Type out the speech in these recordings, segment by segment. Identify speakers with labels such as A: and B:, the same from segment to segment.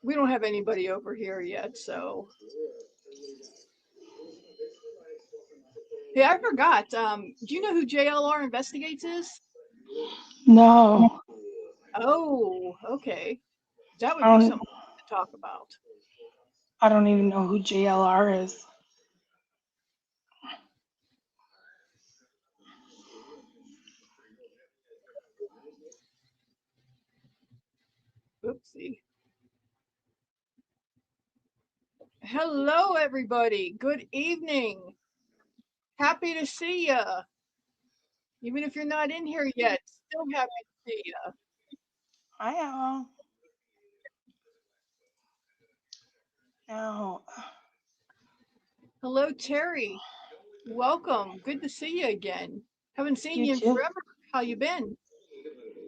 A: we don't have anybody over here yet, so. Hey, I forgot. Do you know who JLR Investigates is?
B: No.
A: Oh, okay. That would be something to talk about.
B: I don't even know who JLR is.
A: Oopsie. Hello, everybody. Good evening. Happy to see you. Even if you're not in here yet, still happy to see you.
B: I am. No.
A: Hello, Terry. Welcome. Good to see you again. Haven't seen
B: You
A: you in
B: too.
A: forever. How you been?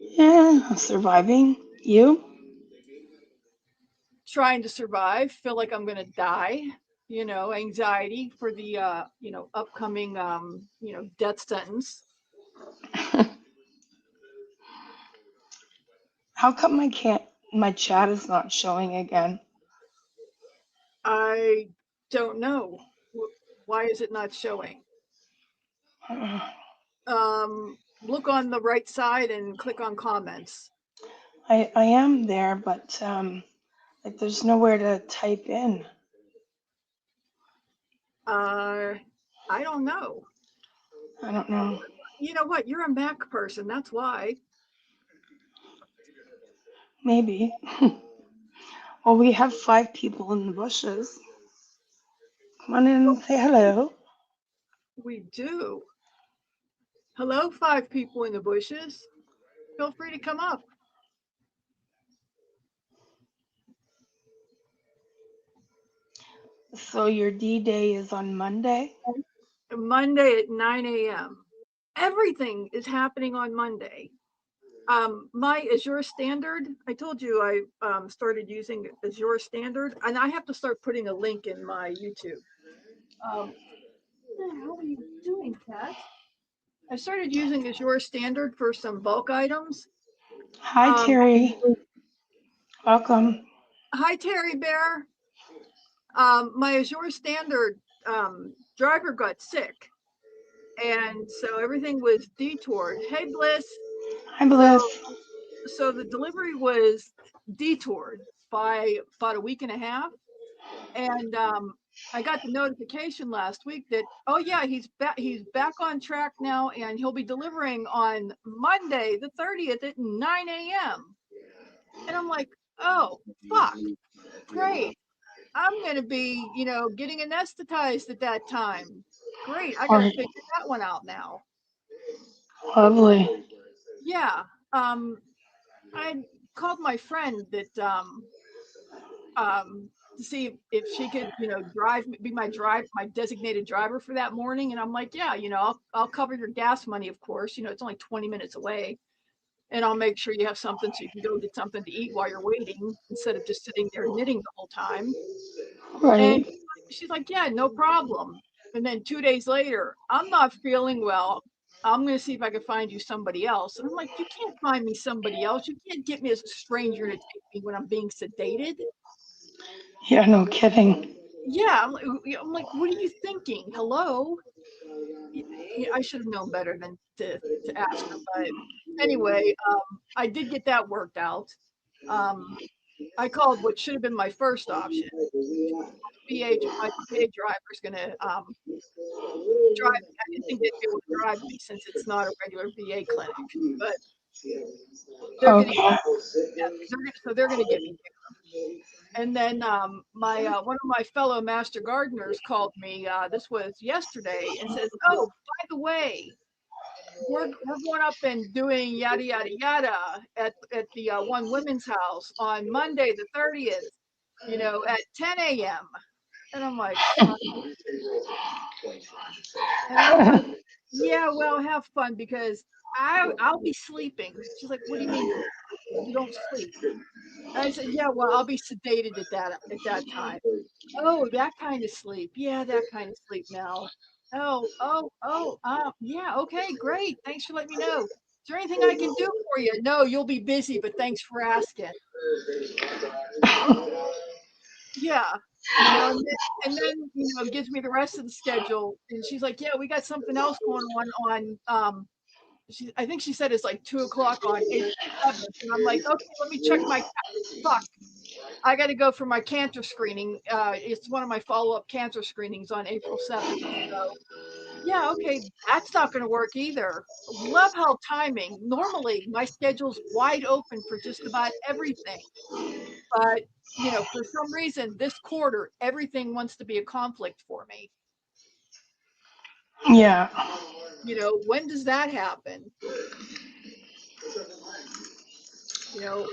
B: Yeah, I'm surviving. You?
A: Trying to survive. Feel like I'm gonna die. Anxiety for the upcoming death sentence.
B: How come my chat is not showing again?
A: I don't know. Why is it not showing? Look on the right side and click on comments.
B: I am there, but like there's nowhere to type in.
A: I don't know.
B: I don't know.
A: You know what? You're a Mac person. That's why.
B: Maybe. Well, we have 5 people in the bushes. Come on in and say hello.
A: We do. Hello, 5 people in the bushes. Feel free to come up.
B: So your D-Day is on Monday?
A: Monday at 9 a.m. Everything is happening on Monday. My Azure Standard, I told you I started using Azure Standard, and I have to start putting a link in my YouTube. What the hell are you doing, Kat? I started using Azure Standard for some bulk items.
B: Hi, Terry. Welcome.
A: Hi, Terry Bear. My Azure Standard driver got sick, and so everything was detoured. Hey, Bliss.
B: Hi, Bliss.
A: So the delivery was detoured by about a week and a half, and I got the notification last week that, oh yeah, he's back on track now, and he'll be delivering on Monday the 30th at 9 a.m. And I'm like, oh fuck, great, I'm gonna be getting anesthetized at that time. Great, I gotta figure that one out now.
B: Lovely.
A: Yeah. I called my friend that to see if she could, be my designated driver for that morning. And I'm like, yeah, I'll cover your gas money, of course. It's only 20 minutes away. And I'll make sure you have something so you can go get something to eat while you're waiting instead of just sitting there knitting the whole time. And
B: Right.
A: she's like, yeah, no problem. And then 2 days later, I'm not feeling well. I'm going to see if I can find you somebody else. And I'm like, you can't find me somebody else. You can't get me a stranger to take me when I'm being sedated.
B: Yeah, no kidding.
A: Yeah. I'm like, what are you thinking? Hello? I should have known better than to ask her. But anyway, I did get that worked out. I called what should have been my first option. My VA driver is going to drive. I didn't think they'd be able to drive me since it's not a regular VA clinic, but they're going to,
B: Okay.
A: so they're going to get me there. And then my one of my fellow master gardeners called me. This was yesterday, and says, "Oh, by the way, we're going up and doing yada yada yada at the one women's house on Monday the 30th, at 10 a.m." And I'm like, yeah, well, have fun because I'll be sleeping. She's like, what do you mean you don't sleep? And I said, yeah, well, I'll be sedated at that time. Oh, that kind of sleep. Yeah, that kind of sleep now. Yeah, okay, great. Thanks for letting me know. Is there anything I can do for you? No, you'll be busy, but thanks for asking. Yeah, you know, and then gives me the rest of the schedule, and she's like, "Yeah, we got something else going on." I think she said it's like 2 o'clock on April 7th, and I'm like, "Okay, let me check my fuck. I got to go for my cancer screening. It's one of my follow-up cancer screenings on April 7th." So yeah, okay, that's not going to work either. Love how timing. Normally, my schedule's wide open for just about everything. But, for some reason, this quarter, everything wants to be a conflict for me.
B: Yeah.
A: When does that happen?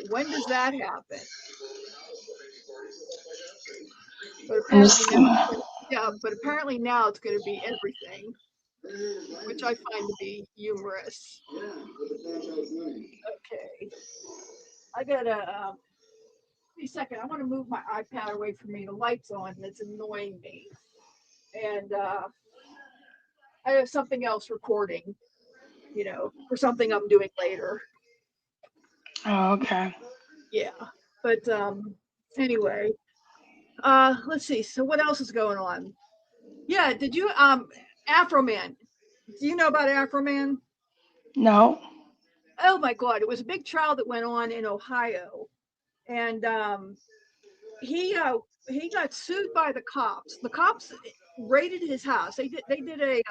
A: When does that happen? But
B: I'm
A: apparently
B: just,
A: now, yeah, but apparently now it's going to be everything, which I find to be humorous. Okay, I gotta. Wait a second. I want to move my iPad away from me. The light's on, and it's annoying me. And I have something else recording, for something I'm doing later.
B: oh, okay.
A: Yeah. But anyway, let's see. So what else is going on? Yeah, did you Afroman? Do you know about Afroman?
B: No.
A: Oh my God, it was a big trial that went on in Ohio, and he uh he got sued by the cops. The cops raided his house. They did a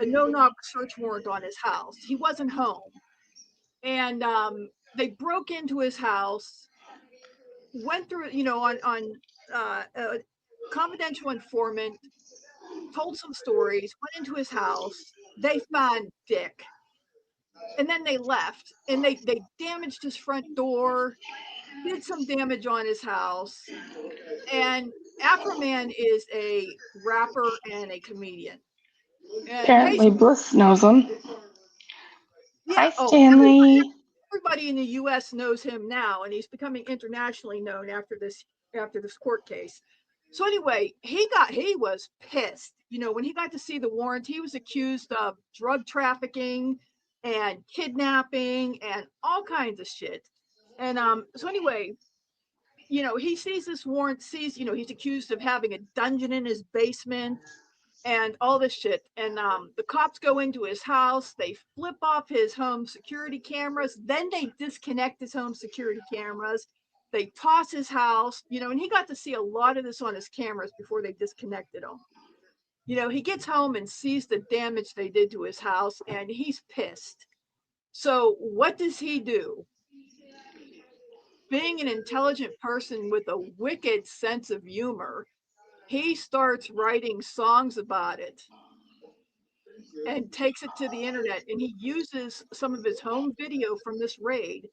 A: no knock search warrant on his house. He wasn't home, and they broke into his house, went through, on a confidential informant, told some stories, went into his house. They found Dick, and then they left, and they damaged his front door, did some damage on his house, and Afroman is a rapper and a comedian. And hey,
B: Apparently Bliss knows him.
A: yeah,
B: Hi,
A: oh, everybody
B: Stanley.
A: everybody in the U.S. knows him now, and he's becoming internationally known after this court case. So anyway, he was pissed. When he got to see the warrant, he was accused of drug trafficking and kidnapping and all kinds of shit. And so anyway, he sees this warrant, sees, he's accused of having a dungeon in his basement and all this shit. And the cops go into his house, they flip off his home security cameras, then they disconnect his home security cameras, they toss his house, and he got to see a lot of this on his cameras before they disconnected him. He gets home and sees the damage they did to his house, and he's pissed. So what does he do? Being an intelligent person with a wicked sense of humor, he starts writing songs about it and takes it to the internet, and he uses some of his home video from this raid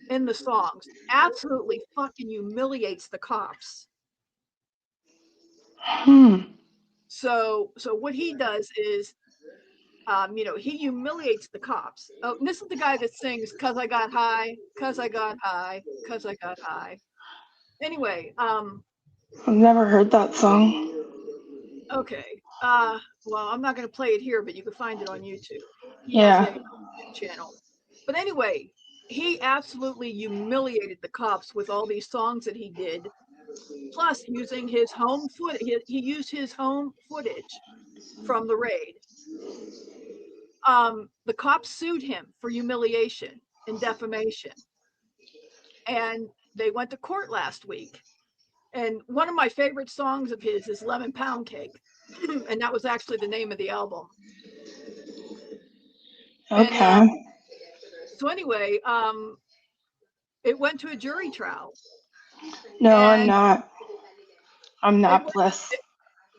A: in the songs. Absolutely fucking humiliates the cops.
B: Hmm.
A: So what he does is, he humiliates the cops. Oh, this is the guy that sings "Cause I Got High, Cause I Got High, Cause I Got High." Anyway,
B: I've never heard that song.
A: okay. Well, I'm not going to play it here, but you can find it on YouTube. He has a
B: Yeah.
A: YouTube channel. But anyway, he absolutely humiliated the cops with all these songs that he did, plus using his home foot. He used his home footage from the raid. The cops sued him for humiliation and defamation, and they went to court last week. And one of my favorite songs of his is "Lemon Pound Cake," and that was actually the name of the album. And
B: Okay.
A: so anyway, it went to a jury trial,
B: No, I'm
A: and
B: not. I'm
A: it
B: not
A: went
B: Bliss.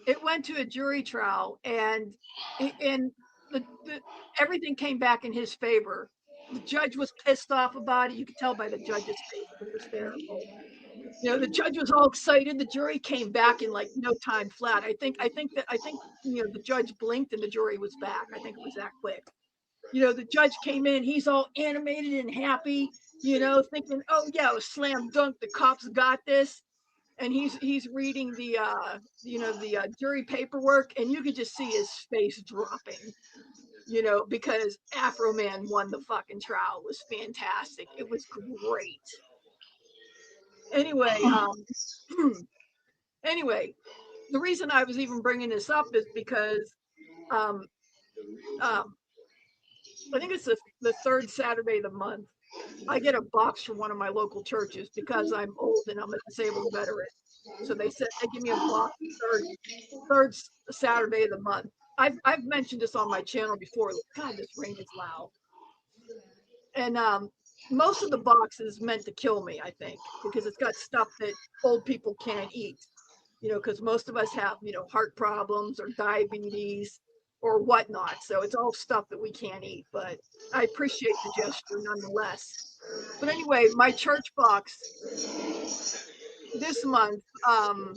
A: it went to a jury trial, and the everything came back in his favor. The judge was pissed off about it. You could tell by the judge's face; it was hysterical. The judge was all excited. The jury came back in like no time flat. I think the judge blinked and the jury was back. I think it was that quick. The judge came in, he's all animated and happy, thinking, oh yeah, it was slam dunk, the cops got this. And he's reading the jury paperwork, and you could just see his face dropping, because Afroman won the fucking trial. It was fantastic. It was great. Anyway, Anyway, the reason I was even bringing this up is because um, um, I think it's the third Saturday of the month. I get a box from one of my local churches because I'm old and I'm a disabled veteran. So they give me a box third Saturday of the month. I've mentioned this on my channel before. God, this rain is loud. And most of the box is meant to kill me, I think, because it's got stuff that old people can't eat. You know, because most of us have, you know, heart problems or diabetes or whatnot. So it's all stuff that we can't eat. But I appreciate the gesture nonetheless. But anyway, my church box this month, I'll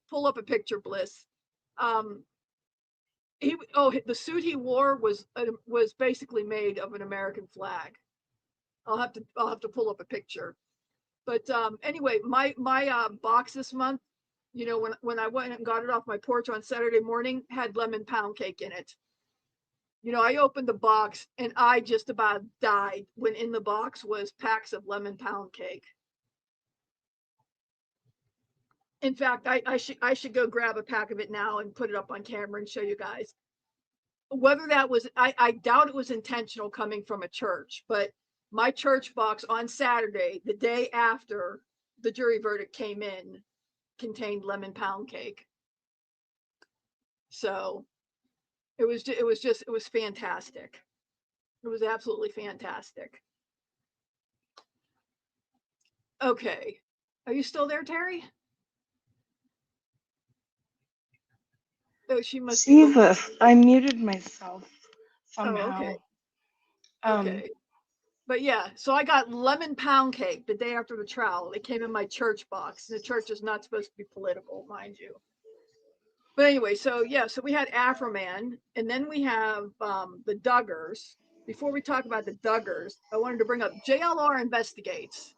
A: pull up a picture, Bliss. Um, the suit he wore was basically made of an American flag. I'll have to pull up a picture. But anyway, my box this month, you know, when I went and got it off my porch on Saturday morning, had lemon pound cake in it. You know, I opened the box and I just about died when in the box was packs of lemon pound cake. In fact, I should go grab a pack of it now and put it up on camera and show you guys. Whether that was, I doubt it was intentional coming from a church, but my church box on Saturday, the day after the jury verdict came in, contained lemon pound cake. So it was fantastic. It was absolutely fantastic. Okay. Are you still there, Terry? Oh, she must be looking.
B: Jesus, I muted myself
A: Oh,
B: somehow.
A: okay.
B: Um,
A: Okay. But yeah, so I got lemon pound cake the day after the trial. It came in my church box. The church is not supposed to be political, mind you. But anyway, so yeah, so we had Afroman, and then we have the Duggars. Before we talk about the Duggars, I wanted to bring up JLR Investigates.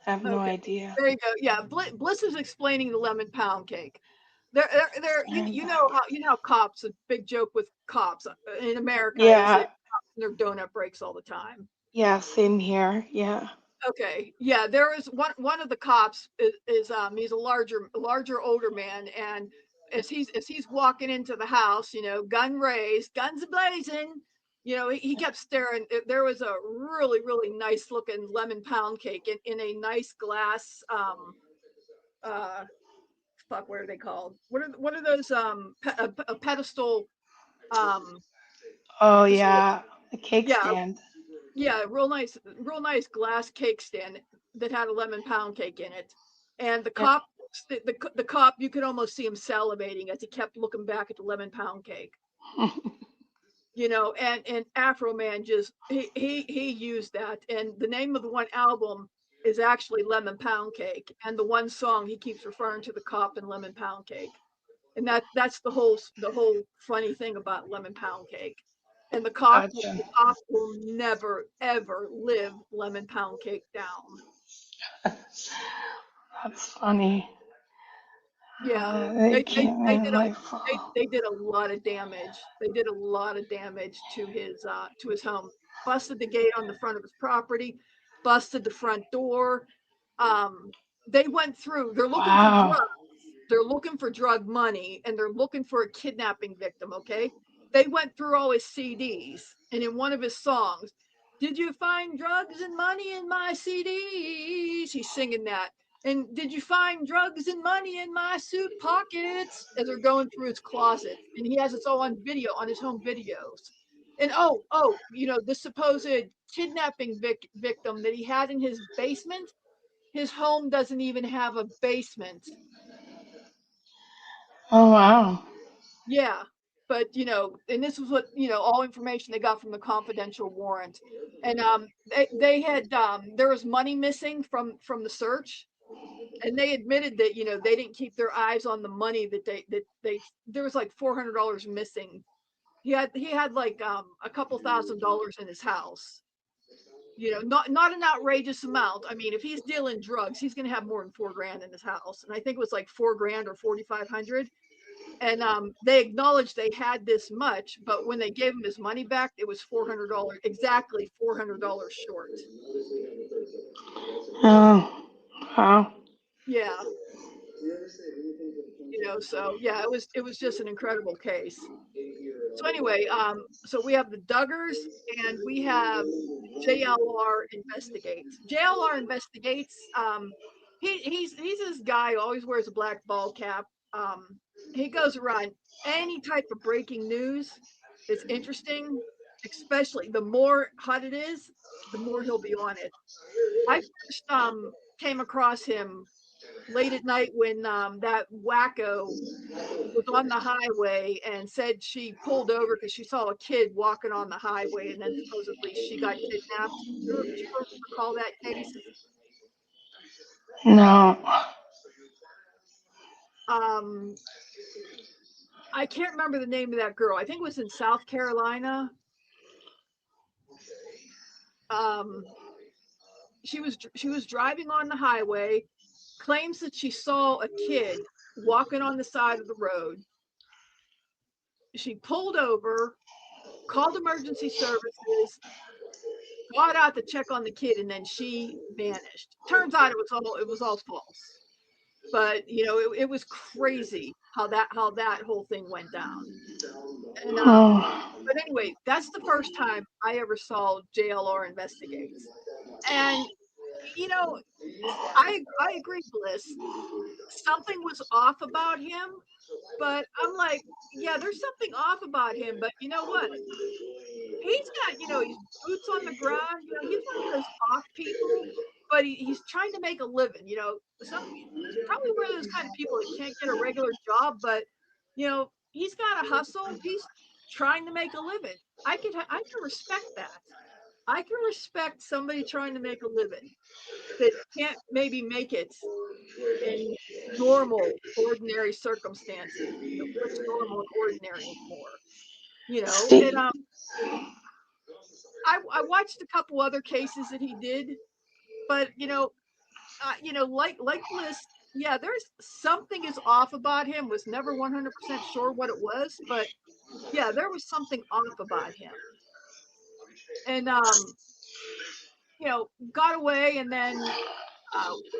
B: I have no
A: Okay,
B: idea.
A: there you go. Yeah, Bliss is explaining the lemon pound cake. You know how cops, a big joke with cops in America is that
B: Yeah,
A: cops in their donut breaks all the time.
B: yeah, same here. Yeah.
A: Okay, yeah, there is one of the cops is he's a larger older man, and as he's walking into the house, you know, gun raised, guns blazing, you know, he kept staring. There was a really nice looking lemon pound cake in a nice glass uh fuck, what are they called? What are those a pedestal um
B: Oh,
A: display?
B: yeah, the cake
A: Yeah,
B: stand.
A: yeah, real nice glass cake stand that had a lemon pound cake in it. And the
B: Yeah.
A: cop, the cop, you could almost see him salivating as he kept looking back at the lemon pound cake. You know, and Afroman just he used that. And the name of the one album is actually Lemon Pound Cake, and the one song he keeps referring to the cop and lemon pound cake. And that's the whole funny thing about lemon pound cake. And
B: Gotcha.
A: the cop will never ever live lemon pound cake down.
B: That's funny.
A: Yeah,
B: They can't
A: they
B: win
A: did a
B: my fall.
A: they did a lot of damage. They did a lot of damage to his home. Busted the gate on the front of his property, busted the front door. Um, they went through. They're looking for
B: Wow.
A: drugs. They're looking for drug money, and they're looking for a kidnapping victim. Okay, they went through all his CDs, and in one of his songs, "Did you find drugs and money in my CDs?" He's singing that. And did you find drugs and money in my suit pockets? As they're going through his closet, and he has it all on video on his home videos. And you know, the supposed kidnapping victim that he had in his basement. His home doesn't even have a basement.
B: Oh, wow.
A: Yeah, but you know, and this was what you know, all information they got from the confidential warrant. And they had there was money missing from the search, and they admitted that you know they didn't keep their eyes on the money that they there was like $400 missing. He had like a couple $1,000 in his house. You know, not an outrageous amount. I mean, if he's dealing drugs, he's going to have more than 4 grand in his house, and I think it was like 4 grand or 4,500. And they acknowledged they had this much, but when they gave him his money back, it was $400, exactly $400 short.
B: Oh, wow.
A: Yeah, so yeah, it was just an incredible case. So anyway, so we have the Duggars and we have JLR Investigates. JLR Investigates. He's this guy who always wears a black ball cap. He goes around any type of breaking news. It's interesting, especially the more hot it is, the more he'll be on it. I first came across him late at night when that wacko was on the highway and said she pulled over because she saw a kid walking on the highway and then supposedly she got kidnapped. Do you recall that case?
B: No.
A: Um, I can't remember the name of that girl. I think it was in South Carolina. Um, she was driving on the highway, claims that she saw a kid walking on the side of the road. She pulled over, called emergency services, got out to check on the kid, and then she vanished. Turns out it was all false. But it was crazy how that whole thing went down. And
B: Oh,
A: but anyway, that's the first time I ever saw JLR Investigates. And you know, I agree, Bliss. Something was off about him, but I'm like, yeah, there's something off about him, but you know what? He's got, he's boots on the ground. He's one of those off people, but he's trying to make a living. He's probably one of those kind of people that can't get a regular job, but he's got a hustle. He's trying to make a living. I can respect that. I can respect somebody trying to make a living that can't maybe make it in normal, ordinary circumstances. What's normal and ordinary anymore? And
B: Steve.
A: I watched a couple other cases that he did, but like Bliss, yeah, there's something is off about him. Was never 100% sure what it was, but yeah, there was something off about him. And got away, and then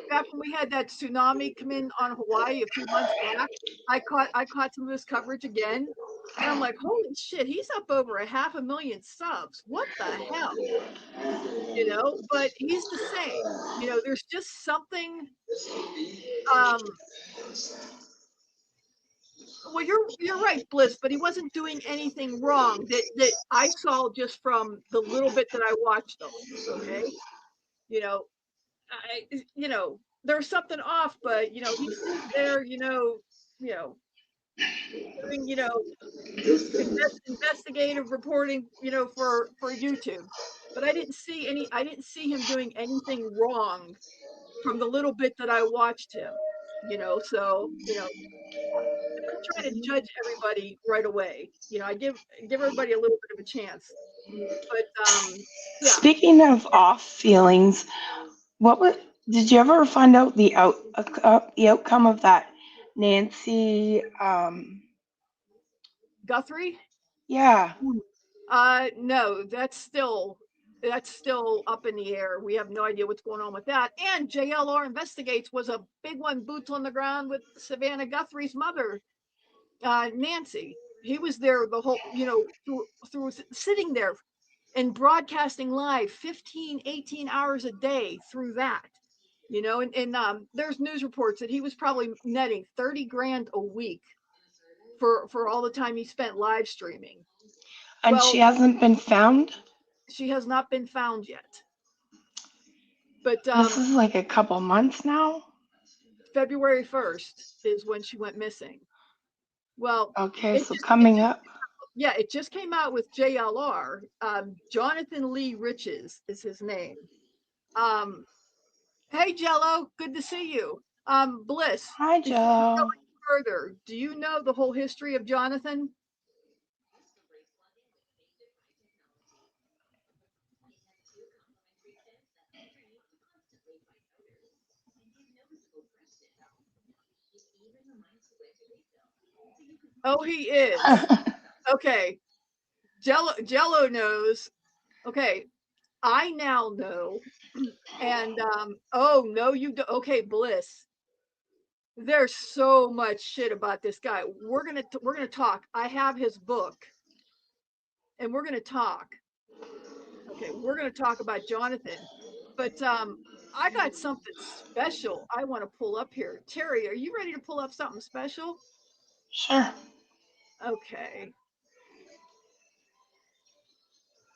A: back when we had that tsunami come in on Hawaii a few months back, I caught some of his coverage again, and I'm like, holy shit, he's up over 500,000 subs. What the hell? But he's the same. There's just something. Um, well, you're right, Bliss, but he wasn't doing anything wrong that I saw just from the little bit that I watched of him. Okay, you know, there's something off, but he's still there. You know, doing investigative reporting. For YouTube, but I didn't see him doing anything wrong from the little bit that I watched him. So I'm not trying to judge everybody right away. I give everybody a little bit of a chance. But yeah,
B: Speaking of off feelings, what was, did you ever find out the outcome of that Nancy?
A: Guthrie.
B: Yeah.
A: No, that's still up in the air. We have no idea what's going on with that. And JLR Investigates was a big one, boots on the ground with Savannah Guthrie's mother, Nancy. He was there the whole, through sitting there and broadcasting live 15, 18 hours a day through that. And there's news reports that he was probably netting 30 grand a week for all the time he spent live streaming.
B: And she
A: Well,
B: hasn't been found?
A: she has not been found yet. But
B: This is like a couple months now?
A: February 1st is when she went missing. Well,
B: Okay,
A: it
B: so
A: just it
B: coming
A: just
B: up.
A: yeah, it just came out with JLR. Jonathan Lee Riches is his name. Um, hey Jello, good to see you. Bliss,
B: Hi,
A: before we go
B: Joe.
A: any further, do you know the whole history of Jonathan? Oh, he is. Okay. Jello knows. Okay. I now know. And oh no, you do. Okay, Bliss. There's so much shit about this guy. We're gonna talk. I have his book, and we're gonna talk. Okay, we're gonna talk about Jonathan, but I got something special I want to pull up here. Terry, are you ready to pull up something special?
B: Sure.
A: Okay,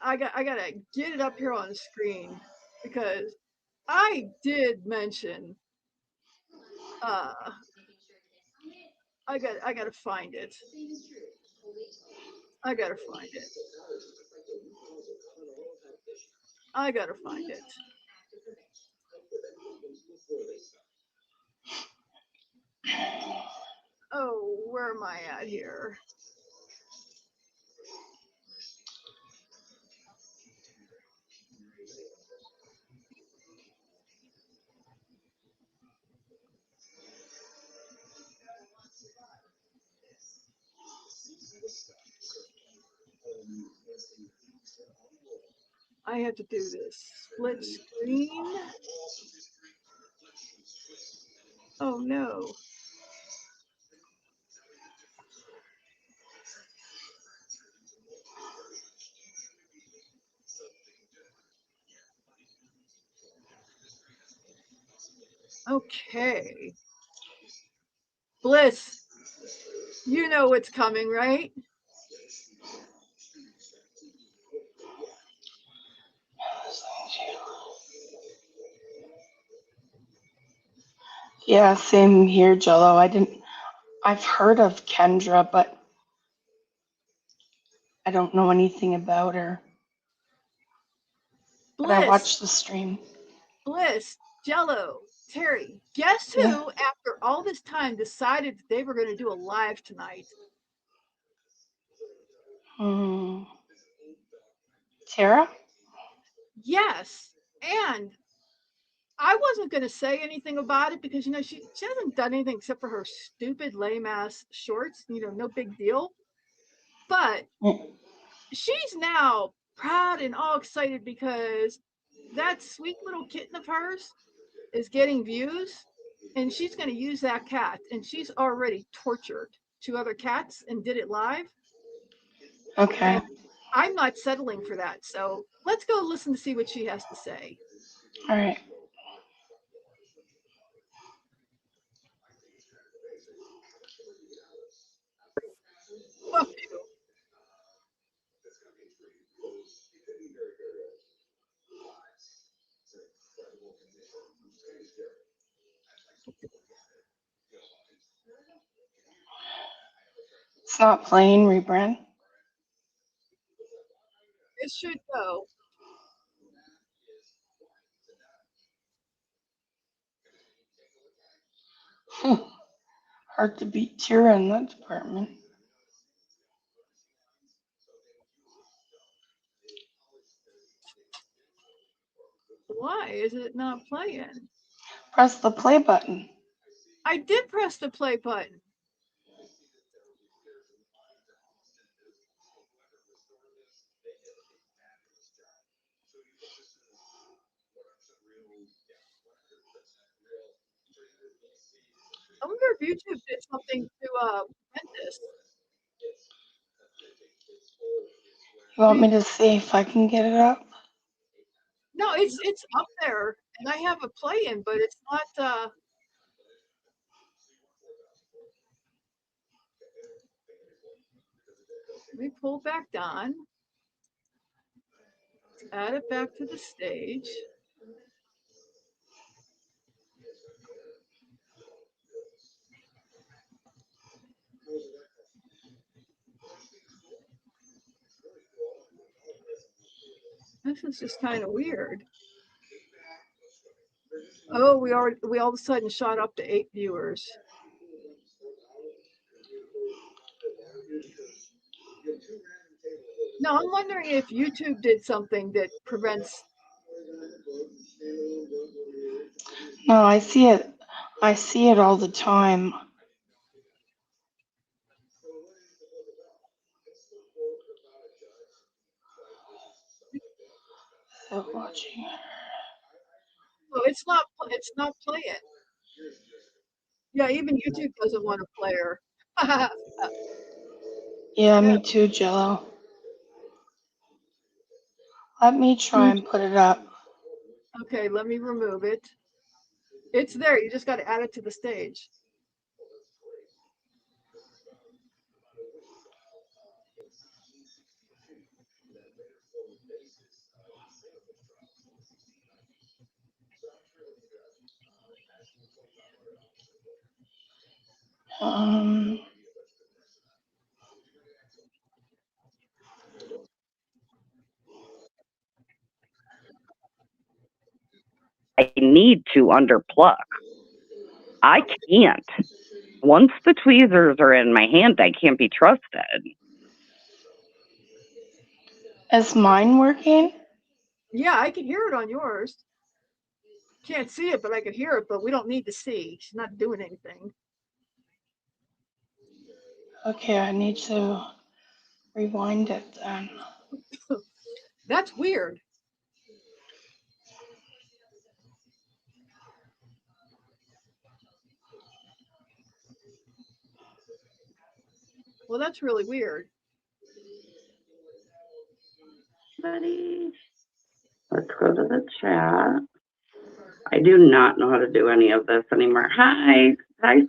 A: I gotta get it up here on the screen because I did mention. Uh, I gotta find it. I gotta find it. I gotta find it. Oh, where am I at here? I have to do this split screen. Oh no. Okay. Bliss, you know what's coming, right?
B: Yeah, same here, Jello. I've heard of Kendra, but I don't know anything about her. But I
A: Bliss,
B: watched the stream.
A: Bliss, Jello, Terry. Guess
B: Yeah.
A: who, after all this time, decided that they were going to do a live tonight?
B: Tara?
A: Yes. And I wasn't going to say anything about it because, she hasn't done anything except for her stupid, lame ass shorts, no big deal. But she's now proud and all excited because that sweet little kitten of hers is getting views, and she's going to use that cat, and she's already tortured two other cats and did it live.
B: Okay.
A: And I'm not settling for that. So let's go listen to see what she has to say.
B: All right.
A: Fuck you.
B: It's not playing, rebrand.
A: It should go.
B: Hard to beat Tara in that department.
A: Why is it not playing?
B: Press the play button.
A: I did press the play button. I wonder if YouTube did something to prevent this.
B: You want me to see if I can get it up?
A: No, it's up there, and I have a play-in, but it's not. Let me pull back Don. Add it back to the stage. This is just kind of weird. Oh, we all of a sudden shot up to 8 viewers. No, I'm wondering if YouTube did something that prevents.
B: No, I see it I see it all the time. So watching.
A: Oh, it's not playing. Yeah, even YouTube doesn't want to play her.
B: Yeah,
A: Yeah.
B: me too, Jello. Let me try and put it up.
A: Okay, let me remove it. It's there. You just got to add it to the stage.
B: Um,
C: I need to underpluck. I can't. Once the tweezers are in my hand, I can't be trusted.
B: is mine working?
A: Yeah, I can hear it on yours. Can't see it, but I can hear it, but we don't need to see. She's not doing anything.
B: Okay, I need to rewind it then.
A: That's weird. Well, that's really weird.
C: Buddy, let's go to the chat. I do not know how to do any of this anymore. Hi,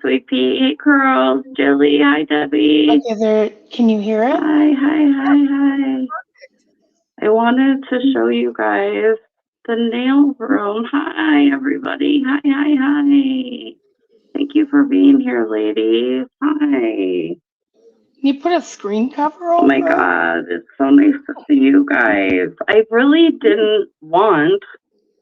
C: Sweet Pea. Hey, Curls. Jilly. Hi, Debbie.
B: Okay, there. Can you hear it?
C: Hi. I wanted to show you guys the nail room. Hi, everybody. Hi. Thank you for being here, ladies. Hi.
B: Can you put a screen cover
C: Oh
B: over
C: my
B: it?
C: God, it's so nice to see you guys. I really didn't want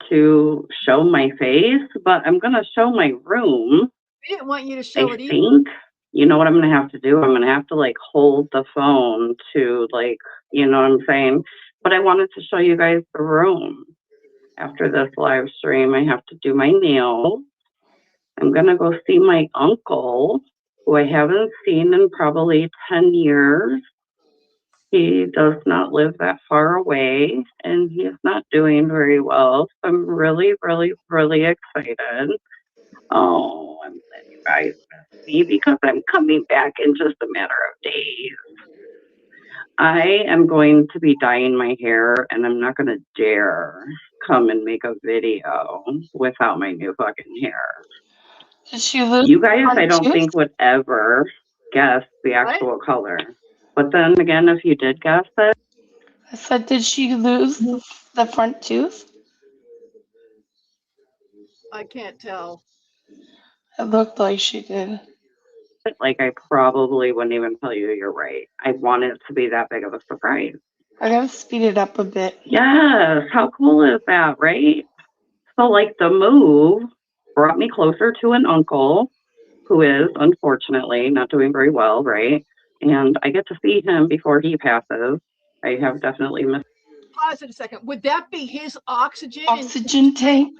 C: to show my face, but I'm going to show my room.
A: We didn't want you to show
C: I
A: it either.
C: think, you know what I'm going to have to do? I'm going to have to like hold the phone to like, you know what I'm saying? But I wanted to show you guys the room. After this live stream, I have to do my nails. I'm going to go see my uncle, who I haven't seen in probably 10 years. He does not live that far away, and he is not doing very well. So I'm really excited. Oh, I'm glad you guys missed me because I'm coming back in just a matter of days. I am going to be dyeing my hair, and I'm not going to dare come and make a video without my new fucking hair.
B: Did she lose?
C: You guys, I don't think would ever guess the actual color. But then again, if you did guess it,
B: I said, did she lose the front tooth?
A: I can't tell.
B: It looked like she did.
C: like I probably wouldn't even tell you you're right. I want it to be that big of a surprise.
B: I gotta speed it up a bit.
C: Yes, how cool is that, right? So like the move brought me closer to an uncle who is unfortunately not doing very well, right? And I get to see him before he passes. I have definitely missed.
A: Pause it a second. Would that be his oxygen?
B: Oxygen tank?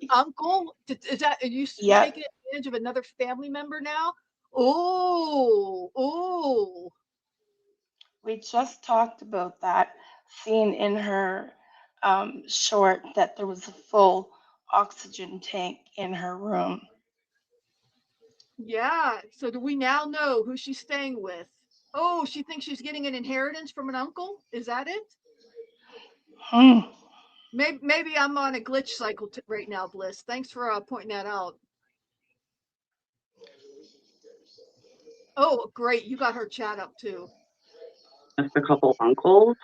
A: Uncle? Is that, are you taking advantage of another family member now? Oh.
B: We just talked about that, seeing in her short that there was a full oxygen tank in her room.
A: Yeah. So do we now know who she's staying with? Oh, she thinks she's getting an inheritance from an uncle? Is that it? Maybe I'm on a glitch cycle right now, Bliss. Thanks for pointing that out. Oh, great. You got her chat up too.
C: Missed a couple uncles.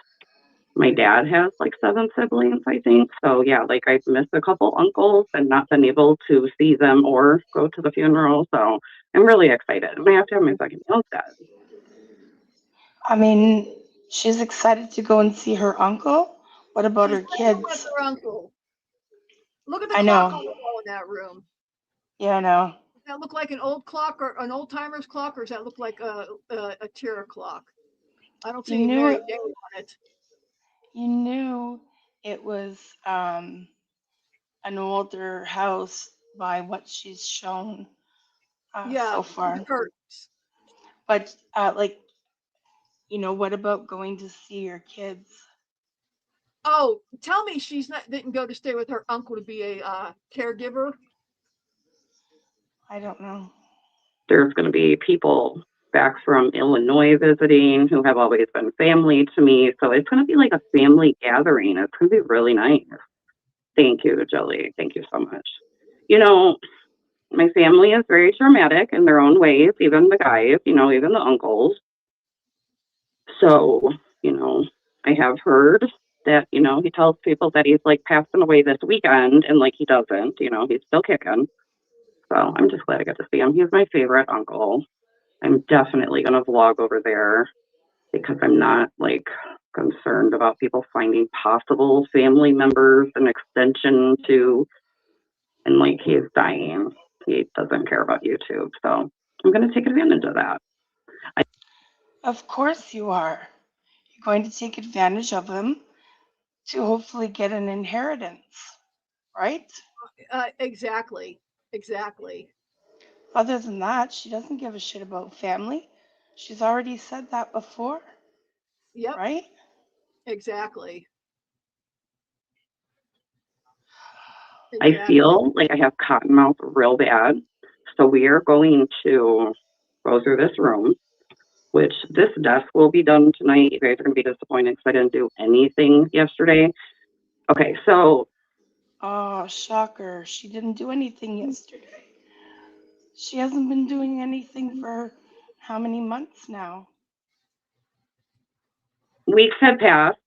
C: My dad has like 7 siblings, I think. So yeah, like I've missed a couple uncles and not been able to see them or go to the funeral. So I'm really excited. I have to have my second nails done.
B: I mean, she's excited to go and see her uncle. What about her kids?
A: With her uncle. Look at the
B: I
A: clock
B: know.
A: on the wall in that room.
B: Yeah, I know.
A: Does that look like an old clock or an old timer's clock, or does that look like a Tira clock? I don't see any Mary Day on it.
B: You knew it was an older house by what she's shown
A: Yeah,
B: so
A: it
B: far.
A: hurts.
B: But like, what about going to see your kids?
A: Oh, tell me she's didn't go to stay with her uncle to be a caregiver.
B: I don't know.
C: There's going to be people back from Illinois visiting who have always been family to me. So it's going to be like a family gathering. It's going to be really nice. Thank you, Jelly. Thank you so much. My family is very dramatic in their own ways, even the guys, even the uncles. So, I have heard that, he tells people that he's like passing away this weekend and like he doesn't, he's still kicking. So I'm just glad I got to see him. He's my favorite uncle. I'm definitely going to vlog over there because I'm not like concerned about people finding possible family members an extension to, and like he's dying. He doesn't care about YouTube. So I'm going to take advantage of that.
B: Of course you are. You're going to take advantage of him to hopefully get an inheritance, right?
A: Exactly.
B: Other than that, she doesn't give a shit about family. She's already said that before,
A: Yep,
B: right?
A: exactly.
C: I feel like I have cotton mouth real bad. So we are going to go through this room, which this desk will be done tonight. You guys are going to be disappointed because I didn't do anything yesterday. Okay, so.
B: Oh, shocker. She didn't do anything yesterday. She hasn't been doing anything for how many months now?
C: Weeks have passed,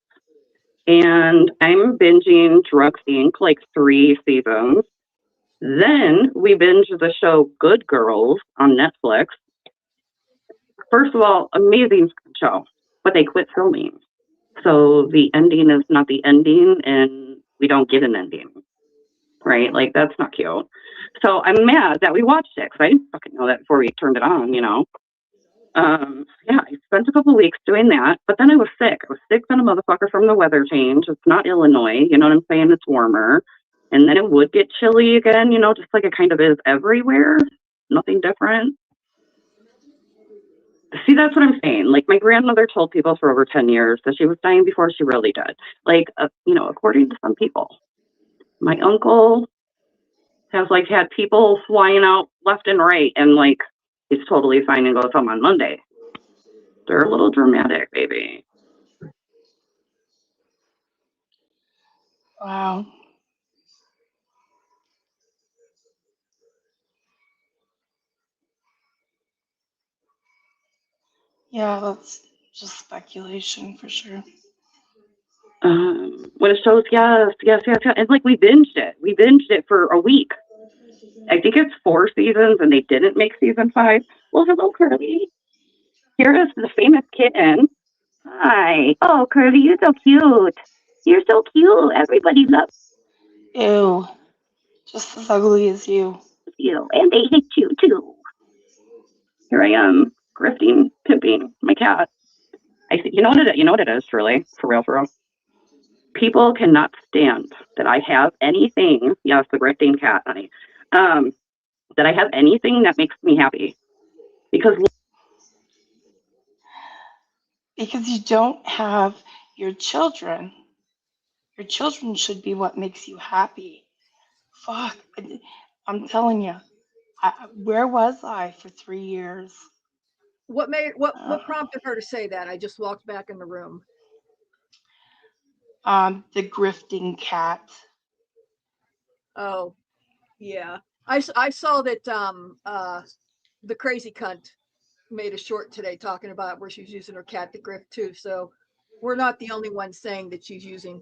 C: and I'm binging Drug Inc. like 3 seasons. Then we binge the show Good Girls on Netflix. First of all, amazing show, but they quit filming. So the ending is not the ending, and we don't get an ending, right? Like, that's not cute. So I'm mad that we watched it because I didn't fucking know that before we turned it on, Yeah, I spent a couple weeks doing that, but then I was sick. I was sick than a motherfucker from the weather change. It's not Illinois, you know what I'm saying? It's warmer. And then it would get chilly again, just like it kind of is everywhere. Nothing different. See, that's what I'm saying. Like, my grandmother told people for over 10 years that she was dying before she really did. Like, according to some people. My uncle has, like, had people flying out left and right, and, like, he's totally fine and goes home on Monday. They're a little dramatic, baby.
B: Wow. Yeah, that's just speculation for sure.
C: When it shows, yes. And like we binged it for a week. I think it's 4 seasons and they didn't make season 5. Well, hello, Curly. Here is the famous kitten. Hi. Oh, Curly, you're so cute. You're so cute. Everybody loves
B: Ew. Just as ugly as you.
C: you. And they hate you too. Here I am, grifting, pimping my cat. I see, you know what it is, truly, for real. People cannot stand that I have anything. Yes, the grifting cat, honey. That I have anything that makes me happy. Because
B: you don't have your children. Your children should be what makes you happy. Fuck. I'm telling you, where was I for 3 years?
A: What prompted her to say that? I just walked back in the room.
B: The grifting cat.
A: Oh, yeah. I saw that the crazy cunt made a short today talking about where she's using her cat to grift too. So we're not the only ones saying that she's using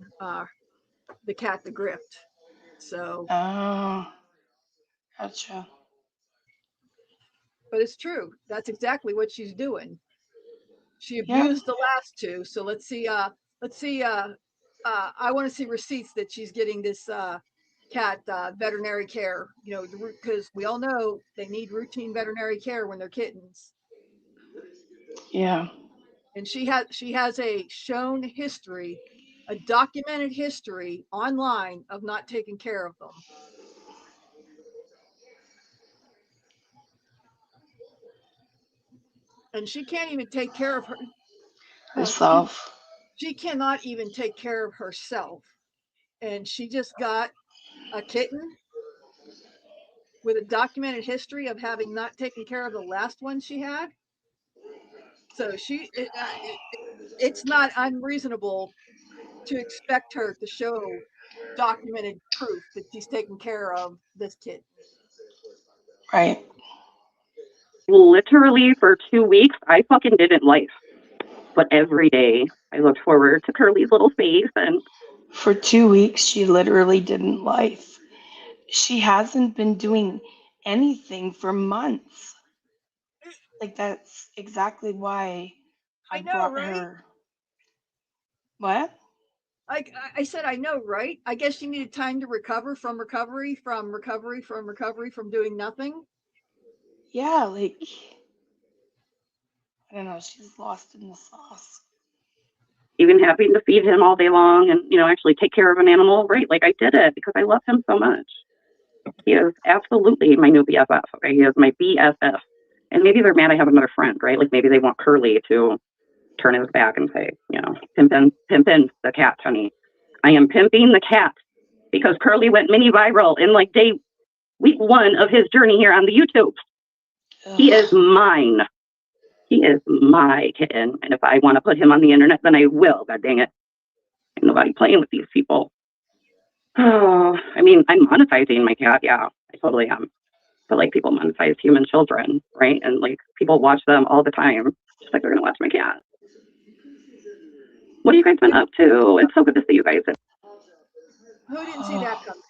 A: the cat to grift. So.
B: Oh, gotcha.
A: But it's true. That's exactly what she's doing. She
B: Yep.
A: abused the last 2. So let's see. I want to see receipts that she's getting this cat veterinary care. Because we all know they need routine veterinary care when they're kittens.
B: Yeah.
A: And she has a shown history, a documented history online of not taking care of them. and she can't even take care of
B: Herself.
A: she cannot even take care of herself. And she just got a kitten with a documented history of having not taken care of the last one she had. So it's not unreasonable to expect her to show documented proof that she's taken care of this kid.
B: Right.
C: Literally for 2 weeks, I fucking didn't life. But every day I looked forward to Curly's little face, and
B: For 2 weeks, she literally didn't life. She hasn't been doing anything for months. Like, that's exactly why I
A: I know,
B: brought
A: right?
B: her. What?
A: I said, I know, right? I guess she needed time to recover from recovery, from doing nothing.
B: Yeah, like, I don't know. She's lost in the sauce.
C: even having to feed him all day long and, actually take care of an animal, right? Like I did it because I love him so much. He is absolutely my new BFF. Okay. He is my BFF. And maybe they're mad I have another friend, right? Like maybe they want Curly to turn his back and say, pimpin' the cat, honey. I am pimping the cat because Curly went mini viral in like week 1 of his journey here on the YouTube. He is mine. He is my kitten. And if I want to put him on the internet, then I will. God dang it. Ain't nobody playing with these people. Oh, I mean, I'm monetizing my cat. Yeah, I totally am. But like people monetize human children, right? And like people watch them all the time, just like they're going to watch my cat. What have you guys been up to? It's so good to see you guys.
A: Who didn't see that coming?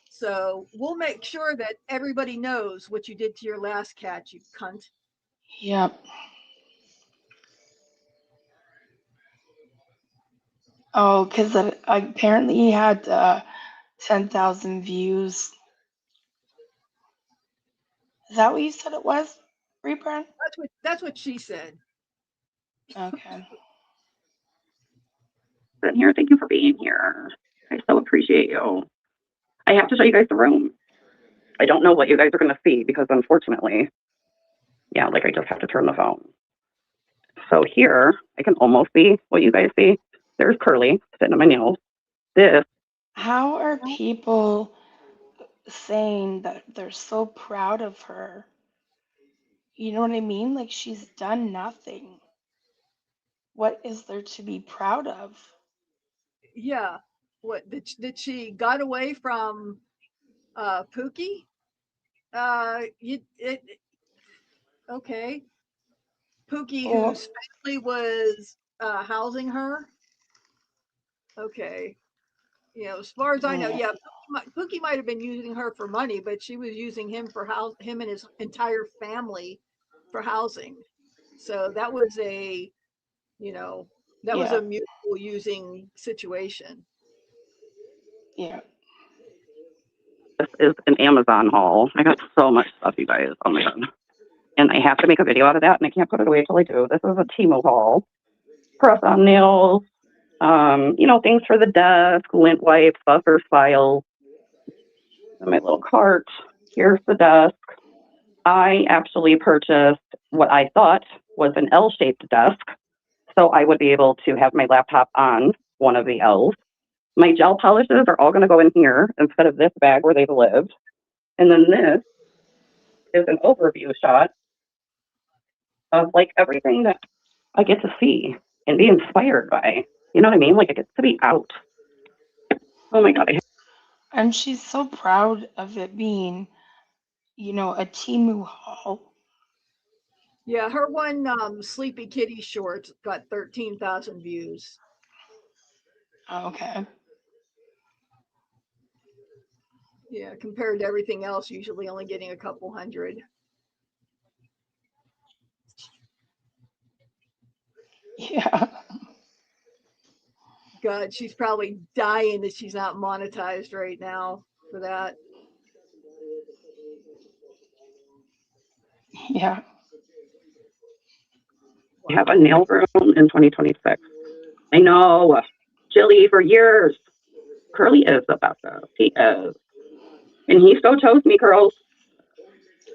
A: So we'll make sure that everybody knows what you did to your last cat, you cunt.
B: Yep. Oh, because apparently he had 10,000 views. Is that what you said it was, Rebrand?
A: That's what she said.
B: Okay.
C: But here, thank you for being here. I so appreciate you. I have to show you guys the room. I don't know what you guys are going to see because unfortunately, yeah, like I just have to turn the phone. So here, I can almost see what you guys see. There's Curly sitting on my nails. This,
B: How are people saying that they're so proud of her? You know what I mean? Like she's done nothing. What is there to be proud of?
A: Yeah. What did she got away from Pookie? Okay. Pookie,
B: Well,
A: whose family was housing her. Okay. As far as I know,
B: yeah,
A: yeah, Pookie might have been using her for money, but she was using him for him and his entire family for housing. So that was a mutual using situation.
B: yeah.
C: this is an Amazon haul. I got so much stuff, you guys. Oh my God. And I have to make a video out of that, and I can't put it away until I do. This is a Timo haul. Press-on nails, things for the desk, lint wipes, buffers, files. In my little cart. Here's the desk. I actually purchased what I thought was an L-shaped desk, so I would be able to have my laptop on one of the L's. My gel polishes are all going to go in here instead of this bag where they've lived. And then this is an overview shot of like everything that I get to see and be inspired by. You know what I mean? Like it gets to be out. Oh my God.
B: And she's so proud of it being, a Timu haul.
A: Yeah, her one Sleepy Kitty short got 13,000 views.
B: Okay.
A: Yeah, compared to everything else, usually only getting a couple hundred.
B: Yeah.
A: God, she's probably dying that she's not monetized right now for that.
B: Yeah.
C: We have a nail room in 2026. I know. Chili for years. Curly is the best. He is. And he so chose me, girls.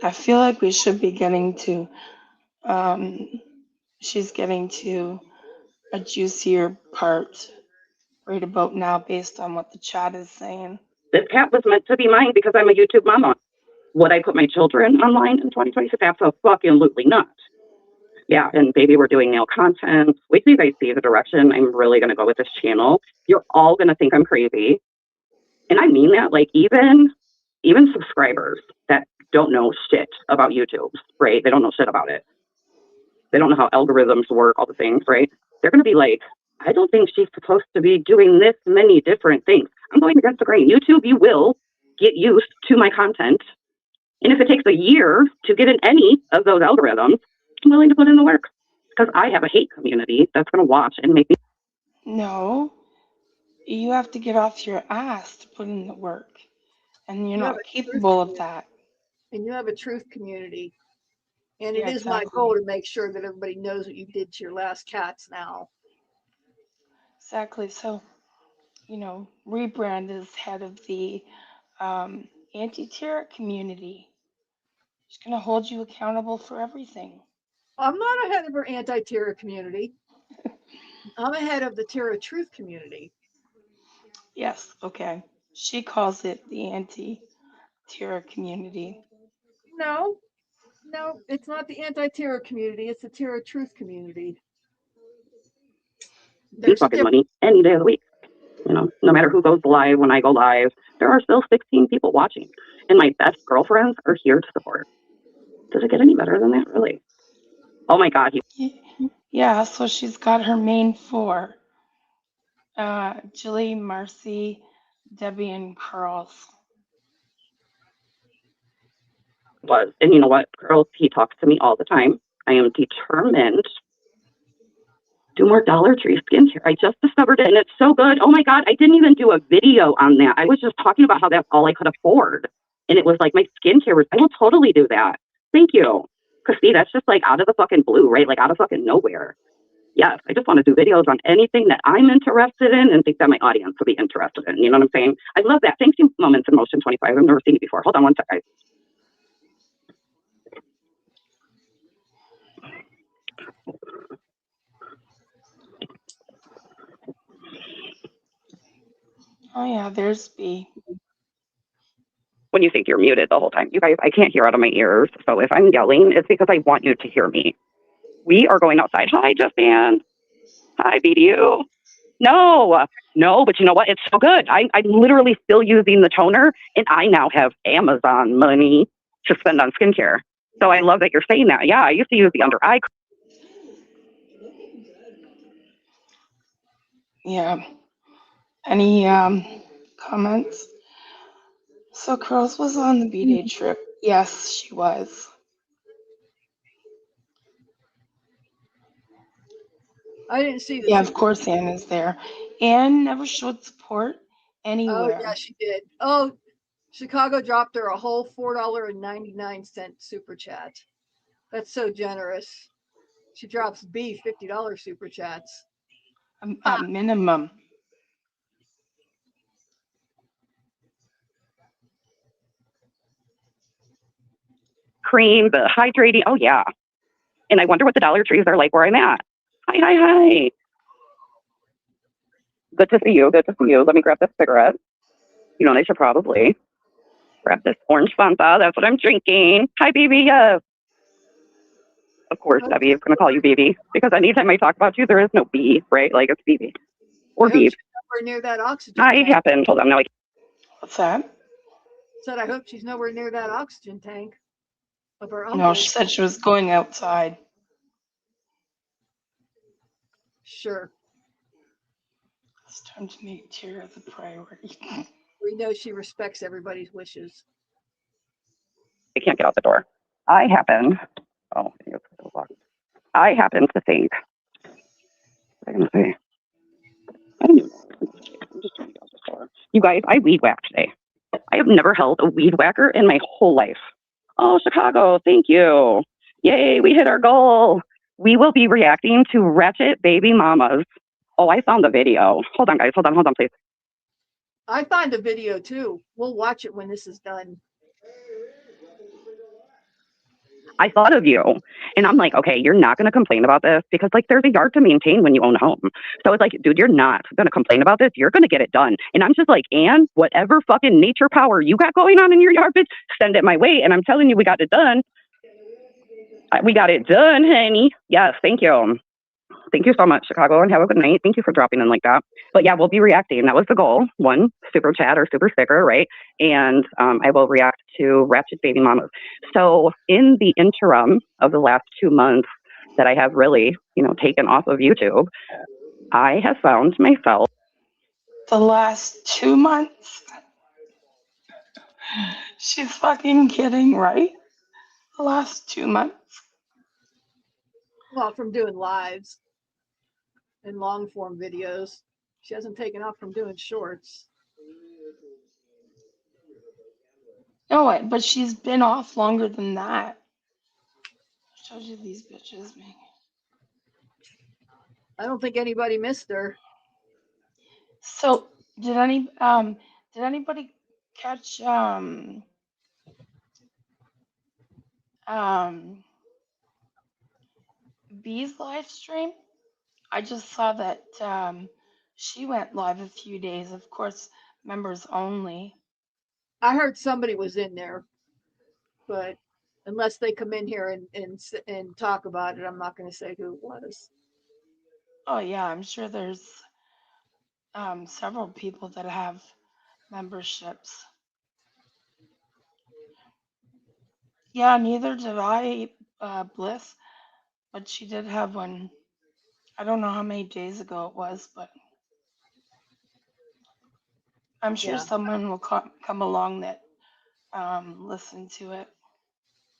B: I feel like we should be getting to She's getting to a juicier part right about now based on what the chat is saying.
C: This cat was meant to be mine because I'm a YouTube mama. Would I put my children online in 2026? Absolutely not. Yeah, and baby, we're doing nail content. Wait till you guys see the direction I'm really going to go with this channel. You're all going to think I'm crazy. And I mean that, like, even subscribers that don't know shit about YouTube, right? They don't know shit about it. They don't know how algorithms work, all the things, right? They're going to be like, I don't think she's supposed to be doing this many different things. I'm going against the grain. YouTube, you will get used to my content. And if it takes a year to get in any of those algorithms, I'm willing to put in the work because I have a hate community that's going to watch and make me.
B: No, you have to get off your ass to put in the work. And you're
A: You have
B: not
A: a
B: capable of
A: truth
B: that.
A: and you have a truth community. And
B: Yeah,
A: it is my
B: exactly.
A: goal to make sure that everybody knows what you did to your last cats now.
B: Exactly. So, Rebrand is head of the anti-terror community. She's going to hold you accountable for everything.
A: I'm not ahead of her anti-terror community. I'm ahead of the terror truth community.
B: Yes, okay. She calls it the anti-terror community.
A: No, it's not the anti-terror community. It's the terror truth community.
C: There's fucking money any day of the week. No matter who goes live, when I go live, there are still 16 people watching. And my best girlfriends are here to support. Does it get any better than that, really? Oh my God.
B: Yeah, so she's got her main four. Jilly, Marcy, Debbie, and Curls.
C: And you know what, girls, he talks to me all the time. I am determined do more Dollar Tree skincare. I just discovered it and it's so good. Oh my God, I didn't even do a video on that. I was just talking about how that's all I could afford. And it was like my skincare, I will totally do that. Thank you. Because see, that's just like out of the fucking blue, right? Like out of fucking nowhere. Yes, I just want to do videos on anything that I'm interested in and think that my audience will be interested in. You know what I'm saying? I love that. Thank you, Moments in Motion 25. I've never seen it before. Hold on one sec, guys.
B: Oh yeah, there's B.
C: When you think you're muted the whole time. You guys, I can't hear out of my ears. So if I'm yelling, it's because I want you to hear me. We are going outside. Hi, Justin. Hi, BDU. No, but you know what? It's so good. I'm literally still using the toner, and I now have Amazon money to spend on skincare. So I love that you're saying that. Yeah, I used to use the under eye.
B: Yeah. Any comments? So Curls was on the B-Day trip. Yes, she was.
A: I didn't see the.
B: Yeah, of course Anna's there. Anne never showed support anywhere.
A: Oh yeah, she did. Oh, Chicago dropped her a whole $4.99 super chat. That's so generous. She drops B $50 super chats.
B: A minimum.
C: Cream, the hydrating. Oh, yeah. And I wonder what the Dollar Trees are like where I'm at. Hi. Good to see you. Let me grab this cigarette. You know, I should probably grab this orange Fanta. That's what I'm drinking. Hi, BB. Yes. Of course, Debbie is going to call you BB because anytime I talk about you, there is no B, right? Like it's BB or
A: I hope
C: B.
A: she's nowhere near that oxygen
C: I
A: tank.
C: happened. Hold on. No,
B: What's that?
A: Said I hope she's nowhere near that oxygen tank of her uncle.
B: No, she said she was going outside.
A: Sure.
B: It's time to make Tara the priority.
A: We know she respects everybody's wishes.
C: I can't get out the door. I happen to think. What am I going to say? I don't even know. I'm just trying to get out the door. You guys, I weed whacked today. I have never held a weed whacker in my whole life. Oh, Chicago, thank you. Yay, we hit our goal. We will be reacting to Ratchet Baby Mamas. Oh, I found the video. Hold on, guys. Hold on, please.
A: I find the video too. We'll watch it when this is done.
C: I thought of you. And I'm like, okay, you're not going to complain about this because like there's a yard to maintain when you own a home. So it's like, dude, you're not going to complain about this. You're going to get it done. And I'm just like, and whatever fucking nature power you got going on in your yard, bitch, send it my way. And I'm telling you, we got it done. We got it done, honey. Yes, thank you. Thank you so much, Chicago, and have a good night. Thank you for dropping in like that. But yeah, we'll be reacting. That was the goal. One, super chat or super sticker, right? And I will react to Ratchet Baby Mamas. So in the interim of the last 2 months that I have really, taken off of YouTube, I have found myself.
B: The last 2 months? She's fucking kidding, right? The last 2 months?
A: Well, from doing lives and long form videos. She hasn't taken off from doing shorts.
B: No, but she's been off longer than that. I told you these bitches, man.
A: I don't think anybody missed her.
B: So did anybody catch B's live stream? I just saw that she went live a few days, of course, members only.
A: I heard somebody was in there, but unless they come in here and talk about it, I'm not going to say who it was.
B: Oh yeah, I'm sure there's several people that have memberships. Yeah, neither did I, Bliss, but she did have one. I don't know how many days ago it was, but I'm sure someone will come along that listen to it.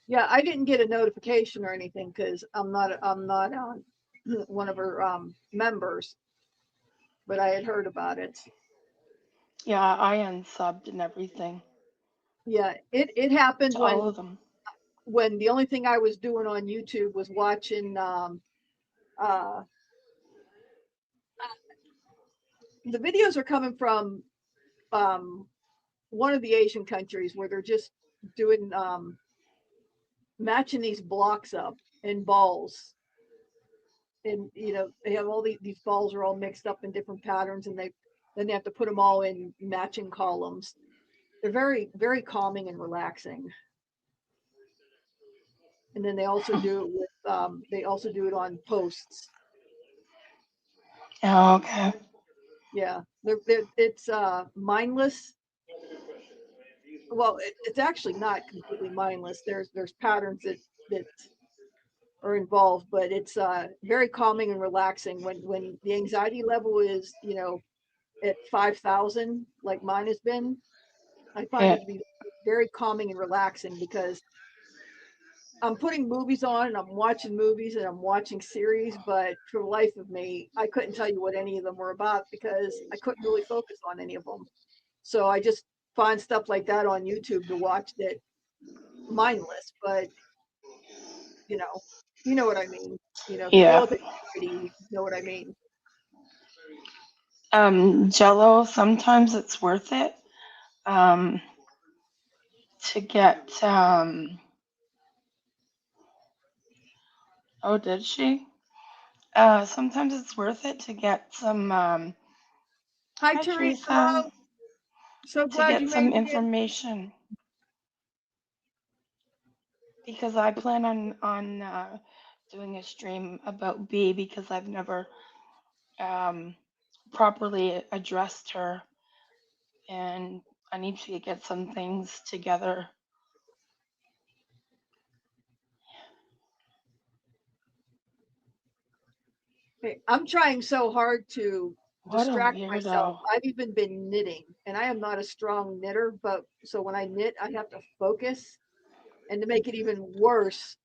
A: Yeah, I didn't get a notification or anything because I'm not on one of her members, but I had heard about it.
B: Yeah, I unsubbed and everything.
A: Yeah, it happened when
B: all of them.
A: When the only thing I was doing on YouTube was watching the videos are coming from one of the Asian countries where they're just doing matching these blocks up in balls. And they have all these balls are all mixed up in different patterns, and then they have to put them all in matching columns. They're very, very calming and relaxing. And then they also do it with on posts.
B: Oh, okay.
A: Yeah, it's mindless. Well, it's actually not completely mindless. There's patterns that are involved, but it's very calming and relaxing when the anxiety level is at 5,000 like mine has been. I find it to be very calming and relaxing because I'm putting movies on and I'm watching movies and I'm watching series, but for the life of me, I couldn't tell you what any of them were about because I couldn't really focus on any of them. So I just find stuff like that on YouTube to watch that mindless, but you know what I mean. If you go with it, you know what I mean.
B: Jello, sometimes it's worth it to get oh, did she? Sometimes it's worth it to get some
A: Hi Teresa. So glad
B: to get some information. Because I plan on doing a stream about B because I've never properly addressed her, and I need to get some things together.
A: I'm trying so hard to distract myself. I've even been knitting, and I am not a strong knitter, but so when I knit, I have to focus. And to make it even worse,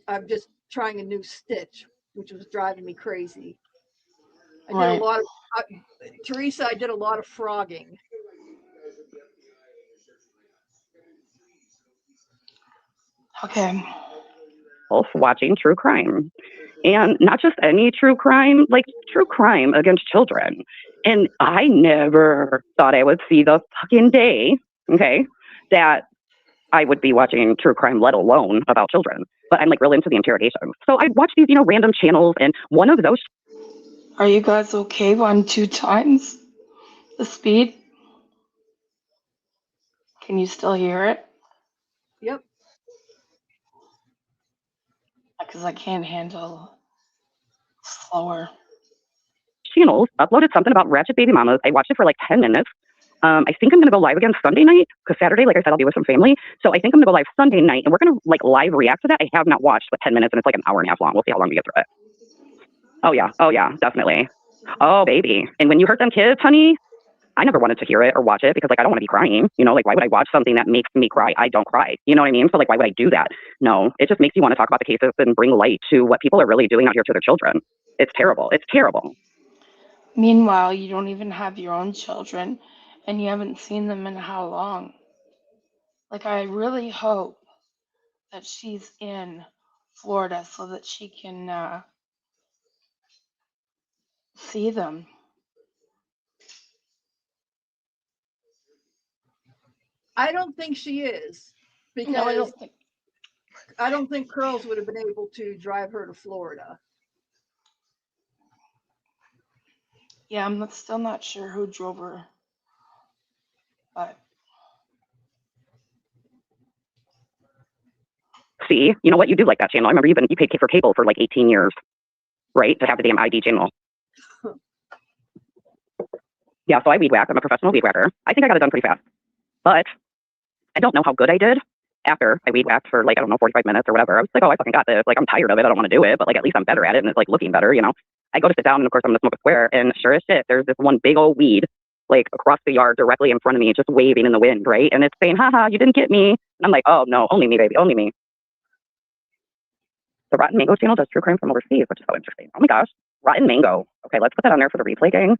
A: I'm just trying a new stitch, which was driving me crazy. I did a lot of Teresa. I did a lot of frogging.
B: Okay.
C: Watching true crime, and not just any true crime, like true crime against children. And I never thought I would see the fucking day, okay, that I would be watching true crime, let alone about children.
D: but I'm like real into the interrogation. So I watch these, random channels, and one of those.
B: Are you guys okay on 2 times the speed? Can you still hear it?
A: Yep.
B: Because I can't handle slower.
D: Channels uploaded something about ratchet baby mamas. I watched it for like 10 minutes. I think I'm going to go live again Sunday night, because Saturday, like I said, I'll be with some family. So I think I'm going to go live Sunday night, and we're going to like live react to that. I have not watched but 10 minutes, and it's like an hour and a half long. We'll see how long we get through it. Oh yeah, definitely. Oh baby. And when you hurt them kids, honey, I never wanted to hear it or watch it, because like I don't want to be crying. Like why would I watch something that makes me cry? I don't cry. You know what I mean? So like why would I do that? No, it just makes you want to talk about the cases and bring light to what people are really doing out here to their children. It's terrible. It's terrible.
B: Meanwhile, you don't even have your own children, and you haven't seen them in how long? Like, I really hope that she's in Florida so that she can see them.
A: I don't think she is, because
B: No, I don't think.
A: I don't think Curls would have been able to drive her to Florida.
B: Yeah, I'm still not sure who drove her, but
D: See, you know what? You do like that channel. I remember you paid for cable for like 18 years, right? To have the damn ID channel. Yeah, so I weed whack. I'm a professional weed whacker. I think I got it done pretty fast. But I don't know how good I did after I weed whacked for like, 45 minutes or whatever. I was like, oh, I fucking got this. Like, I'm tired of it. I don't want to do it. But like, at least I'm better at it, and it's like looking better, I go to sit down, and of course I'm going to smoke a square, and sure as shit, there's this one big old weed like across the yard directly in front of me, just waving in the wind, right? And it's saying, haha, you didn't get me. And I'm like, oh no, only me, baby, only me. The Rotten Mango channel does true crime from overseas, which is so interesting. Oh my gosh, Rotten Mango. Okay, let's put that on there for the replay, gang.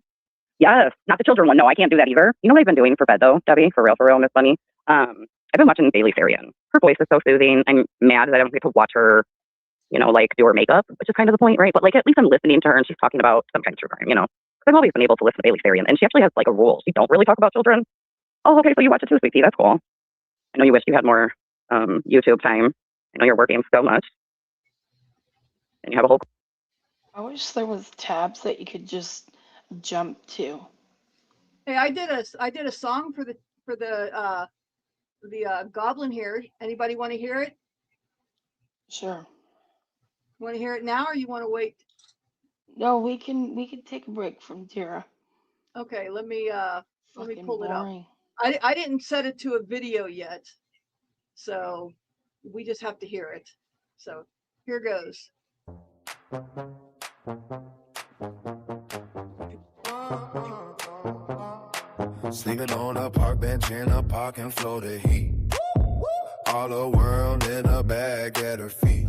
D: Yes, not the children one. No, I can't do that either. You know what I've been doing for bed though, Debbie? For real, Miss Bunny. I've been watching Bailey Sarian. Her voice is so soothing. I'm mad that I don't get to watch her, like do her makeup, which is kind of the point, right? But like at least I'm listening to her, and she's talking about some kind of true crime, Because I've always been able to listen to Bailey Sarian, and she actually has like a rule. She don't really talk about children. Oh, okay, so you watch it too, sweetie. That's cool. I know you wish you had more YouTube time. I know you're working so much. And you have a whole.
B: I wish there was tabs that you could just jump to.
A: Hey, I did a song for the Goblin here. Anybody want to hear it?
B: Sure.
A: Want to hear it now, or you want to wait?
B: No, we can take a break from Tara.
A: Okay, let me pull it up.
B: Boring.
A: I didn't set it to a video yet, so we just have to hear it. So here goes.
E: Sleeping on a park bench in a parking floor to heat. All the world in a bag at her feet.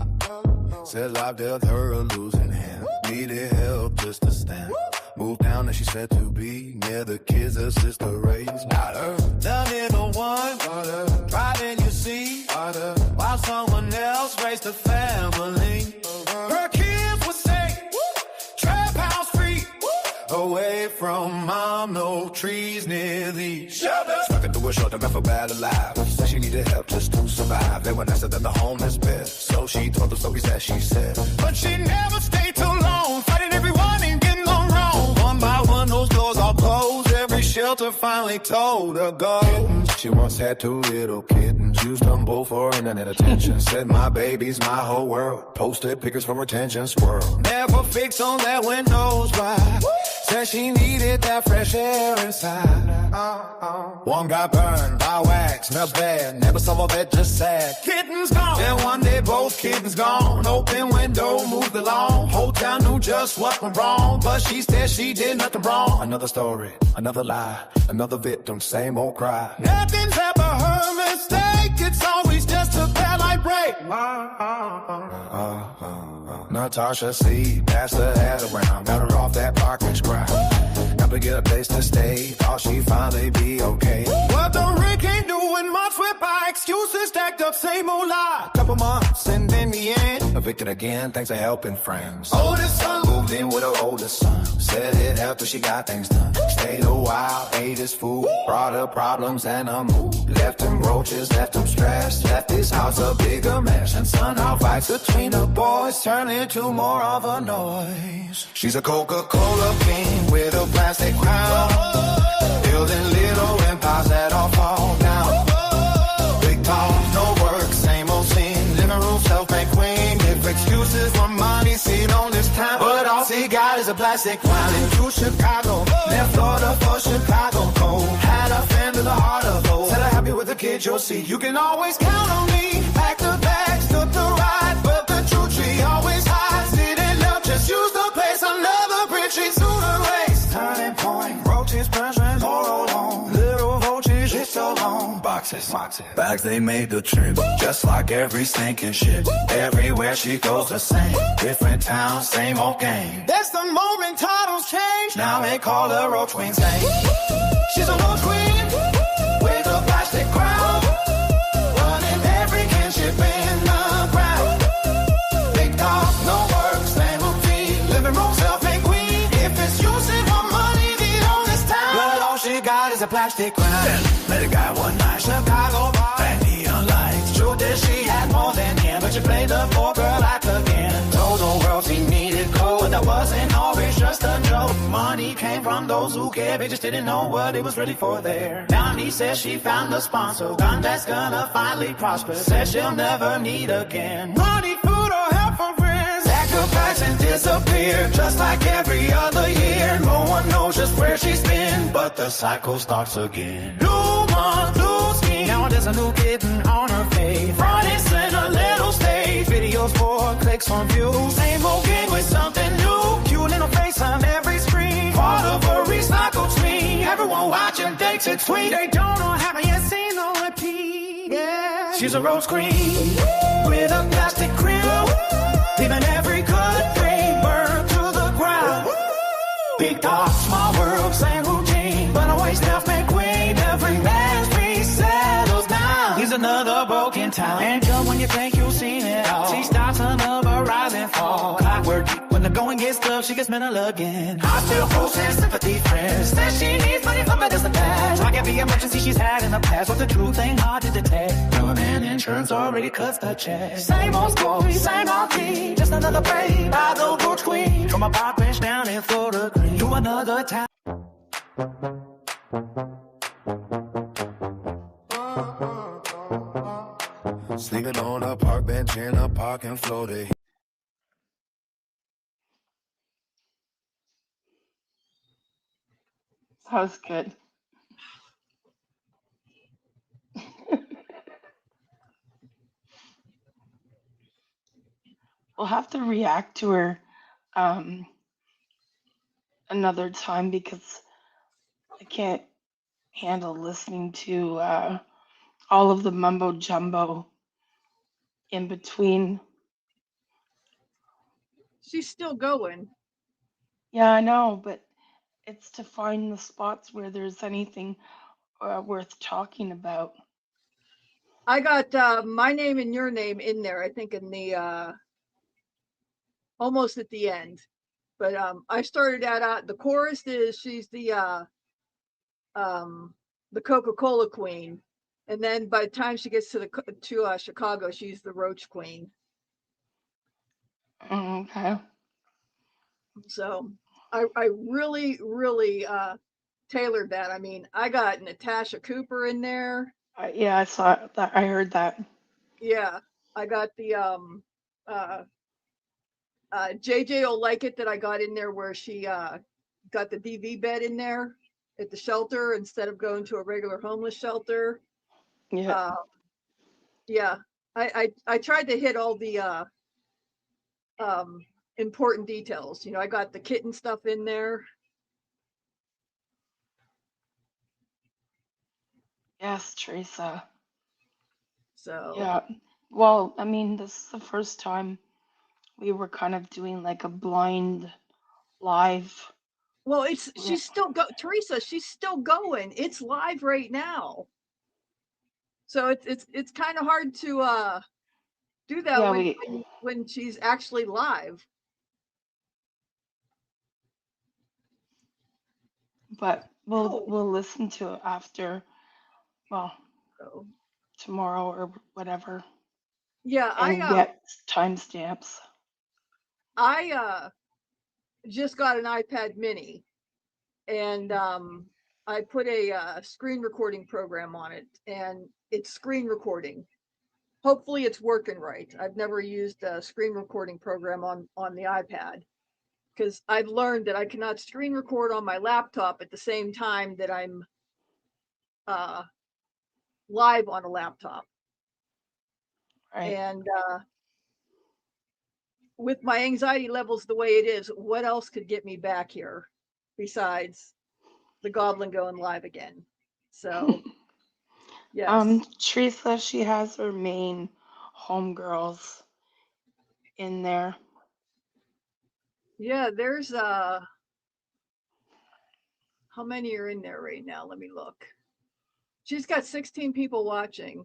E: Says I've dealt her a losing hand. Needed help just to stand. Moved down and she said to be near the kids her sister raised. Not her. The little one, driving you see, while someone else raised a family. Her kids would say, trap house free, away from mom, no trees near the shelter. Stuck through a shelter, meant for bad alive. Said she needed help just to survive. They went answered that the home is best. So she told the stories that she said. But she never stayed too long, fighting everyone and getting them wrong. One by one, those doors all closed. Every shelter finally told her go. She once had 2 little kittens, used them both for internet attention. Said my baby's my whole world. Posted pictures for retention, squirrel. Never fix on that windows right. Said she needed that fresh air inside. One got burned by wax, smells bad. Never saw a vet, just sad. Kittens gone. Then one day both kittens gone. Open window, moved along. Whole town knew just what went wrong, but she said she did nothing wrong. Another story, another lie, another victim, same old cry. Nothing's ever her mistake. It's always just a bad light break. Natasha C, passed her head around, got her off that parking scrap. Now to get a place to stay, thought she'd finally be okay. What the Rick ain't doing much with my excuses stacked up, same old lie. Couple months and in the end, Convicted again, thanks to helping friends. Oldest son moved in with her oldest son. Said it helped her, she got things done. Stayed a while, ate his food, brought her problems and a mood. Left him roaches, left him stressed, left his house a bigger mess. And somehow fights between the boys turn into more of a noise. She's a Coca-Cola king with a plastic crown, building little empires that all fall down. Big talk, no work, same old scene. Living room, self-made queen. Give excuses for money seen on this time, but all she got is a plastic crown. Into Chicago, left Florida for Chicago cold. Had a fan to the heart of gold. Said I'm happy with the kids, you'll see. You can always count on me. Back to back, stood the ride, but the truth she always hides. Didn't love, just use the place. Another bridge she's through the race. Turning point, roaches, pressure, more alone. Little roaches, it's so long. Boxes, bags, they made the trip. Just like every sinking ship. Everywhere she goes the same. Different town, same old game. That's the moment titles change. Now they call her Roach Queen Saint. She's a Roach Queen with a plastic crown, running every kinship in the ground. Big dog, no work, same routine. Living room, self-made queen. If it's using her money, need on this town. But all she got is a plastic crown. Met a guy one night, Chicago bar, and neon lights. Truth is she had more than him, but she played the poor girl act again. Told the world she needed gold, but that wasn't always just a joke. Money came from those who cared, they just didn't know what it was ready for there. Now he says she found a sponsor, one that's gonna finally prosper. Says she'll never need again money, food, or help from friends. Sacrifice and disappear, just like every other year. No one knows just where she's been, but the cycle starts again. New month, new scheme. Now there's a new kitten on her face. Front and center, little stage. Videos for clicks on views. Same old game with something new. Cute little face on every screen. Part of a recycled screen. Everyone watching takes it sweet. They don't know, haven't yet seen no repeat. Yeah. She's a rose queen with a plastic crew, leaving every good dream burned to the ground. Big talk, small world, same routine, but always self-made queen. Every man's settles down. He's another broken town. And just when you think you've seen it all, she starts another rise and fall. Clockwork, when the going gets tough, she gets mental again. Hostile hosts and sympathy friends. Says she needs money from the distant past. Like every emergency she's had in the past. What's the truth ain't hard to detect. Government insurance already cuts the check. Same old story, same old tea. Just another prey by the Roach Queen. From a park bench down in Florida Green to another town. Sleeping on a park bench in a parking floater.
B: That was good. We'll have to react to her another time because I can't handle listening to all of the mumbo jumbo in between.
A: She's still going.
B: Yeah, I know, but it's to find the spots where there's anything worth talking about.
A: I got my name and your name in there, I think in the almost at the end. But I started out, the chorus is she's the Coca-Cola queen. And then by the time she gets to Chicago, she's the Roach Queen.
B: Okay.
A: So I really, really tailored that. I mean, I got Natasha Cooper in there.
B: Yeah, I saw that. I heard that.
A: Yeah, I got the JJ will like it that I got in there where she got the DV bed in there at the shelter instead of going to a regular homeless shelter.
B: Yeah.
A: Yeah, I tried to hit all the important details. You know, I got the kitten stuff in there.
B: Yes, Teresa.
A: So
B: Yeah. Well, I mean, this is the first time we were kind of doing like a blind live.
A: well, she's still Teresa, she's still going. It's live right now. So it's kind of hard to do that
B: Yeah,
A: when she's actually live.
B: but
A: Oh,
B: we'll listen to it after, well,
A: so,
B: tomorrow or whatever,
A: yeah,
B: and get timestamps.
A: I just got an iPad mini, and I put a screen recording program on it, and it's screen recording. Hopefully it's working right. I've never used a screen recording program on the iPad, because I've learned that I cannot screen record on my laptop at the same time that I'm live on a laptop.
B: Right.
A: And with my anxiety levels the way it is, what else could get me back here besides the goblin going live again? So yes.
B: Teresa, she has her main homegirls in there.
A: Yeah, there's how many are in there right now? Let me look. She's got 16 people watching,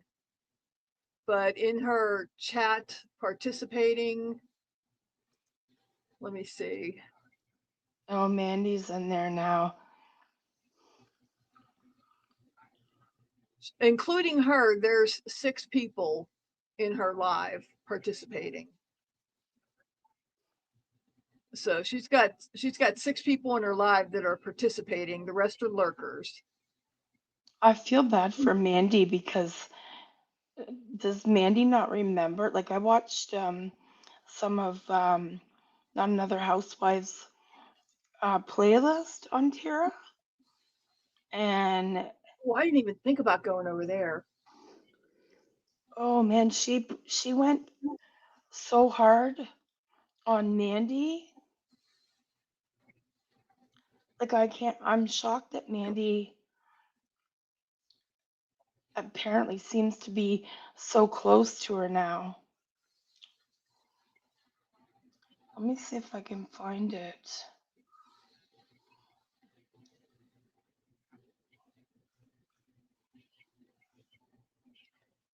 A: but in her chat participating, let me see.
B: Oh, Mandy's in there now.
A: Including her, there's 6 people in her live participating. So she's got 6 people in her live that are participating. The rest are lurkers.
B: I feel bad for Mandy because does Mandy not remember? Like I watched some of Not Another Housewives playlist on Tira, and
A: Well, I didn't even think about going over there.
B: oh man, she went so hard on Mandy. Like I'm shocked that Mandy apparently seems to be so close to her now. Let me see if I can find it.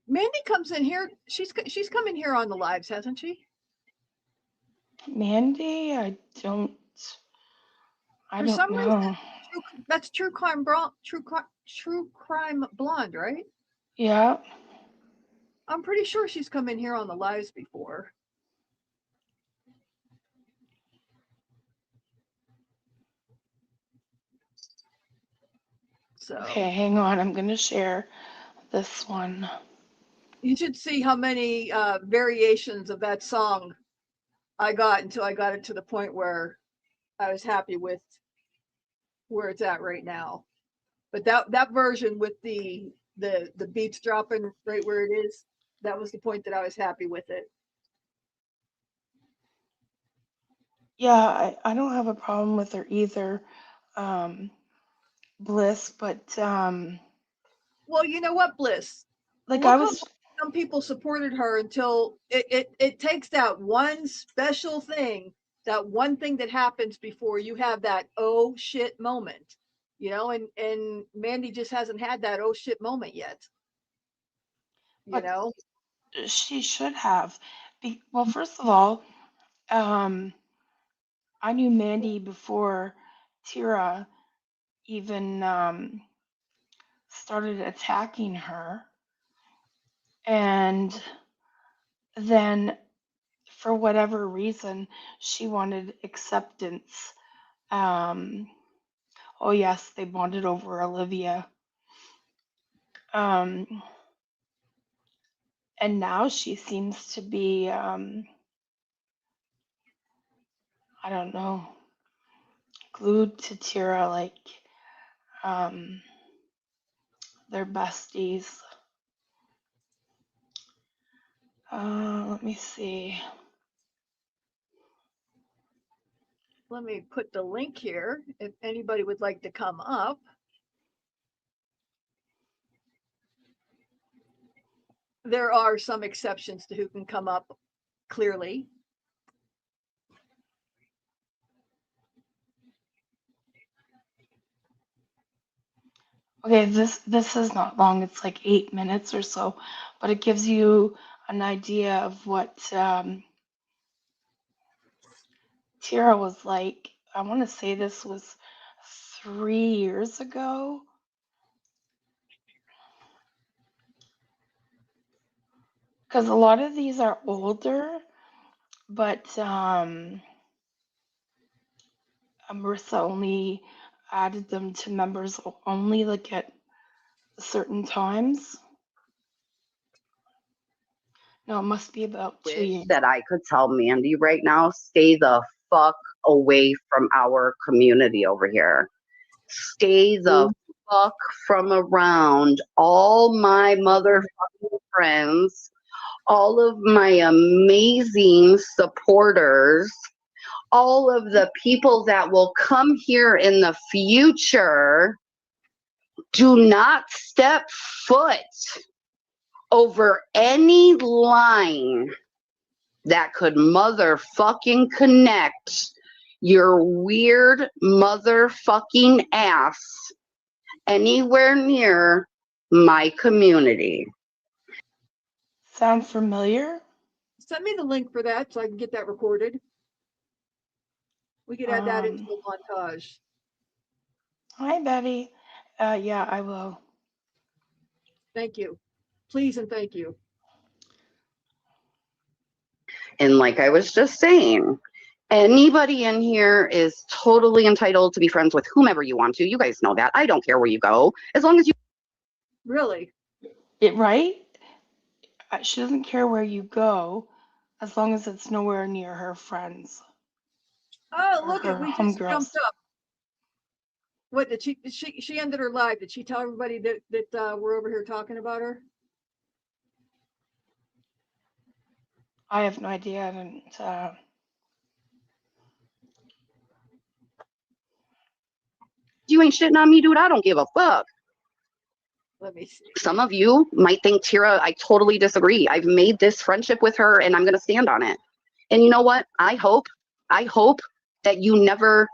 A: Mandy comes in here. She's come in here on the lives, hasn't she?
B: Mandy, I don't
A: For some reason,
B: know.
A: that's true crime blonde, right?
B: Yeah.
A: I'm pretty sure she's come in here on the lives before. So
B: Okay, hang on. I'm gonna share this one.
A: you should see how many variations of that song I got until I got it to the point where I was happy with where it's at right now. But that version with the beats dropping right where it is, that was the point that I was happy with it.
B: Yeah, I don't have a problem with her either, Bliss, but
A: Well, you know what, Bliss?
B: like I
A: Look how
B: was
A: some people supported her until it takes that one special thing, that one thing that happens before you have that oh shit moment, and Mandy just hasn't had that oh shit moment yet, you
B: but
A: know.
B: she should have. Well, first of all, um, I knew Mandy before Tira even started attacking her, and then for whatever reason, she wanted acceptance. Um, oh yes, they bonded over Olivia. Um, and now she seems to be, I don't know, glued to Tira like um, they're besties. Let me see.
A: Let me put the link here if anybody would like to come up. There are some exceptions to who can come up, clearly.
B: Okay, this is not long. It's like 8 minutes or so, but it gives you an idea of what Tira was like. I want to say this was 3 years ago. Because a lot of these are older, but Marissa only added them to members only, like at certain times. No, it must be about 2
D: Wish
B: years.
D: that I could tell Mandy right now, stay the fuck away from our community over here. Stay the fuck from around all my motherfucking friends, all of my amazing supporters, all of the people that will come here in the future. Do not step foot over any line that could motherfucking connect your weird motherfucking ass anywhere near my community.
B: Sound familiar?
A: Send me the link for that so I can get that recorded. We could add that into the montage.
B: Hi, Betty. Yeah, I will.
A: Thank you. Please and thank you.
D: And like I was just saying, anybody in here is totally entitled to be friends with whomever you want to. You guys know that. I don't care where you go, as long as you.
A: Really?
B: Right? She doesn't care where you go, as long as it's nowhere near her friends.
A: Oh,
B: Or
A: look
B: her
A: it, we just
B: homegirls.
A: jumped up. What did she ended her live? Did she tell everybody that we're over here talking about her?
B: I have no idea. I didn't.
D: You ain't shitting on me, dude. I don't give a fuck.
A: Let me see.
D: Some of you might think, Tira, I totally disagree. I've made this friendship with her and I'm going to stand on it. And you know what? I hope that you never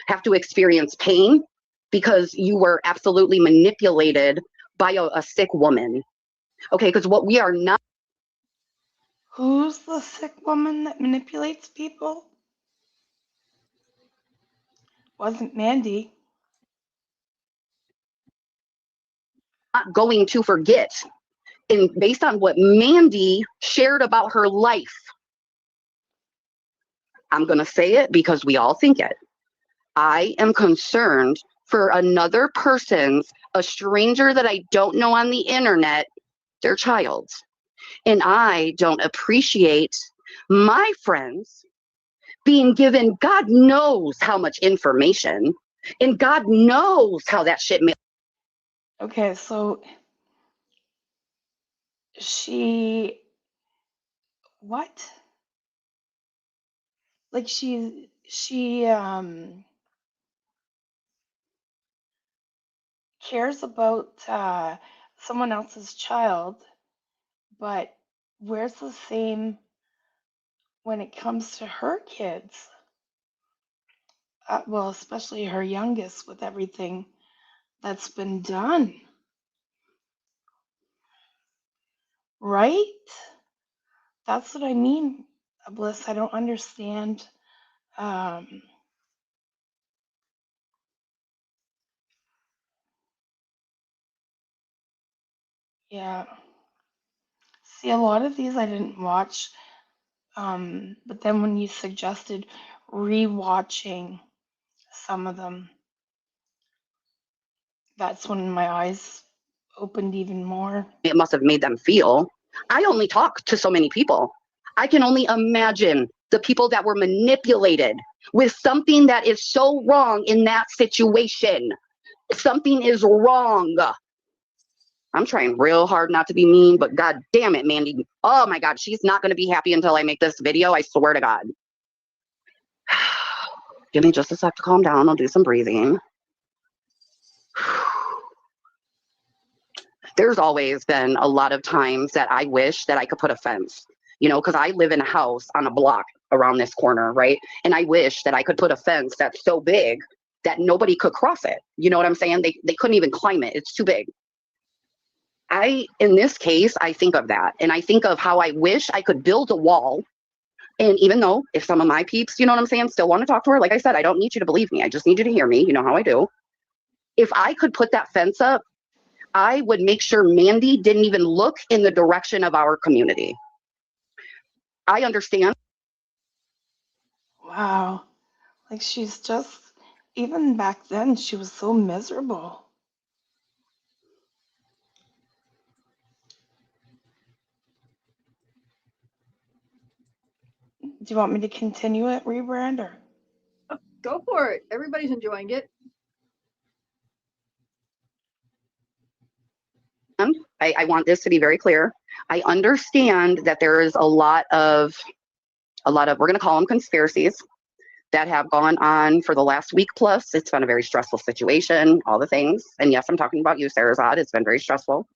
D: have to experience pain because you were absolutely manipulated by a sick woman. Okay, because what we are not.
B: Who's the sick woman that manipulates people? Wasn't Mandy.
D: Not going to forget. And based on what Mandy shared about her life, I'm going to say it because we all think it. I am concerned for another person's, a stranger that I don't know on the internet, their child. And I don't appreciate my friends being given God knows how much information and God knows how that shit made.
B: Okay, so what? Like she cares about someone else's child, but where's the same when it comes to her kids? Well, especially her youngest with everything that's been done. Right? That's what I mean, Bliss. I don't understand. Yeah. See, a lot of these I didn't watch. But then when you suggested rewatching some of them, that's when my eyes opened even more.
D: It must have made them feel. I only talk to so many people. I can only imagine the people that were manipulated with something that is so wrong in that situation. Something is wrong. I'm trying real hard not to be mean, but God damn it, Mandy. Oh my God, she's not going to be happy until I make this video. I swear to God. Give me just a sec to calm down. I'll do some breathing. There's always been a lot of times that I wish that I could put a fence, you know, because I live in a house on a block around this corner, right? And I wish that I could put a fence that's so big that nobody could cross it. You know what I'm saying? They couldn't even climb it. It's too big. in this case, I think of that, and I think of how I wish I could build a wall. And even though if some of my peeps, you know what I'm saying, still want to talk to her, like I said, I don't need you to believe me. I just need you to hear me. You know how I do. If I could put that fence up, I would make sure Mandy didn't even look in the direction of our community. I understand.
B: Wow. Like she's just, even back then, she was so miserable. Do you want me to continue it, rebrand, or?
A: Go for it. Everybody's enjoying it.
D: I want this to be very clear. I understand that there is a lot of, we're going to call them conspiracies that have gone on for the last week plus. It's been a very stressful situation, all the things. And yes, I'm talking about you, Sarahzad. It's been very stressful.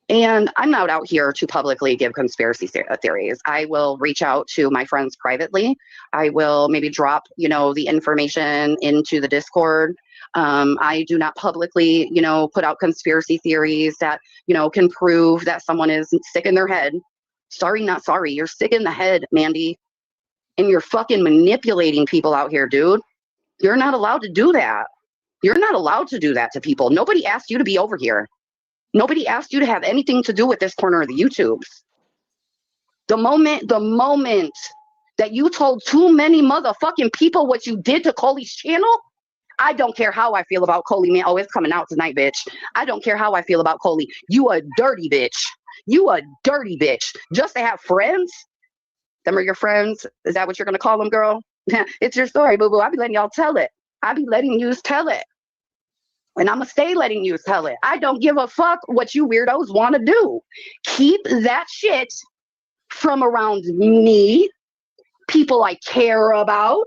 D: And I'm not out here to publicly give conspiracy theories. I will reach out to my friends privately. I will maybe drop, the information into the Discord. I do not publicly, put out conspiracy theories that, can prove that someone is sick in their head. Sorry, not sorry. You're sick in the head, Mandy. And you're fucking manipulating people out here, dude. You're not allowed to do that. You're not allowed to do that to people. Nobody asked you to be over here. Nobody asked you to have anything to do with this corner of the YouTubes. The moment that you told too many motherfucking people what you did to Coley's channel, I don't care how I feel about Coley, man. Oh, it's coming out tonight, bitch. I don't care how I feel about Coley. You a dirty bitch. You a dirty bitch. Just to have friends? Them are your friends? Is that what you're going to call them, girl? It's your story, boo-boo. I'll be letting y'all tell it. I'll be letting you tell it. And I'm going to stay letting you tell it. I don't give a fuck what you weirdos want to do. Keep that shit from around me, people I care about,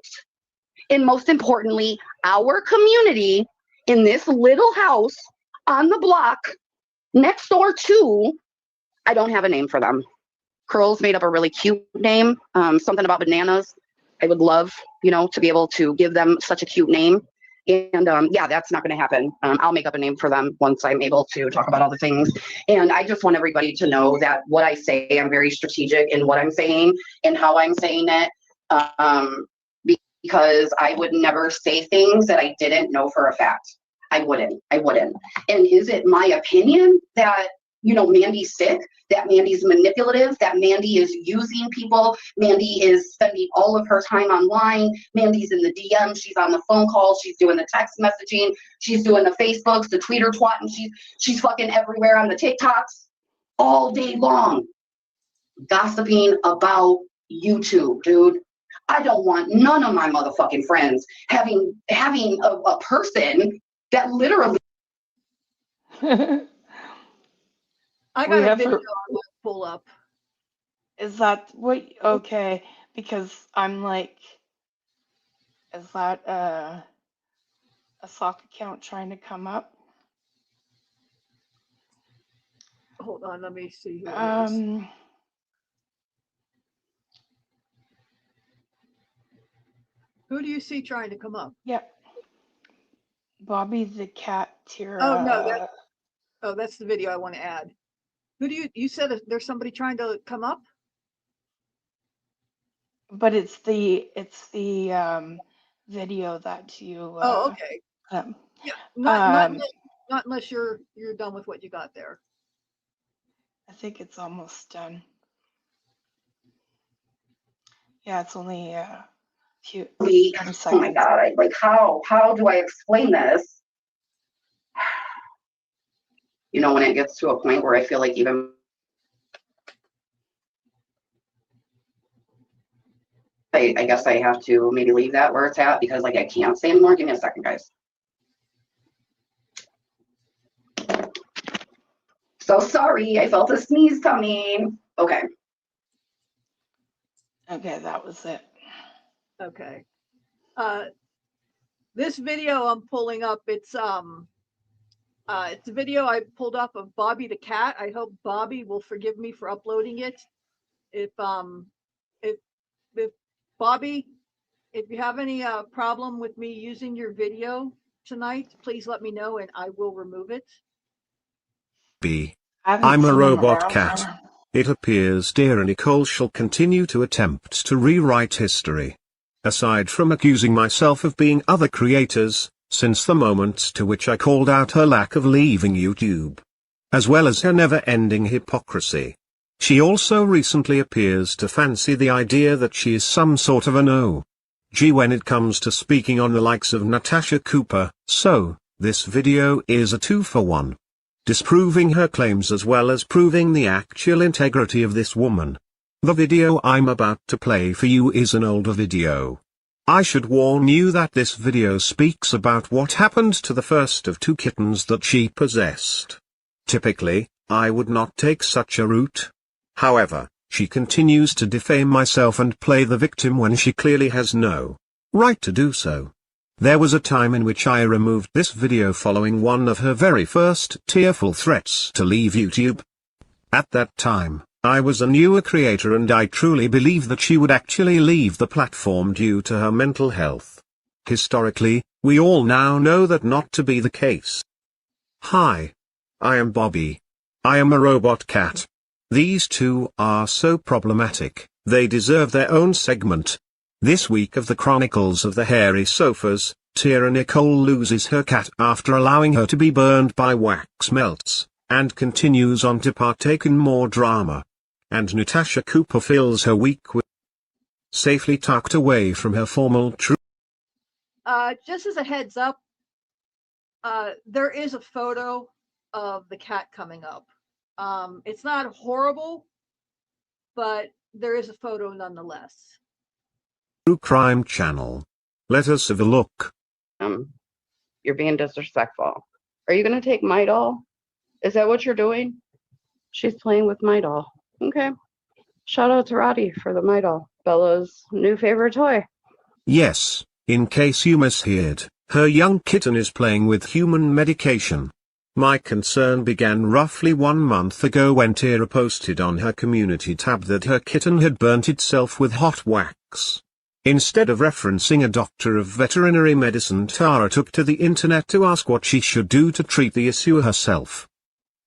D: and most importantly, our community in this little house on the block next door to, I don't have a name for them. Curls made up a really cute name, something about bananas. I would love, to be able to give them such a cute name. And yeah, that's not going to happen. I'll make up a name for them once I'm able to talk about all the things. And I just want everybody to know that what I say, I'm very strategic in what I'm saying and how I'm saying it, because I would never say things that I didn't know for a fact. I wouldn't. And is it my opinion that, Mandy's sick, that Mandy's manipulative, that Mandy is using people, Mandy is spending all of her time online, Mandy's in the DM, she's on the phone calls, she's doing the text messaging, she's doing the Facebooks, the Twitter twat, and she's fucking everywhere on the TikToks all day long, gossiping about YouTube, dude. I don't want none of my motherfucking friends having a person that literally
A: I got a video I want to pull up.
B: Is that what? Okay, because I'm like, is that a sock account trying to come up?
A: Hold on, let me see who it is. Who do you see trying to come up?
B: Yep. Bobby the cat tier.
A: Oh no, that's the video I want to add. Who do you said there's somebody trying to come up?
B: But it's the video that you.
A: Oh, okay. Yeah, not unless you're done with what you got there.
B: I think it's almost done. Yeah, it's only a few.
D: Oh my God! How do I explain this? When it gets to a point where I feel like even I guess I have to maybe leave that where it's at because I can't say anymore. Give me a second, guys. So sorry, I felt a sneeze coming. Okay.
B: Okay, that was it.
A: Okay. This video I'm pulling up, it's a video I pulled up of Bobby the cat. I hope Bobby will forgive me for uploading it. If Bobby, if you have any problem with me using your video tonight, please let me know and I will remove it.
B: I haven't
F: I'm a
B: seen him
F: robot
B: around
F: cat.
B: her.
F: It appears dear Nicole shall continue to attempt to rewrite history. Aside from accusing myself of being other creators, since the moment to which I called out her lack of leaving YouTube, as well as her never-ending hypocrisy. She also recently appears to fancy the idea that she is some sort of an OG when it comes to speaking on the likes of Natasha Cooper, so, this video is a 2-for-1. Disproving her claims as well as proving the actual integrity of this woman. The video I'm about to play for you is an older video. I should warn you that this video speaks about what happened to the first of 2 kittens that she possessed. Typically, I would not take such a route. However, she continues to defame myself and play the victim when she clearly has no right to do so. There was a time in which I removed this video following one of her very first tearful threats to leave YouTube. At that time, I was a newer creator and I truly believed that she would actually leave the platform due to her mental health. Historically, we all now know that not to be the case. Hi. I am Bobby. I am a robot cat. These two are so problematic, they deserve their own segment. This week of the Chronicles of the Hairy Sofas, Tira Nicole loses her cat after allowing her to be burned by wax melts, and continues on to partake in more drama. And Natasha Cooper fills her week with safely tucked away from her formal truth.
A: Just as a heads up, there is a photo of the cat coming up. It's not horrible, but there is a photo nonetheless.
F: True Crime Channel. Let us have a look.
C: You're being disrespectful. Are you going to take my doll? Is that what you're doing? She's playing with my doll. Okay. Shout out to Roddy for the my doll. Bella's new favorite toy.
F: Yes, in case you misheard, her young kitten is playing with human medication. My concern began roughly 1 month ago when Tira posted on her community tab that her kitten had burnt itself with hot wax. Instead of referencing a doctor of veterinary medicine, Tara took to the internet to ask what she should do to treat the issue herself.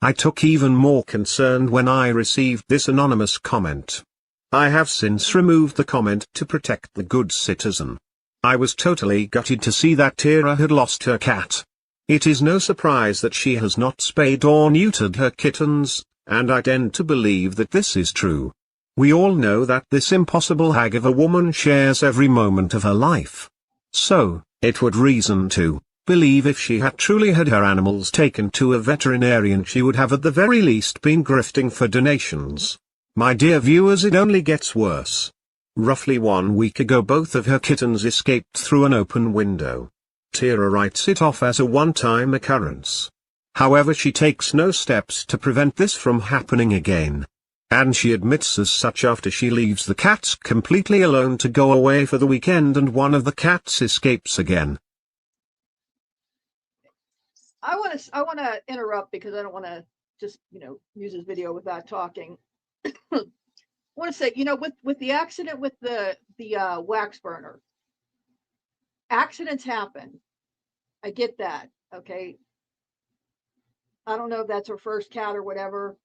F: I took even more concerned when I received this anonymous comment. I have since removed the comment to protect the good citizen. I was totally gutted to see that Tira had lost her cat. It is no surprise that she has not spayed or neutered her kittens, and I tend to believe that this is true. We all know that this impossible hag of a woman shares every moment of her life. So, it would reason to believe if she had truly had her animals taken to a veterinarian, she would have at the very least been grifting for donations. My dear viewers, it only gets worse. Roughly 1 week ago, both of her kittens escaped through an open window. Tira writes it off as a one-time occurrence. However, she takes no steps to prevent this from happening again. And she admits as such after she leaves the cats completely alone to go away for the weekend and one of the cats escapes again.
A: I want to interrupt because I don't want to just, use this video without talking. I want to say, with the accident with the wax burner, accidents happen. I get that. Okay. I don't know if that's her first cat or whatever.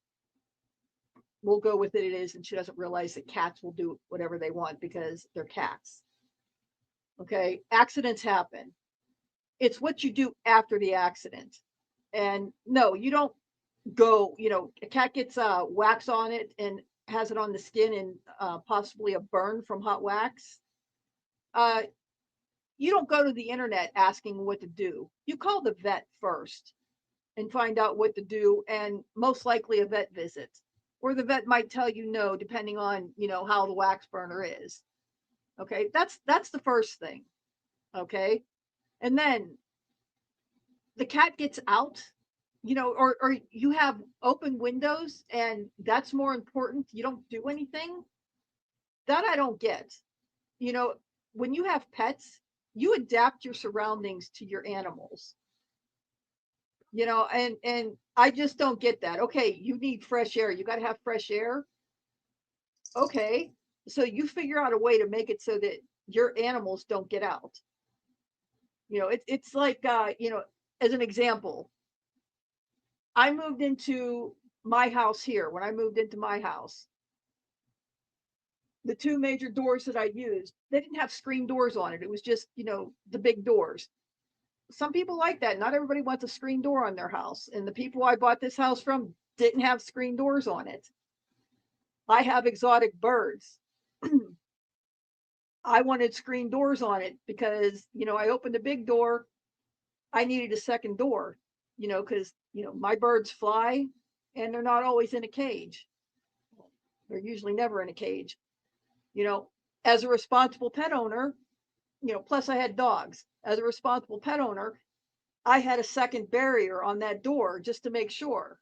A: We'll go with it is, and she doesn't realize that cats will do whatever they want because they're cats. Okay, accidents happen. It's what you do after the accident. And no, you don't go, a cat gets wax on it and has it on the skin and possibly a burn from hot wax. You don't go to the internet asking what to do. You call the vet first and find out what to do, and most likely a vet visit. Or the vet might tell you no, depending on, how the wax burner is. Okay, that's the first thing. Okay, and then the cat gets out, or you have open windows, and that's more important. You don't do anything. That I don't get. When you have pets, you adapt your surroundings to your animals. And I just don't get that. Okay, you need fresh air. You got to have fresh air. Okay, so you figure out a way to make it so that your animals don't get out. It's like, as an example, I moved into my house here, when I moved into my house, the two major doors that I used, they didn't have screen doors on it. It was just, the big doors. Some people like that. Not everybody wants a screen door on their house. And the people I bought this house from didn't have screen doors on it. I have exotic birds. I wanted screen doors on it because, I opened a big door. I needed a second door, because, my birds fly and they're not always in a cage. They're usually never in a cage. As a responsible pet owner, plus I had dogs. As a responsible pet owner, I had a second barrier on that door just to make sure.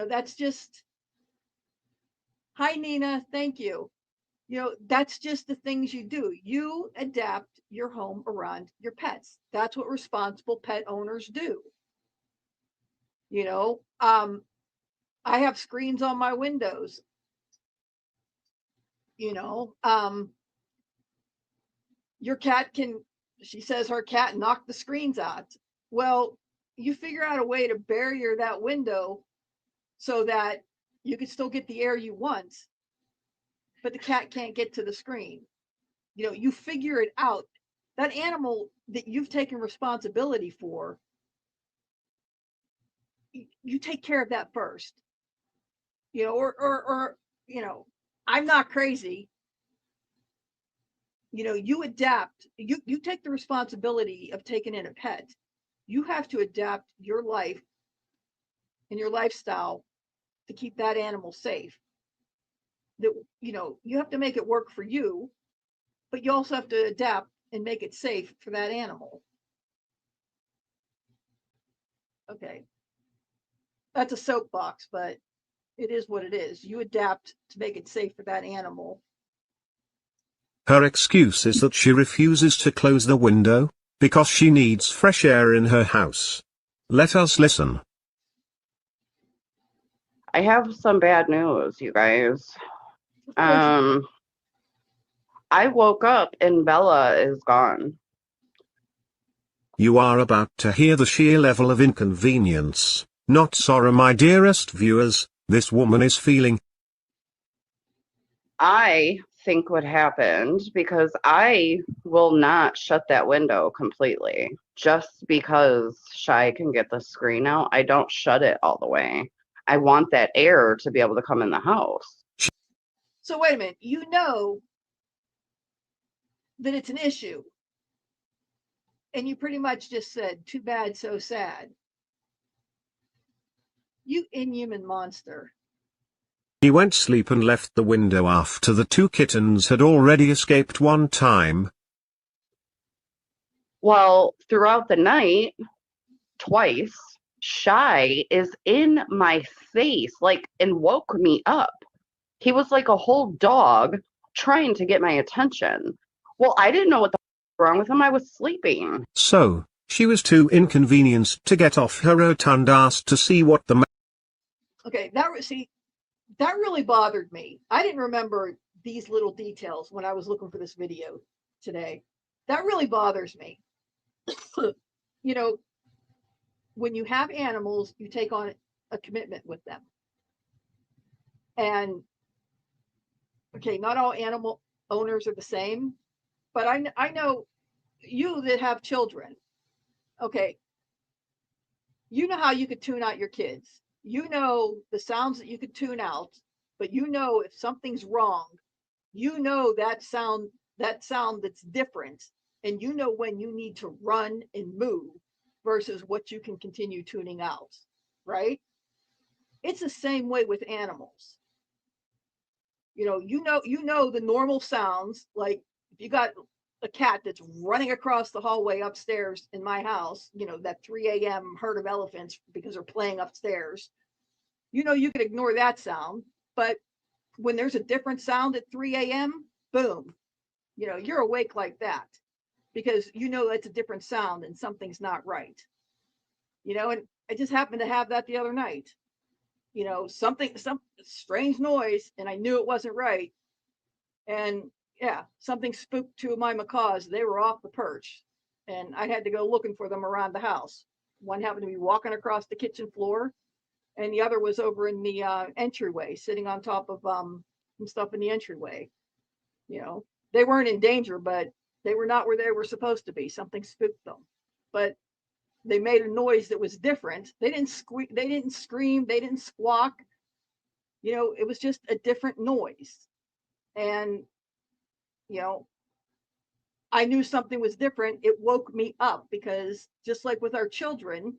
A: That's just, hi, Nina, thank you. That's just the things you do. You adapt your home around your pets. That's what responsible pet owners do. I have screens on my windows. Your cat she says her cat knocked the screens out. Well, you figure out a way to barrier that window so that you can still get the air you want, but the cat can't get to the screen. You figure it out. That animal that you've taken responsibility for, you take care of that first. Or I'm not crazy. You adapt. You take the responsibility of taking in a pet. You have to adapt your life and your lifestyle to keep that animal safe. That you have to make it work for you, but you also have to adapt and make it safe for that animal. Okay. That's a soapbox, but it is what it is. You adapt to make it safe for that animal.
F: Her excuse is that she refuses to close the window, because she needs fresh air in her house. Let us listen.
C: I have some bad news, you guys. I woke up and Bella is gone.
F: You are about to hear the sheer level of inconvenience, not sorrow, my dearest viewers, this woman is feeling.
C: I think what happened, because I will not shut that window completely just because Shy can get the screen out. I don't shut it all the way. I want that air to be able to come in the house.
A: So wait a minute, that it's an issue. And you pretty much just said, too bad, so sad. You inhuman monster.
F: He went to sleep and left the window after the two kittens had already escaped one time.
C: Well, throughout the night, twice, Shy is in my face, and woke me up. He was like a whole dog trying to get my attention. Well, I didn't know what the was wrong with him. I was sleeping.
F: So, she was too inconvenienced to get off her rotund ass to see what the
A: Okay, that really bothered me. I didn't remember these little details when I was looking for this video today. That really bothers me. When you have animals, you take on a commitment with them. And okay, not all animal owners are the same, but I know you that have children. Okay, you know how you could tune out your kids. You know the sounds that you could tune out, but if something's wrong, that sound that's different, and when you need to run and move versus what you can continue tuning out, right? It's the same way with animals. The normal sounds, like if you got a cat that's running across the hallway upstairs in my house, that 3 a.m. herd of elephants because they're playing upstairs, you could ignore that sound. But when there's a different sound at 3 a.m., boom, you're awake like that because it's a different sound and something's not right. And I just happened to have that the other night. Some strange noise, and I knew it wasn't right. And yeah, something spooked two of my macaws. They were off the perch, and I had to go looking for them around the house. One happened to be walking across the kitchen floor, and the other was over in the entryway, sitting on top of some stuff in the entryway. You know, they weren't in danger, but they were not where they were supposed to be. Something spooked them, but they made a noise that was different. They didn't squeak, they didn't scream, they didn't squawk. You know, it was just a different noise. And, you know, I knew something was different. It woke me up because just like with our children,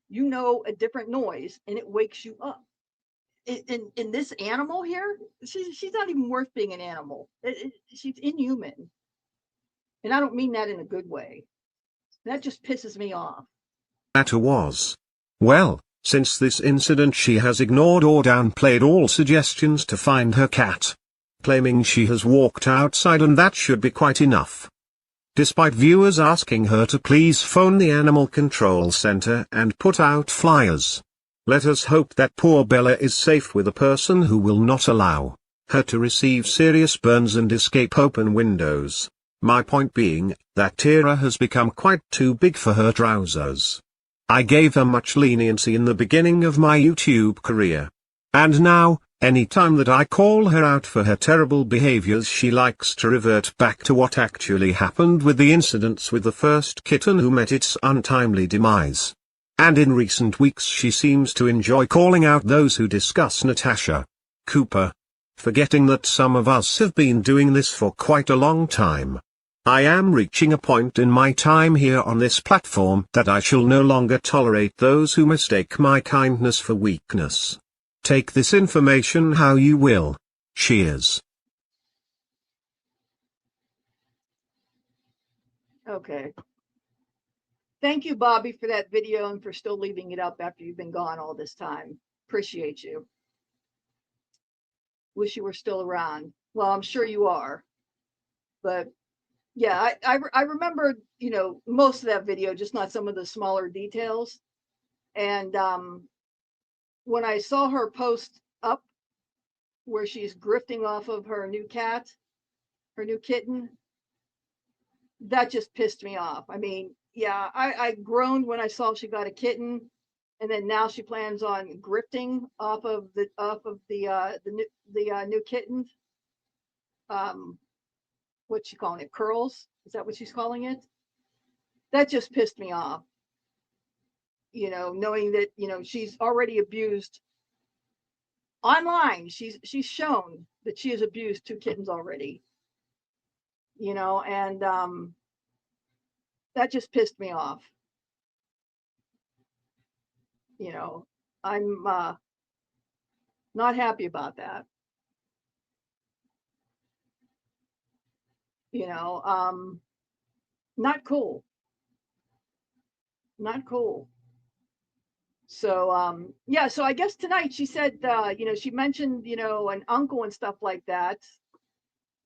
A: you know, a different noise and it wakes you up. In this animal here, she's not even worth being an animal. She's inhuman. And I don't mean that in a good way. That just pisses me off.
F: Matter was. Well, since this incident she has ignored or downplayed all suggestions to find her cat, claiming she has walked outside and that should be quite enough. Despite viewers asking her to please phone the Animal Control Center and put out flyers. Let us hope that poor Bella is safe with a person who will not allow her to receive serious burns and escape open windows. My point being, that Tira has become quite too big for her trousers. I gave her much leniency in the beginning of my YouTube career. And now, any time that I call her out for her terrible behaviors, she likes to revert back to what actually happened with the incidents with the first kitten who met its untimely demise. And in recent weeks she seems to enjoy calling out those who discuss Natasha Cooper, forgetting that some of us have been doing this for quite a long time. I am reaching a point in my time here on this platform that I shall no longer tolerate those who mistake my kindness for weakness. Take this information how you will. Cheers.
A: Okay. Thank you, Bobby, for that video and for still leaving it up after you've been gone all this time. Appreciate you. Wish you were still around. Well, I'm sure you are. But yeah, I remember, you know, most of that video, just not some of the smaller details. And when I saw her post up where she's grifting off of her new cat, her new kitten, that just pissed me off. I mean, yeah, I groaned when I saw she got a kitten, and then now she plans on grifting off of the new kitten. What's she calling it? Curls? Is that what she's calling it? That just pissed me off. You know, knowing that, you know, she's already abused online. She's shown that she has abused 2 kittens already. You know, and that just pissed me off. You know, I'm not happy about that. You know, not cool. Not cool. So, yeah, so I guess tonight she said, you know, she mentioned, you know, an uncle and stuff like that.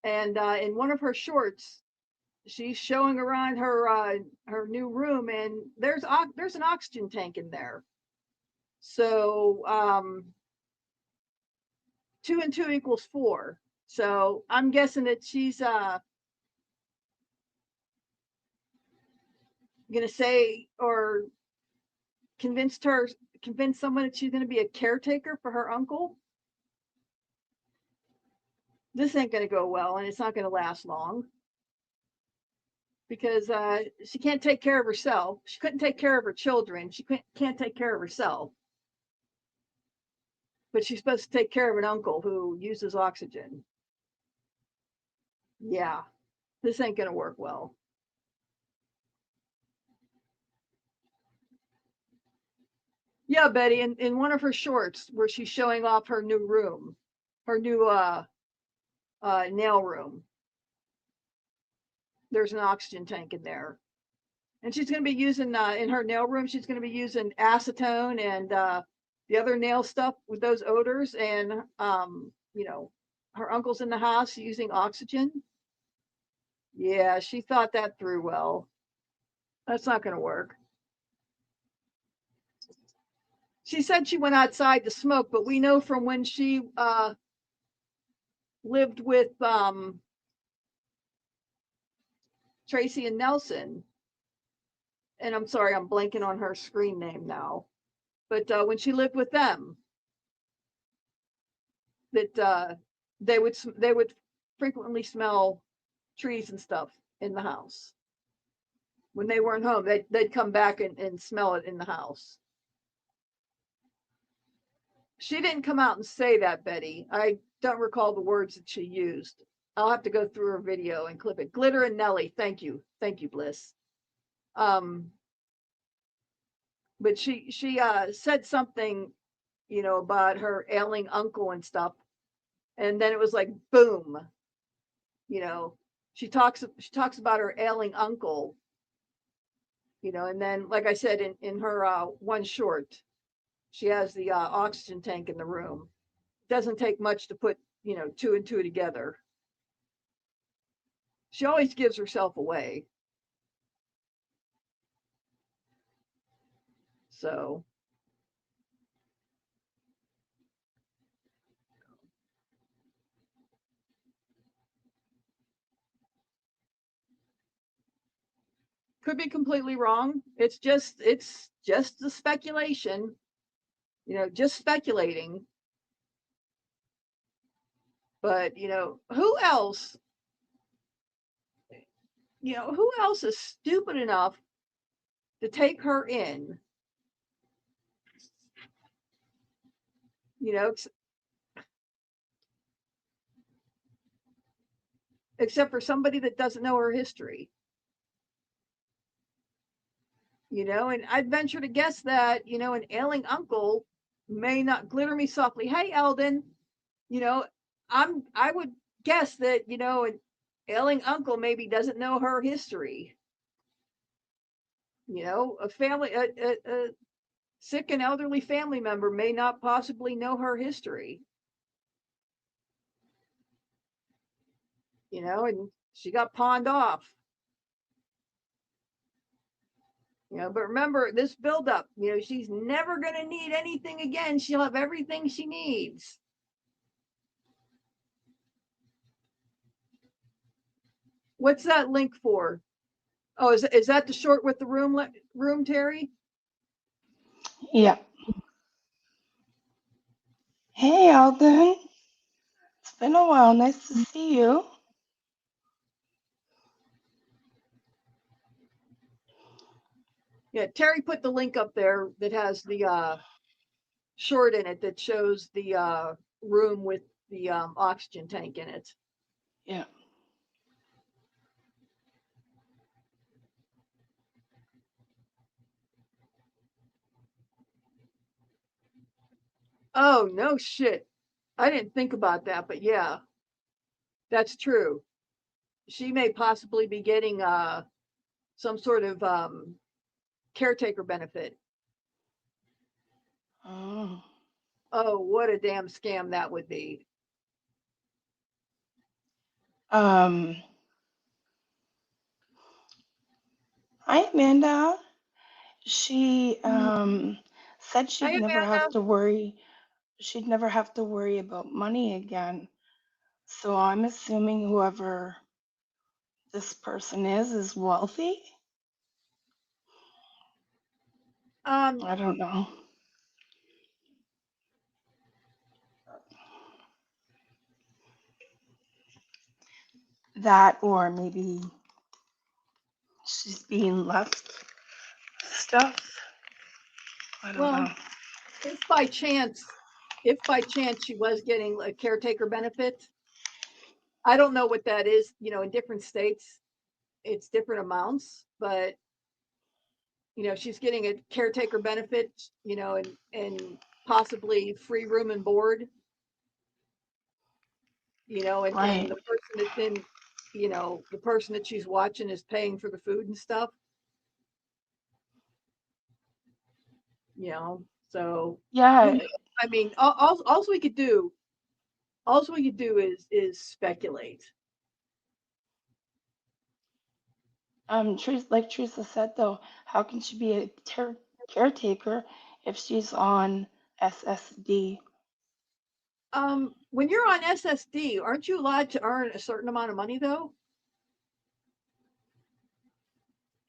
A: And in one of her shorts, she's showing around her new room, and there's an oxygen tank in there. So 2 and 2 equals 4. So I'm guessing that she's gonna say or convince someone that she's gonna be a caretaker for her uncle. This ain't gonna go well, and it's not gonna last long. Because she can't take care of herself. She couldn't take care of her children. She can't take care of herself. But she's supposed to take care of an uncle who uses oxygen. Yeah, this ain't going to work well. Yeah, Betty, in one of her shorts where she's showing off her new room, her new nail room, there's an oxygen tank in there. And she's going to be using, in her nail room, she's going to be using acetone and the other nail stuff with those odors. And, you know, her uncle's in the house using oxygen. Yeah, she thought that through well. That's not going to work. She said she went outside to smoke, but we know from when she lived with Tracy and Nelson, and I'm sorry, I'm blanking on her screen name now, But when she lived with them, that they would frequently smell trees and stuff in the house. When they weren't home, they'd come back and smell it in the house. She didn't come out and say that, Betty. I don't recall the words that she used. I'll have to go through her video and clip it. Glitter and Nelly, thank you, Bliss. But she said something, about her ailing uncle and stuff, and then it was like boom. She talks about her ailing uncle, and then, like I said, in her one short, she has the oxygen tank in the room. It doesn't take much to put, two and two together. She always gives herself away. So. Could be completely wrong. It's just the speculation, just speculating. But, who else, who else is stupid enough to take her in? Except for somebody that doesn't know her history. And I'd venture to guess that, an ailing uncle may not glitter me softly. Hey, Eldon, I would guess that, an ailing uncle maybe doesn't know her history. A family, a sick and elderly family member may not possibly know her history. And she got pawned off. But remember this buildup, she's never going to need anything again. She'll have everything she needs. What's that link for? Oh, is that the short with the room, Terry?
B: Yeah. Hey, Alden. It's been a while. Nice to see you.
A: Yeah, Terry put the link up there that has the short in it that shows the room with the oxygen tank in it.
B: Yeah.
A: Oh, no shit. I didn't think about that, but yeah, that's true. She may possibly be getting some sort of caretaker benefit.
B: Oh.
A: Oh, what a damn scam that would be.
B: Hi, Amanda. She said
A: Hi,
B: she'd never
A: Amanda.
B: have to worry. She'd never have to worry about money again. So I'm assuming whoever this person is wealthy. I don't know. That, or maybe she's being left stuff. I don't know.
A: If by chance she was getting a caretaker benefit, I don't know what that is. In different states, it's different amounts, but she's getting a caretaker benefit, and possibly free room and board. And
B: Right.
A: the person that's in, the person that she's watching is paying for the food and stuff. So
B: Yeah.
A: I mean, all we could do is speculate.
B: Like Teresa said though, how can she be a caretaker if she's on SSD?
A: When you're on SSD, aren't you allowed to earn a certain amount of money though?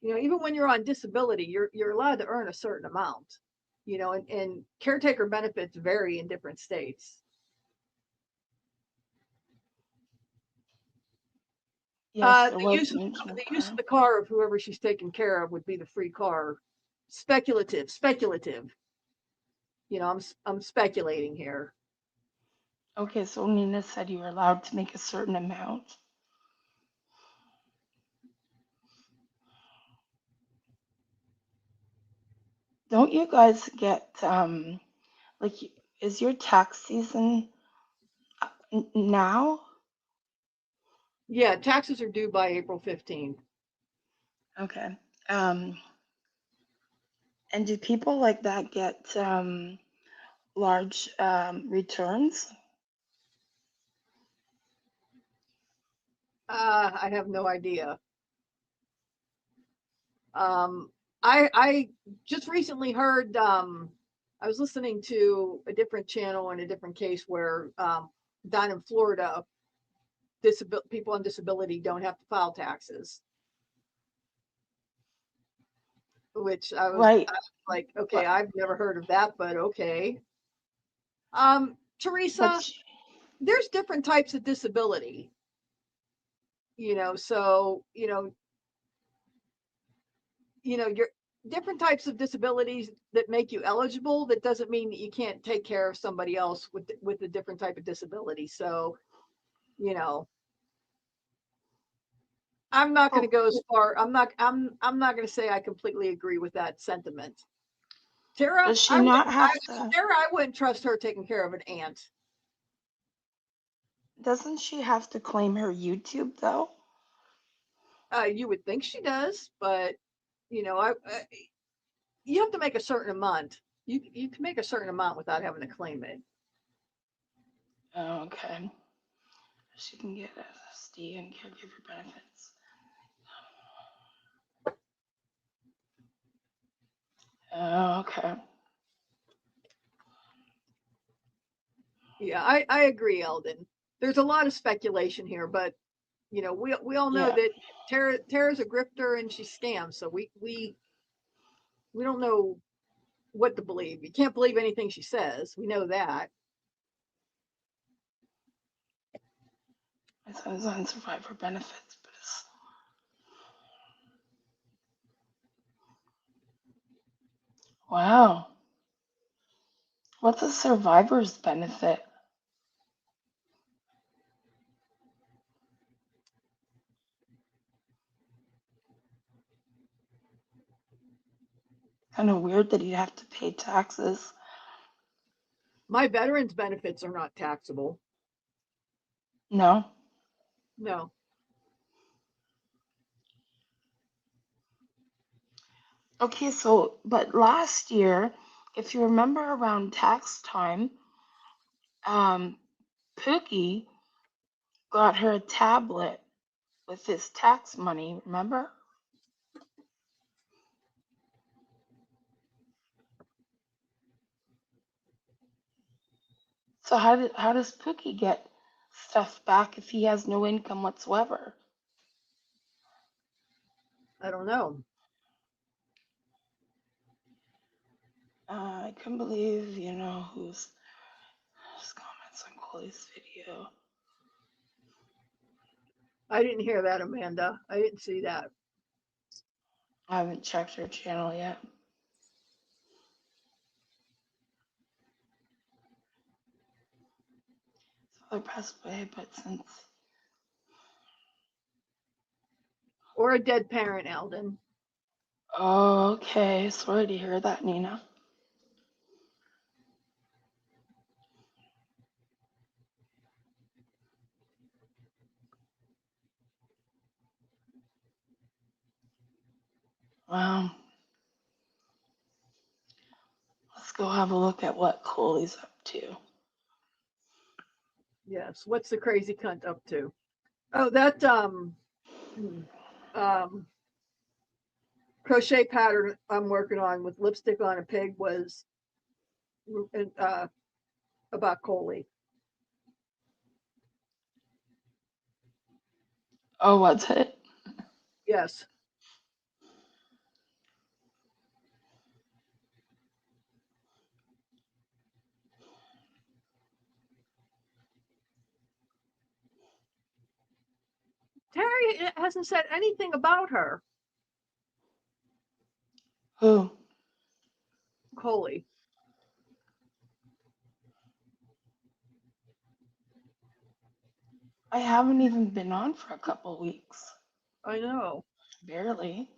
A: Even when you're on disability, you're allowed to earn a certain amount. you know, and caretaker benefits vary in different states.
B: Yes, there
A: The
B: was
A: use of
B: mention of
A: the use of
B: that.
A: the car of whoever she's taking care of would be the free car. Speculative. You know, I'm speculating here.
B: Okay, so Nina said you were allowed to make a certain amount. Don't you guys get like is your tax season now?
A: Yeah, taxes are due by April 15th.
B: Okay. And do people like that get large returns?
A: I have no idea. I just recently heard, I was listening to a different channel in a different case where down in Florida, people on disability don't have to file taxes. Which I was
B: Right.
A: like, okay,
B: But
A: I've never heard of that, but okay. Teresa,
B: but
A: there's different types of disability, you know, so you're different types of disabilities that make you eligible. That doesn't mean that you can't take care of somebody else with a different type of disability. So, you know, I'm not going to go as far. I'm not going to say I completely agree with that sentiment. Tara,
B: does she not have to?
A: Tara, I wouldn't trust her taking care of an aunt.
B: Doesn't she have to claim her YouTube though?
A: You would think she does, but you know, you have to make a certain amount. You can make a certain amount without having to claim it.
B: Oh, okay. She can get SSD and caregiver benefits. Oh, okay.
A: Yeah, I agree, Eldon. There's a lot of speculation here, but you know, we all know
B: Yeah.
A: that Tara's a grifter and she scams, so we don't know what to believe. You can't believe anything she says. We know that.
B: My son's on survivor benefits, but it's wow. What's a survivor's benefit? Kind of weird that he'd have to pay taxes.
A: My veterans benefits are not taxable.
B: No.
A: No.
B: Okay, so but last year, if you remember around tax time, Pookie got her a tablet with his tax money, remember? So how does Pookie get stuff back if he has no income whatsoever?
A: I don't know.
B: I couldn't believe, whose comments on Chloe's video.
A: I didn't hear that, Amanda. I didn't see that.
B: I haven't checked her channel yet. So they passed away, but since
A: Or a dead parent, Eldon.
B: okay, sorry to hear that, Nina. Well, let's go have a look at what Chloe's up to.
A: Yes. What's the crazy cunt up to? Oh, that crochet pattern I'm working on with lipstick on a pig was about Coley.
B: Oh, what's it?
A: Yes. Terry hasn't said anything about her,
B: Who?
A: Coley.
B: I haven't even been on for a couple weeks.
A: I know.
B: Barely.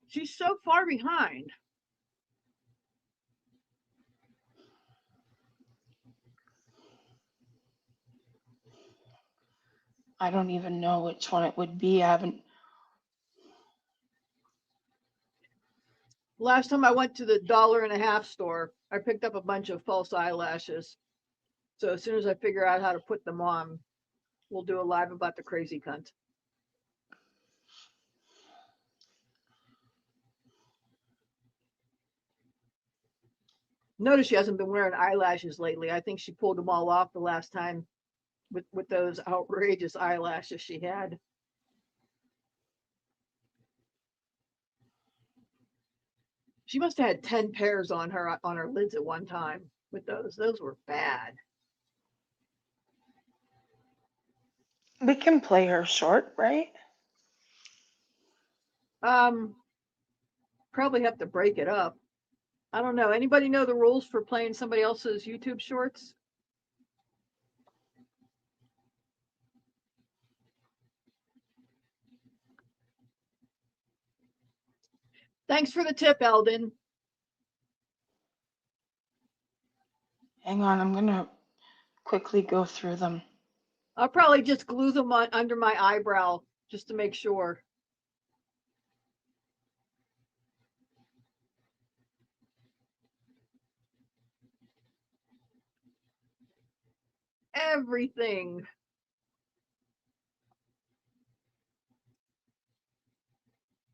A: She's so far behind.
B: I don't even know which one it would be. I haven't.
A: Last time I went to the $1.50 store, I picked up a bunch of false eyelashes. So as soon as I figure out how to put them on, we'll do a live about the crazy cunt. Notice she hasn't been wearing eyelashes lately. I think she pulled them all off the last time with those outrageous eyelashes she had. She must have had 10 pairs on her lids at one time with those. Those were bad.
B: We can play her short, right?
A: Probably have to break it up. I don't know. Anybody know the rules for playing somebody else's YouTube shorts? Thanks for the tip, Eldon.
B: Hang on, I'm gonna quickly go through them.
A: I'll probably just glue them on under my eyebrow just to make sure. Everything.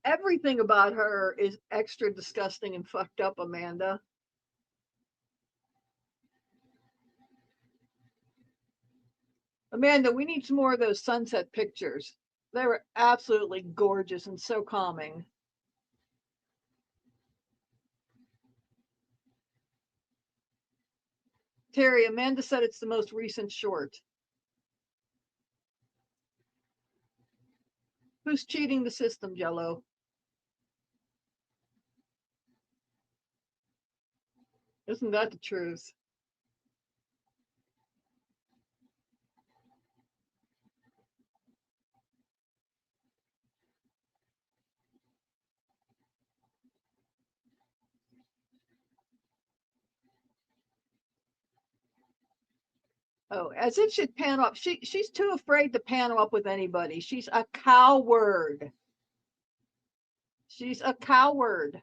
A: Everything about her is extra disgusting and fucked up, Amanda. Amanda, we need some more of those sunset pictures. They were absolutely gorgeous and so calming. Terry, Amanda said it's the most recent short. Who's cheating the system, Jello? Isn't that the truth? Oh, as if she'd pan up. She's too afraid to pan up with anybody. She's a coward. She's a coward.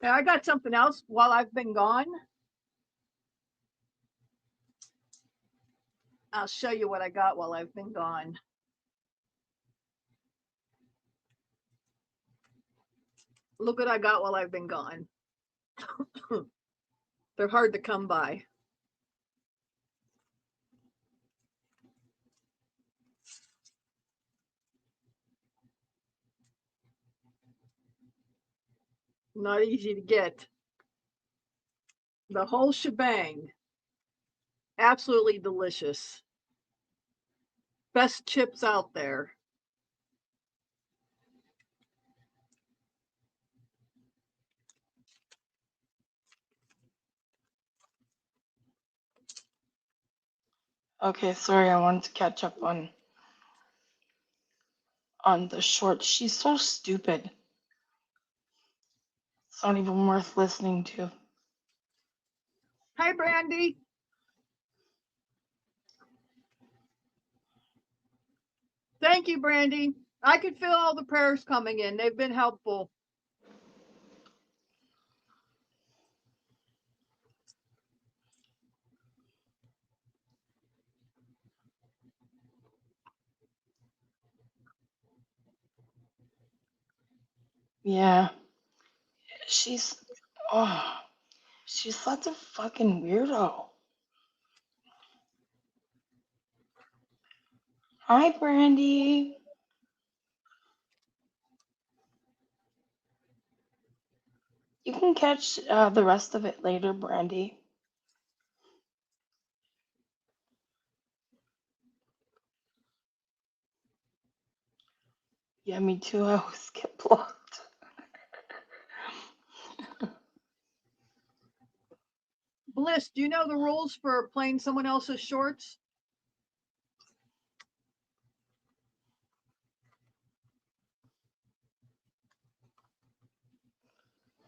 A: Now, I got something else while I've been gone. I'll show you what I got while I've been gone. Look what I got while I've been gone. They're hard to come by. Not easy to get. The whole shebang. Absolutely delicious. Best chips out there.
B: Okay, sorry, I wanted to catch up on the short. She's so stupid. It's not even worth listening to.
A: Hi, Brandy. Thank you, Brandy. I could feel all the prayers coming in. They've been helpful.
B: Yeah. She's, oh, she's such a fucking weirdo. Hi, Brandy. You can catch the rest of it later, Brandy. Yeah, me too. I always get blocked.
A: Bliss, do you know the rules for playing someone else's shorts?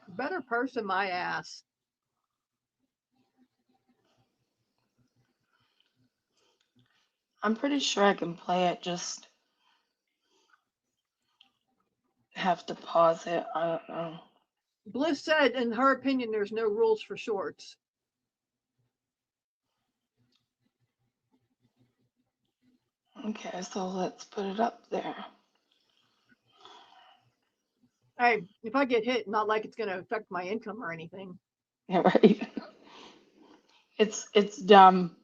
A: Better person my ass.
B: I'm pretty sure I can play it, just have to pause it. I don't know.
A: Bliss said, in her opinion, there's no rules for shorts.
B: Okay, so let's put it up there.
A: Hey, if I get hit, not like it's going to affect my income or anything.
B: Yeah, right. It's dumb.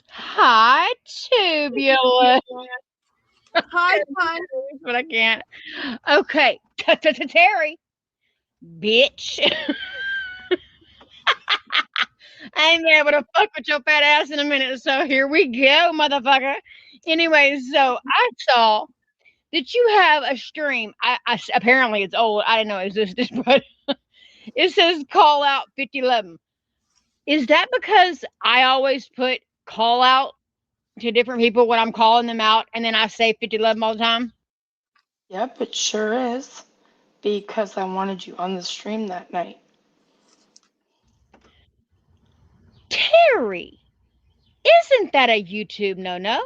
G: Hi, Tubular.
A: Hi, fun.
G: But I can't. Okay, Terry, bitch. I ain't able to fuck with your fat ass in a minute, so here we go, motherfucker. Anyway, so I saw that you have a stream. Apparently it's old. I didn't know it existed, but it says call out 5011. Is that because I always put call out to different people when I'm calling them out, and then I say 5011 all the time?
B: Yep, it sure is. Because I wanted you on the stream that night.
G: Terry, isn't that a YouTube no-no?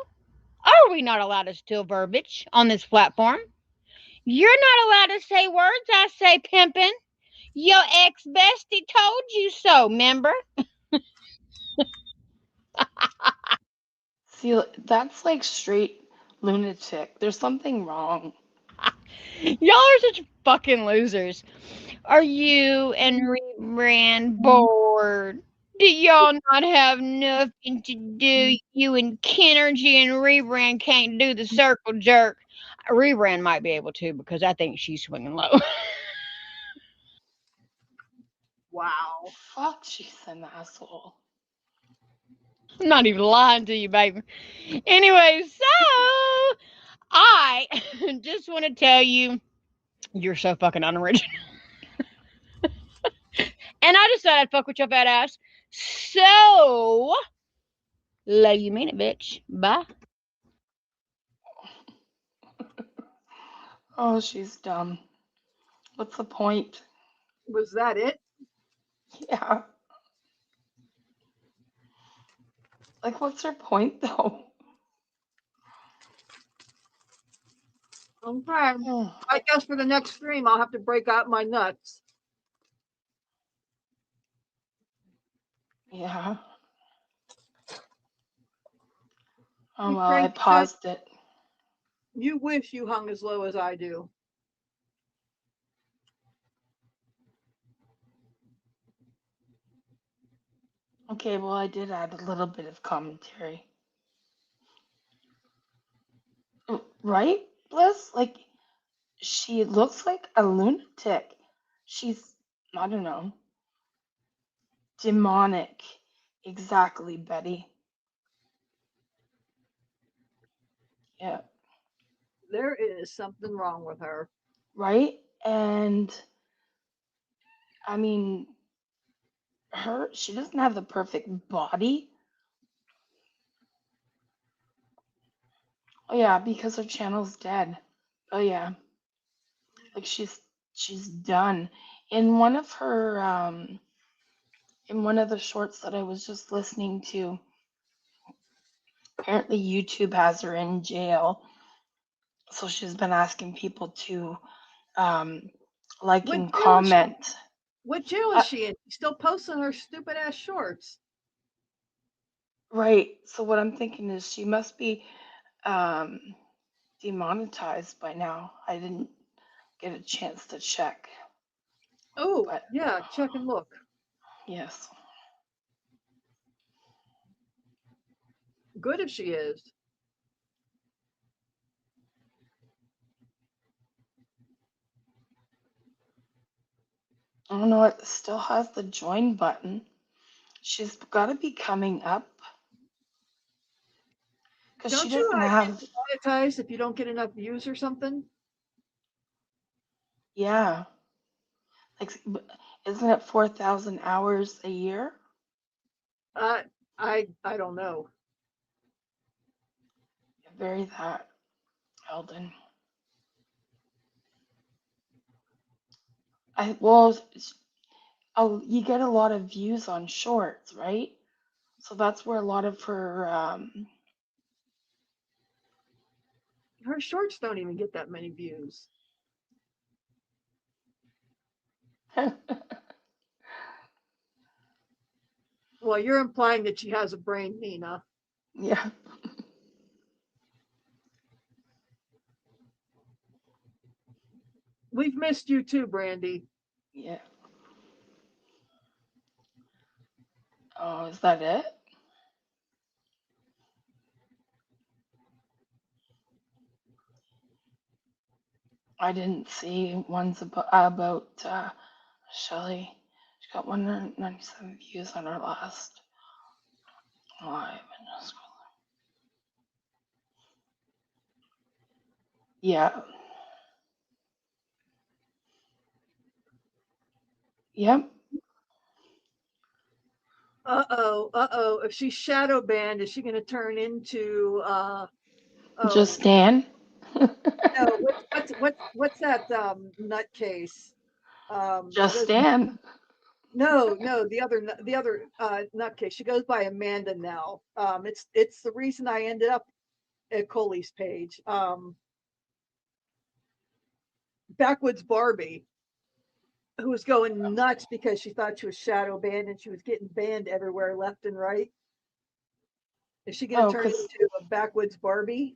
G: Are we not allowed to steal verbiage on this platform? You're not allowed to say words I say pimpin'. Your ex-bestie told you so, member?
B: See, that's like straight lunatic. There's something wrong.
G: Y'all are such fucking losers. Are you and Rebrand bored? Do y'all not have nothing to do? You and Kennergy and Rebrand can't do the circle jerk. Rebrand might be able to because I think she's swinging low.
A: Wow.
B: Fuck, she's an asshole.
G: I'm not even lying to you, baby. Anyway, so I just want to tell you, you're so fucking unoriginal. And I just thought I'd fuck with your fat ass. So, love you mean it, bitch. Bye.
B: Oh, she's dumb. What's the point?
A: Was that it?
B: Yeah. Like, what's her point, though?
A: Okay.
B: Oh,
A: I guess for the next stream, I'll have to break out my nuts.
B: yeah. Oh,
A: You
B: well, I
A: crazy bitch.
B: paused it.
A: You wish you hung as low as I do.
B: Okay, well, I did add a little bit of commentary. Right, Bliss? Like, she looks like a lunatic. She's, I don't know, demonic. Exactly, Betty. Yeah,
A: There is something wrong with her.
B: right? And, I mean, she doesn't have the perfect body. Oh, yeah, because her channel's dead. Oh, yeah. Like, she's done. In one of her, in one of the shorts that I was just listening to, apparently YouTube has her in jail. So she's been asking people to like
A: What
B: and
A: jail is she?
B: comment.
A: What jail
B: Uh,
A: is she in? She's still posting her stupid ass shorts.
B: right. So what I'm thinking is she must be um, demonetized by now. I didn't get a chance to check,
A: Oh,
B: but
A: yeah, check and look.
B: yes.
A: Good if she is.
B: I don't know. It still has the join button. She's got to be coming up because she
A: Don't you
B: doesn't
A: get
B: have.
A: demonetized if you don't get enough views or something?
B: Yeah. Like, isn't it 4,000 hours a year?
A: Uh, I don't know.
B: Very that, Eldon. Oh, you get a lot of views on shorts, right? So that's where a lot of her.
A: Her shorts don't even get that many views. Well, you're implying that she has a brain, Nina.
B: Yeah.
A: We've missed you too, Brandy.
B: Yeah. Oh, is that it? I didn't see ones about Shelly. She got 197 views on her last live. Yeah. Yep.
A: Uh-oh. If she's shadow banned, is she going to turn into
B: Just
A: oh
B: Dan.
A: no, what's that nutcase? She
B: Just
A: goes
B: Dan.
A: no, the other nutcase. She goes by Amanda now. It's the reason I ended up at Coley's page. Backwoods Barbie, who was going nuts because she thought she was shadow banned and she was getting banned everywhere left and right. Is she going to
B: Oh,
A: turn
B: because
A: into a Backwoods Barbie?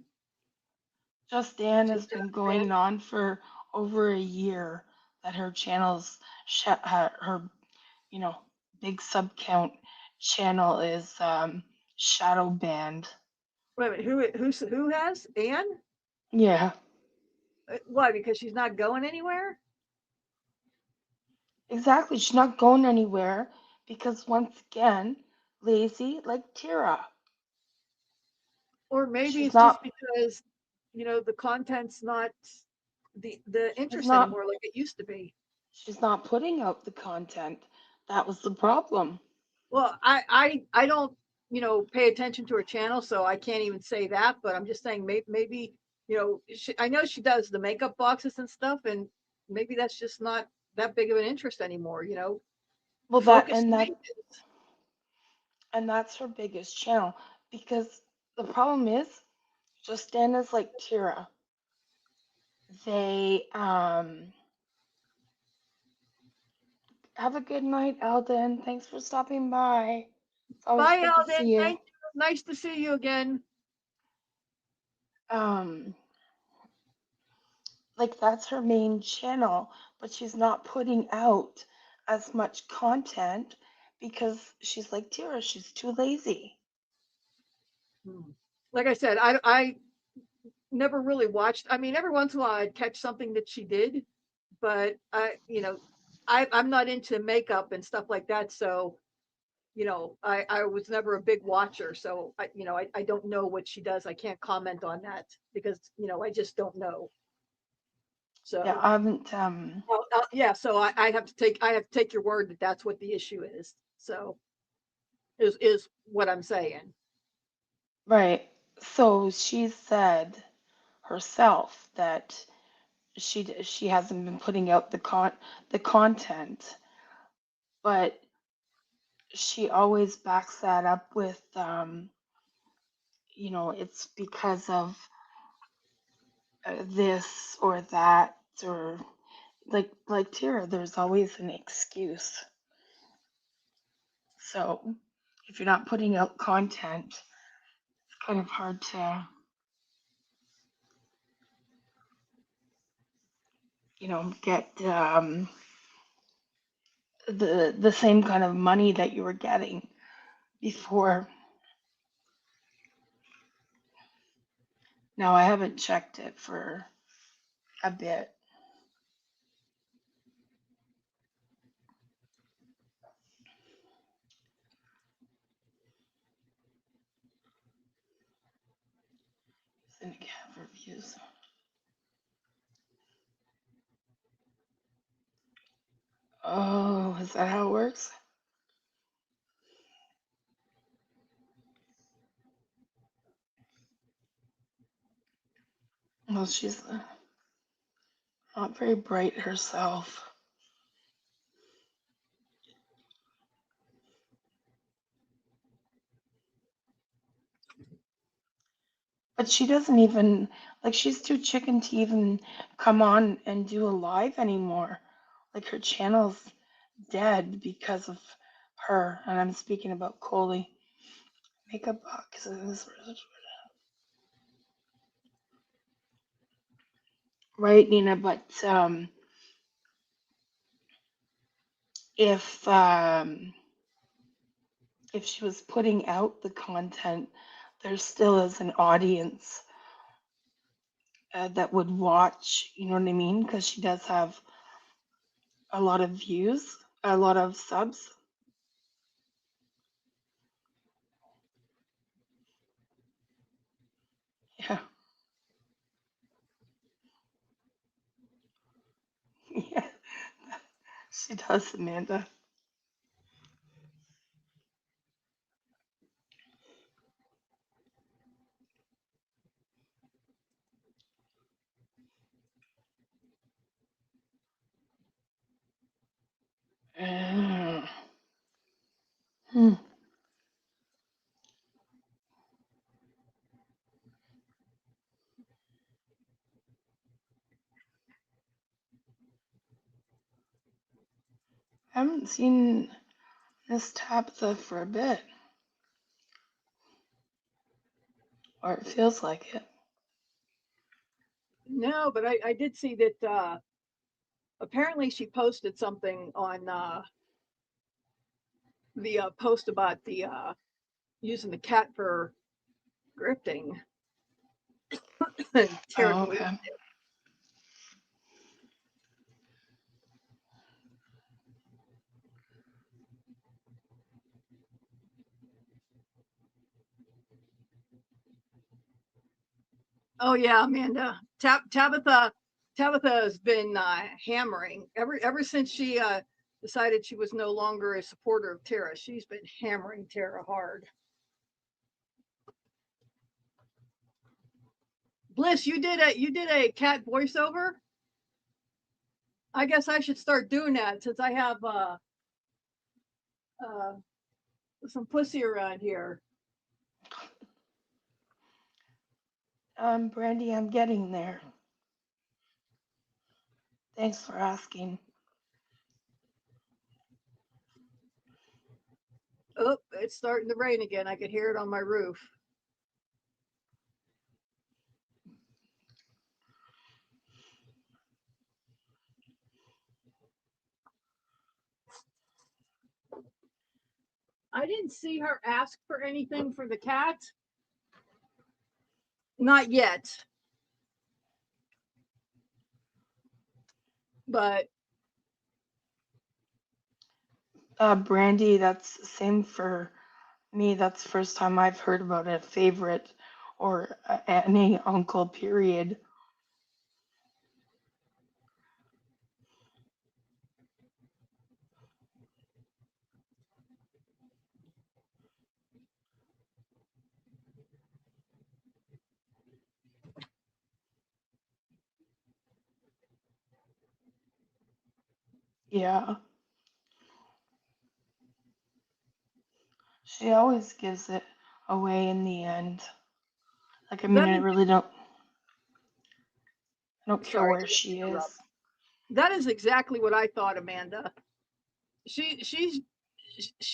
B: Just Dan
A: She's
B: has been
A: shadow banned?
B: going on for over a year that her channel's her, big sub count channel is shadow banned.
A: Wait a minute, who has? Anne?
B: Yeah,
A: Why? Because she's not going anywhere?
B: exactly. She's not going anywhere because once again, lazy like Tira.
A: Or maybe
B: She's
A: it's just
B: not.
A: because, the content's not the
B: She's
A: interest
B: not.
A: anymore like it used to be.
B: She's not putting out the content. That was the problem.
A: Well, I don't, pay attention to her channel, so I can't even say that, but I'm just saying maybe, I know she does the makeup boxes and stuff, and maybe that's just not that big of an interest anymore.
B: Well,
A: Focus maintenance.
B: that's her biggest channel because the problem is just Dana's like Tira. They have a good night, Alden. Thanks for stopping by. It's always
A: Bye,
B: good to
A: Alden.
B: see you.
A: Thank you. Nice to see you again.
B: Um, like that's her main channel, but she's not putting out as much content because she's like Tira, she's too lazy.
A: Like I said, I never really watched. I mean, every once in a while I'd catch something that she did, but I'm not into makeup and stuff like that. So, I was never a big watcher. So I don't know what she does. I can't comment on that because, I just don't know.
B: Yeah,
A: So,
B: I haven't
A: yeah, so I have to take your word that that's what the issue is. So is what I'm saying.
B: right. So she said herself that she hasn't been putting out the content, but she always backs that up with it's because of this or that or like Tara, there's always an excuse. So if you're not putting out content, it's kind of hard to, get the same kind of money that you were getting before. Now I haven't checked it for a bit. Syndicate reviews. Oh, is that how it works? Well, she's not very bright herself. But she doesn't even, like, she's too chicken to even come on and do a live anymore. Like, her channel's dead because of her. And I'm speaking about Coley. Makeup box. Right, Nina, but if she was putting out the content, there still is an audience that would watch, you know what I mean? Because she does have a lot of views, a lot of subs. Yeah. Yeah, she does, Amanda. Uh, hmm. I haven't seen Miss Tabitha for a bit, or it feels like it.
A: No, but I did see that apparently she posted something on the post about the using the cat for grifting. And Tara
B: Oh,
A: deleted
B: okay.
A: it. Oh yeah, Amanda. Tabitha has been hammering ever since she decided she was no longer a supporter of Tara. She's been hammering Tara hard. Bliss, you did a cat voiceover. I guess I should start doing that since I have some pussy around here.
B: Brandy, I'm getting there. Thanks for asking.
A: Oh, it's starting to rain again. I could hear it on my roof. I didn't see her ask for anything for the cat. Not yet. But
B: Brandy, that's the same for me. That's the first time I've heard about a favorite or any uncle, period. Yeah. She always gives it away in the end. Like, I mean,
A: that
B: I
A: is,
B: really don't care
A: sorry,
B: where she is.
A: That is exactly what I thought, Amanda. She's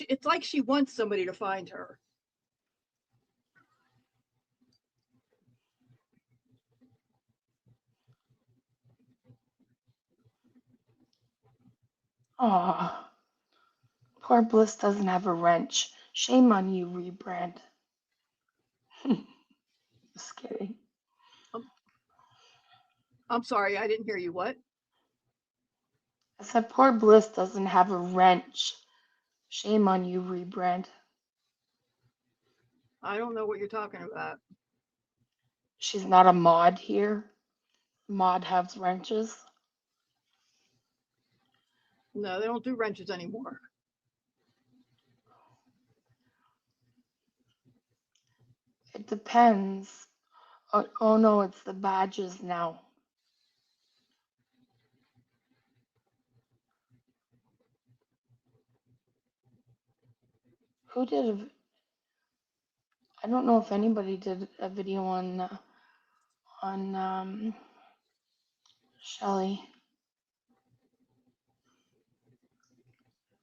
A: it's like she wants somebody to find her.
B: Aw, poor Bliss doesn't have a wrench. Shame on you, rebrand. Just kidding.
A: I'm sorry, I didn't hear you. What?
B: I said poor Bliss doesn't have a wrench. Shame on you, rebrand.
A: I don't know what you're talking about.
B: She's not a mod here. Mod has wrenches.
A: No, they don't do wrenches anymore.
B: It depends. Oh no, it's the badges now. Who did I don't know if anybody did a video on Shelly.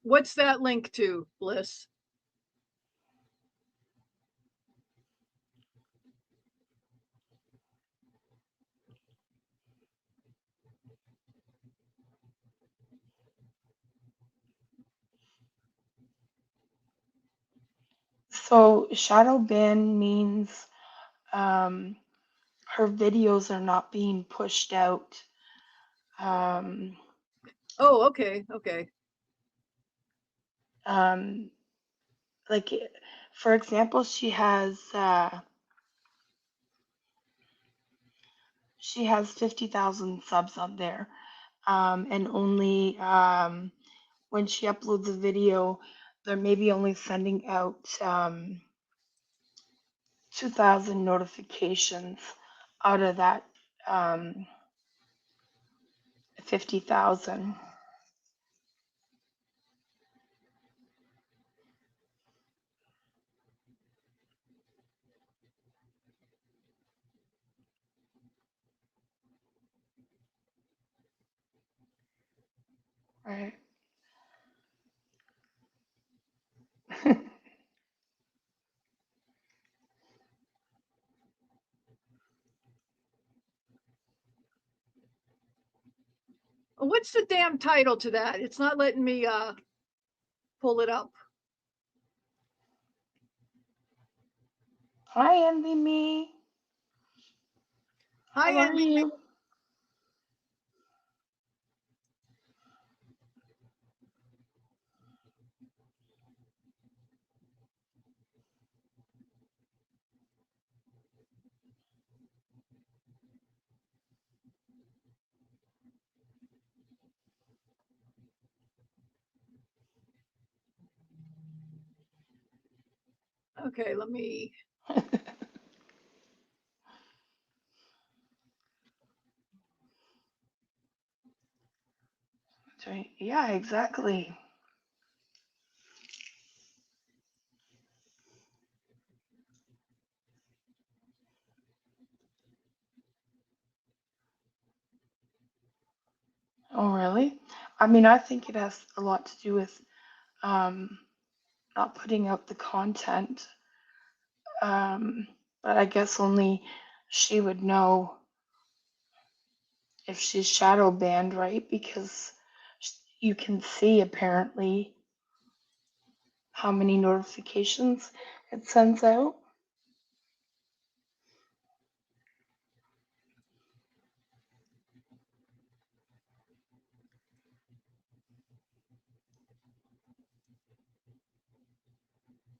A: What's that link to, Bliss?
B: So shadow ban means her videos are not being pushed out.
A: Oh, okay, okay.
B: Like for example, she has 50,000 subs on there, and only when she uploads a video, they're maybe only sending out 2,000 notifications out of that 50,000. Right.
A: What's the damn title to that? It's not letting me pull it up.
B: Hi, Envy Me.
A: Hi,
B: How are
A: Envy.
B: you?
A: Okay, let me.
B: Yeah, exactly. Oh, really? I mean, I think it has a lot to do with um, not putting out the content. But I guess only she would know if she's shadow banned, right? Because you can see apparently how many notifications it sends out.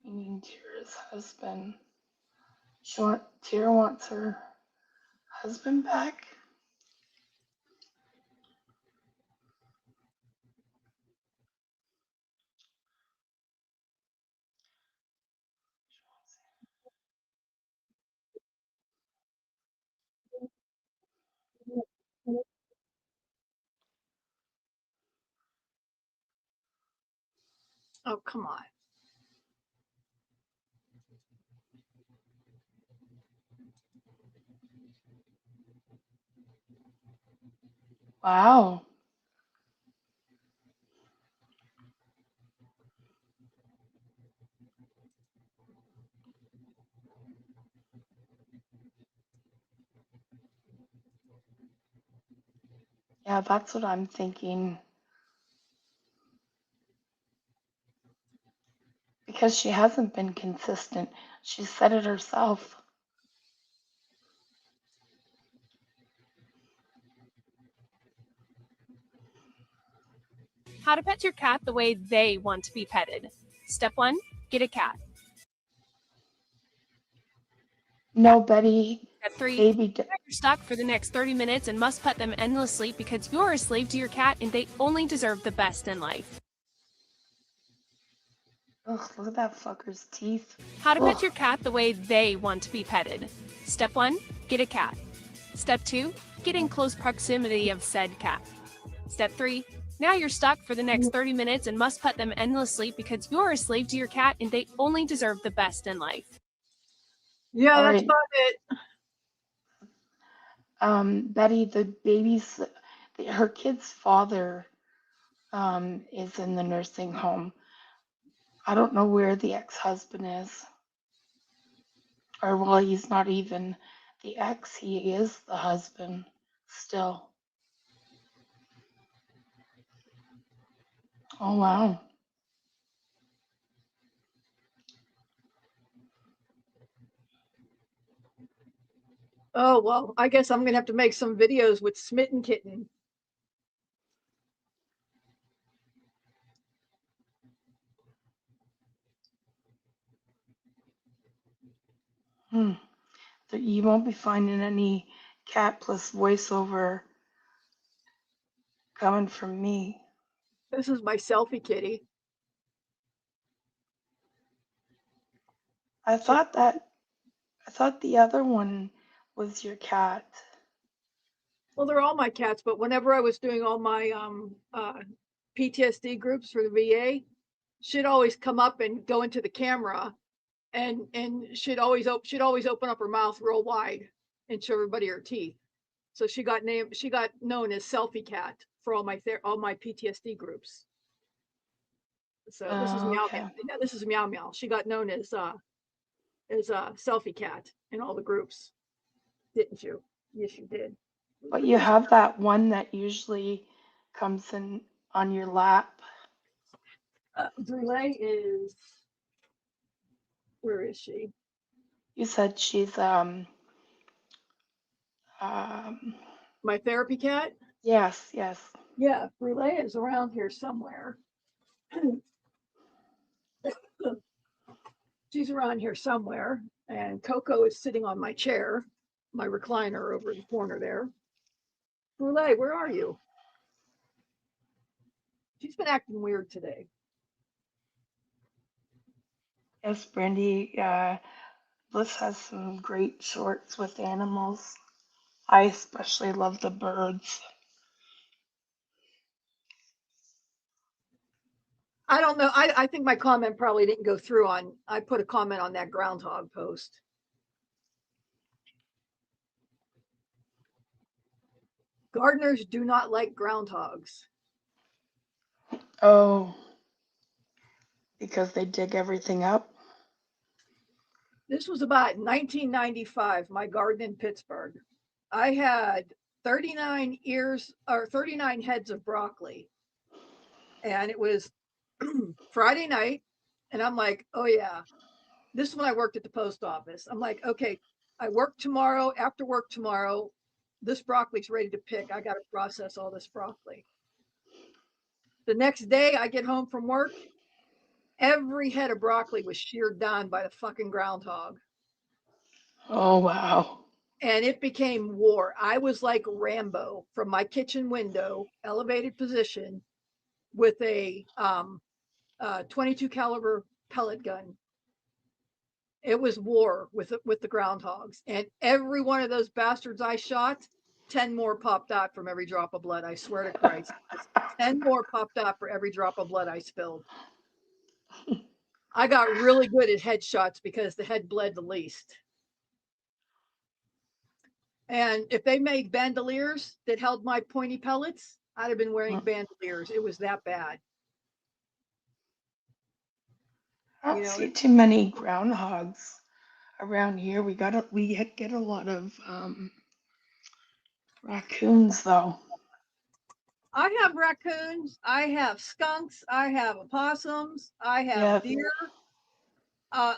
B: Meaning Tira's husband. Tira wants her husband back.
A: Oh, come on.
B: Wow. Yeah, that's what I'm thinking. Because she hasn't been consistent. She said it herself.
H: How to pet your cat the way they want to be petted. Step 1, get a cat.
B: No, Betty,
H: Step 3,
B: baby.
H: you're stuck for the next 30 minutes and must pet them endlessly because you're a slave to your cat and they only deserve the best in life.
B: Ugh, look at that fucker's teeth.
H: How to
B: Ugh.
H: pet your cat the way they want to be petted. Step 1, get a cat. Step 2, get in close proximity of said cat. Step 3, now you're stuck for the next 30 minutes and must pet them endlessly because you're a slave to your cat and they only deserve the best in life.
A: Yeah,
B: All
A: that's
B: right.
A: about it.
B: Betty, the baby's, her kid's father is in the nursing home. I don't know where the ex-husband is. Or, well, he's not even the ex, he is the husband still. Oh, wow.
A: Oh, well, I guess I'm going to have to make some videos with Smitten Kitten.
B: So you won't be finding any cat plus voiceover coming from me.
A: This is my selfie kitty.
B: I thought the other one was your cat.
A: Well, they're all my cats, but whenever I was doing all my PTSD groups for the VA, she'd always come up and go into the camera, and she'd always open up her mouth real wide and show everybody her teeth. So she got known as Selfie Cat for all my PTSD groups. So this is Meow
B: Okay.
A: Meow. Yeah, this is Meow Meow. She got known as Selfie Cat in all the groups, didn't you? Yes, you did.
B: But you have that one that usually comes in on your lap.
A: Brule is, where is she?
B: You said she's
A: My therapy cat?
B: yes.
A: Yeah, Brule is around here somewhere. She's around here somewhere, and Coco is sitting on my chair, my recliner over in the corner there. Brule, where are you? She's been acting weird today.
B: Yes, Brandy, Bliss has some great shorts with animals. I especially love the birds.
A: I don't know. I think my comment probably didn't go through on, I put a comment on that groundhog post. Gardeners do not like groundhogs.
B: Oh, because they dig everything up?
A: This was about 1995, my garden in Pittsburgh. I had 39 heads of broccoli. And it was Friday night. And I'm like, oh yeah, this is when I worked at the post office. I'm like, okay, I work tomorrow, after work tomorrow, this broccoli's ready to pick. I got to process all this broccoli. The next day I get home from work, every head of broccoli was sheared down by the fucking groundhog.
B: Oh, wow.
A: And it became war. I was like Rambo from my kitchen window, elevated position, with a 22 caliber pellet gun. It was war with the groundhogs, and every one of those bastards I shot, 10 more popped out from every drop of blood. I swear to Christ, 10 more popped out for every drop of blood I spilled. I got really good at headshots because the head bled the least. And if they made bandoliers that held my pointy pellets, I'd have been wearing bandoliers. It was that bad.
B: I don't see too many groundhogs around here. We get a lot of raccoons though.
A: I have raccoons, I have skunks, I have opossums, I have
B: Yeah.
A: deer.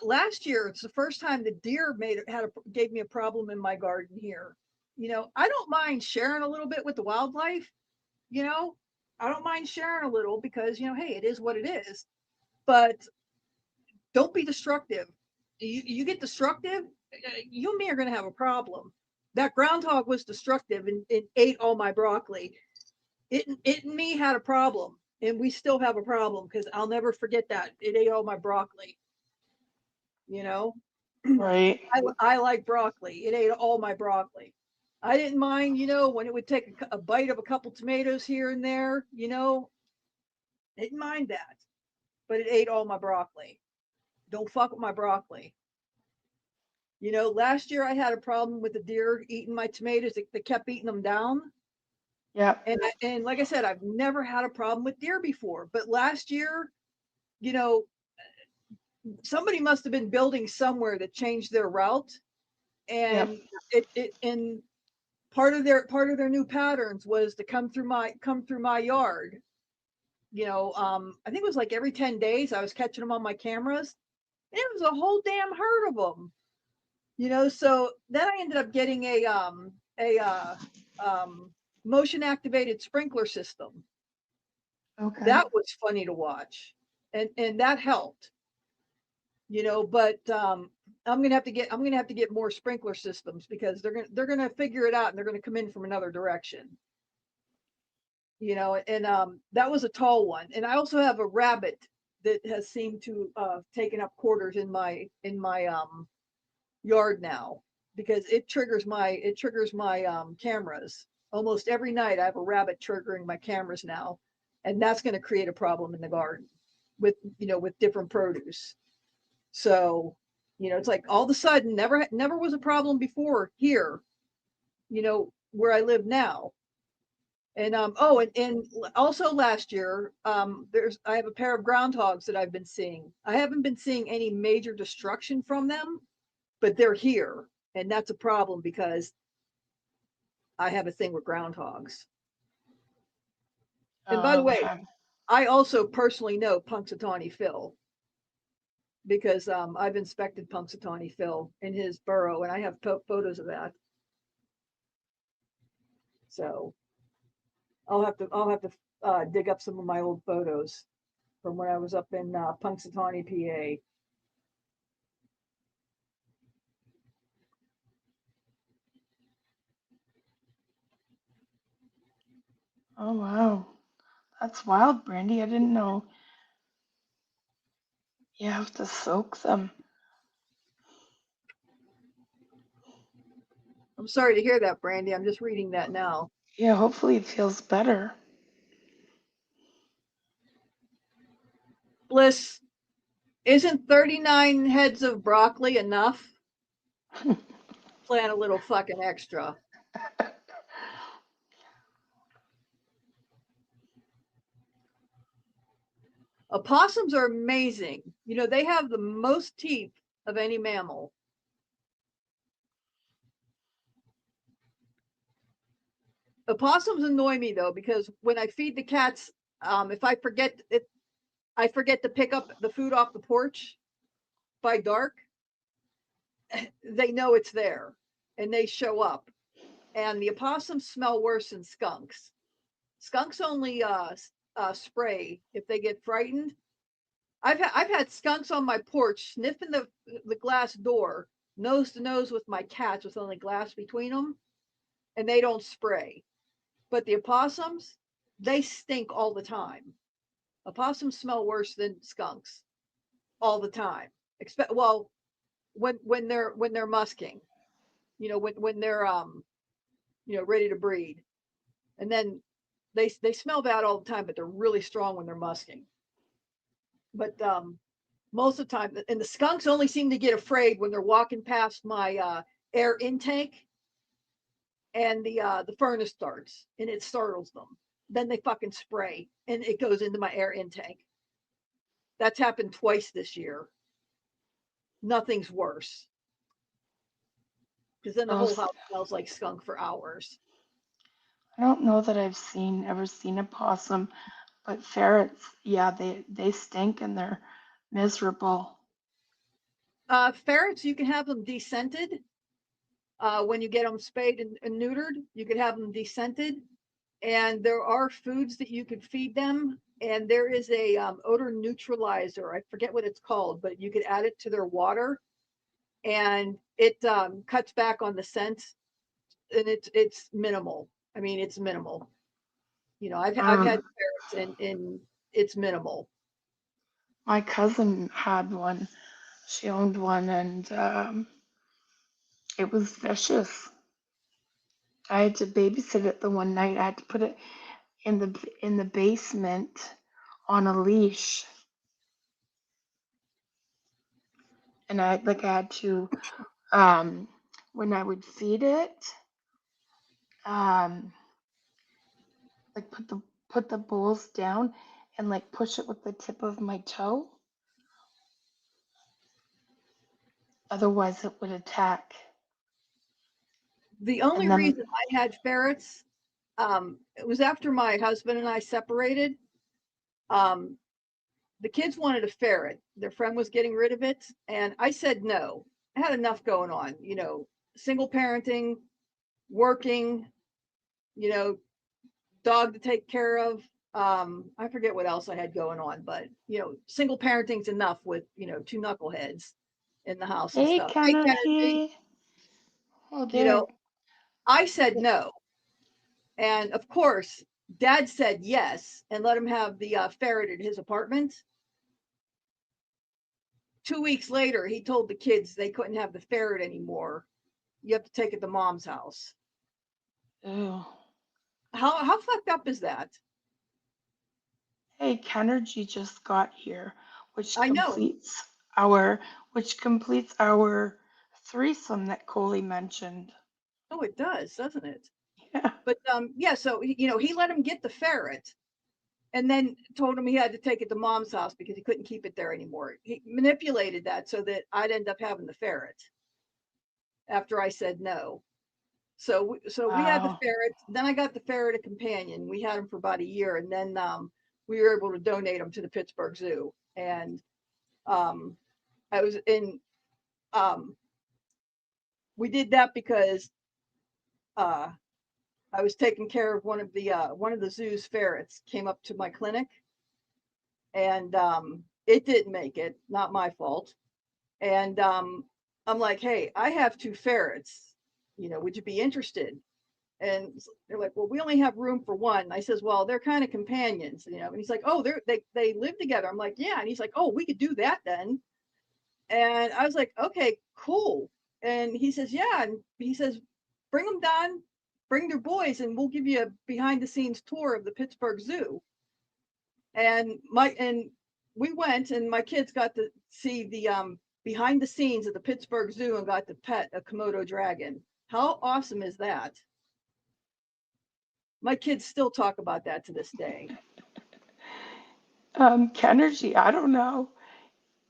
A: Last year, it's the first time the deer gave me a problem in my garden here. I don't mind sharing a little bit with the wildlife. I don't mind sharing a little because hey, it is what it is. But don't be destructive. You get destructive, you and me are going to have a problem. That groundhog was destructive and it ate all my broccoli. It and me had a problem, and we still have a problem because I'll never forget that it ate all my broccoli.
B: Right.
A: I like broccoli. It ate all my broccoli. I didn't mind, when it would take a bite of a couple tomatoes here and there, didn't mind that. But it ate all my broccoli. Don't fuck with my broccoli. Last year I had a problem with the deer eating my tomatoes. They kept eating them down.
B: Yeah.
A: And like I said, I've never had a problem with deer before. But last year, somebody must have been building somewhere that changed their route. And and part of their new patterns was to come through my yard. I think it was like every 10 days I was catching them on my cameras. And it was a whole damn herd of them. So then I ended up getting a motion activated sprinkler system.
B: Okay.
A: That was funny to watch, and that helped. But I'm gonna have to get more sprinkler systems because they're gonna figure it out and they're gonna come in from another direction. And that was a tall one. And I also have a rabbit that has seemed to taken up quarters in my yard now because it triggers my cameras almost every night. I have a rabbit triggering my cameras now, and that's going to create a problem in the garden with different produce. So it's like all of a sudden never was a problem before here, where I live now. And and also last year, I have a pair of groundhogs that I've been seeing. I haven't been seeing any major destruction from them, but they're here, and that's a problem because I have a thing with groundhogs. And by the way,
B: Okay.
A: I also personally know Punxsutawney Phil because I've inspected Punxsutawney Phil in his burrow, and I have photos of that. So I'll have to dig up some of my old photos from when I was up in Punxsutawney, PA.
B: Oh wow. That's wild, Brandy. I didn't know you have to soak them.
A: I'm sorry to hear that, Brandy. I'm just reading that now.
B: Yeah, hopefully it feels better.
A: Bliss, isn't 39 heads of broccoli enough? Plant a little fucking extra. Opossums are amazing. They have the most teeth of any mammal. Opossums annoy me though because when I feed the cats, if I forget to pick up the food off the porch by dark, they know it's there and they show up. And the opossums smell worse than skunks. Skunks only spray if they get frightened. I've had skunks on my porch sniffing the glass door, nose to nose with my cats with only glass between them, and they don't spray. But the opossums, they stink all the time. Opossums smell worse than skunks all the time. Well, when they're musking, when they're ready to breed, and then they smell bad all the time, but they're really strong when they're musking. But most of the time, and the skunks only seem to get afraid when they're walking past my air intake and the furnace starts and it startles them. Then they fucking spray and it goes into my air intake. That's happened twice this year. Nothing's worse because then the whole house smells like skunk for hours.
B: I don't know that I've ever seen a possum, but ferrets, yeah, they stink and they're miserable.
A: Ferrets, you can have them descented. When you get them spayed and neutered, you could have them descented. And there are foods that you could feed them. And there is a odor neutralizer. I forget what it's called, but you could add it to their water, and it cuts back on the scent, and it's minimal. I mean, it's minimal. You know, I've had ferrets, and it's minimal.
B: My cousin had one. She owned one, and it was vicious. I had to babysit it the one night. I had to put it in the basement on a leash, and I had to when I would feed it, um, like put the bowls down and like push it with the tip of my toe. Otherwise, it would attack.
A: The only
B: And then
A: reason I had ferrets, it was after my husband and I separated. Um, the kids wanted a ferret. Their friend was getting rid of it, and I said no. I had enough going on, you know, single parenting, working, you know, dog to take care of. I forget what else I had going on, but you know, single parenting's enough with, you know, two knuckleheads in the house and
B: hey,
A: stuff. Hey, Kennedy,
B: Kennedy. Oh,
A: you
B: there.
A: know, I said no. And of course, Dad said yes and let him have the ferret at his apartment. 2 weeks later, he told the kids they couldn't have the ferret anymore. You have to take it to Mom's house.
B: Ew.
A: How fucked up is that?
B: Hey, Kennedy just got here, which
A: I know.
B: completes our threesome that Coley mentioned.
A: Oh, it does, doesn't it?
B: Yeah.
A: But yeah, so you know, he let him get the ferret, and then told him he had to take it to Mom's house because he couldn't keep it there anymore. He manipulated that so that I'd end up having the ferret after I said no. So we had the
B: Wow.
A: ferret. Then I got the ferret a companion. We had him for about a year, and then we were able to donate him to the Pittsburgh Zoo. And um, I was in. We did that because uh, I was taking care of one of the zoo's ferrets. Came up to my clinic, and it didn't make it. Not my fault. And I'm like, hey, I have two ferrets. You know, would you be interested? And they're like, well, we only have room for one. And I says, well, they're kind of companions, you know. And he's like, oh, they live together. I'm like, yeah. And he's like, oh, we could do that then. And I was like, okay, cool. And he says, yeah. And he says, bring them down, bring their boys, and we'll give you a behind the scenes tour of the Pittsburgh Zoo. And we went, and my kids got to see the behind the scenes of the Pittsburgh Zoo and got to pet a Komodo dragon. How awesome is that? My kids still talk about that to this day.
B: Kennedy, I don't know.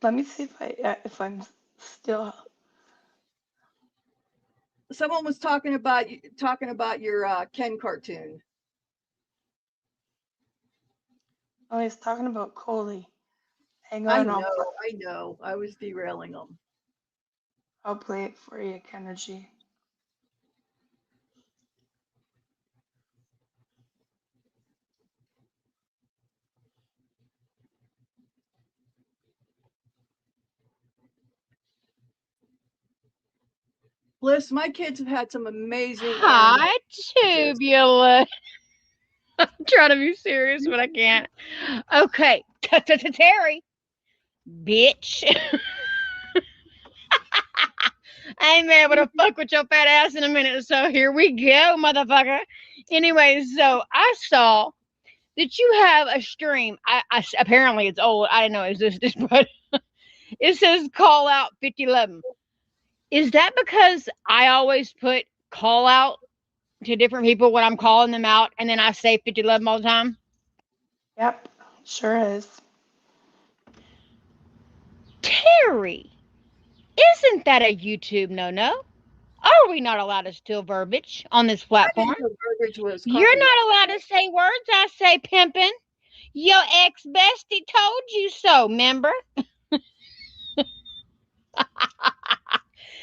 B: Let me see if I'm still.
A: Someone was talking about your Ken cartoon.
B: Oh, he's talking about Coley. Hang
A: I
B: on,
A: know. I was derailing them.
B: I'll play it for you, Kennedy.
A: Bliss, my kids have had some amazing animal
G: Hi,
A: experiences.
G: tubula. I'm trying to be serious, but I can't. Okay, Terry, bitch. I ain't been able to fuck with your fat ass in a minute, so here we go, motherfucker. Anyway, so I saw that you have a stream. Apparently it's old. I didn't know it existed, but it says call out 5011. Is that because I always put call out to different people when I'm calling them out, and then I say 5011 all the time?
B: Yep, sure is.
G: Terry, isn't that a YouTube no-no? Are we not allowed to steal verbiage on this
A: I
G: platform?
A: didn't know verbiage was
G: You're
A: copyright.
G: not allowed to say words I say pimping. Your ex bestie told you so, member.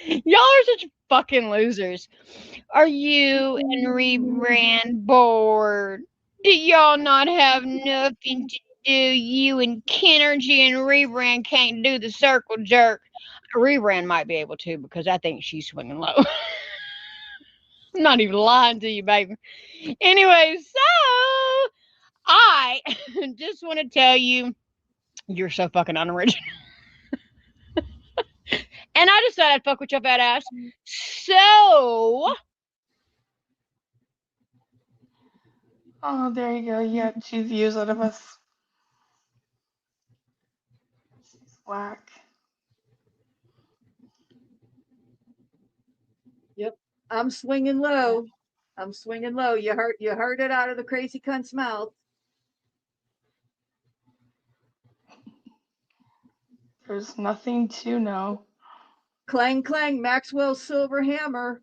G: Y'all are such fucking losers. Are you and Rebrand bored? Do y'all not have nothing to do? You and Kennergy and Rebrand can't do the circle jerk. Rebrand might be able to because I think she's swinging low. I'm not even lying to you, baby. Anyway, so I just want to tell you, you're so fucking unoriginal. And I just thought I'd fuck with your fat ass. So,
B: Oh, there you go. You got 2 views out of us. She's whack.
A: Yep. I'm swinging low. I'm swinging low. You heard it out of the crazy cunt's mouth.
B: There's nothing to know.
A: Clang clang, Maxwell's silver hammer.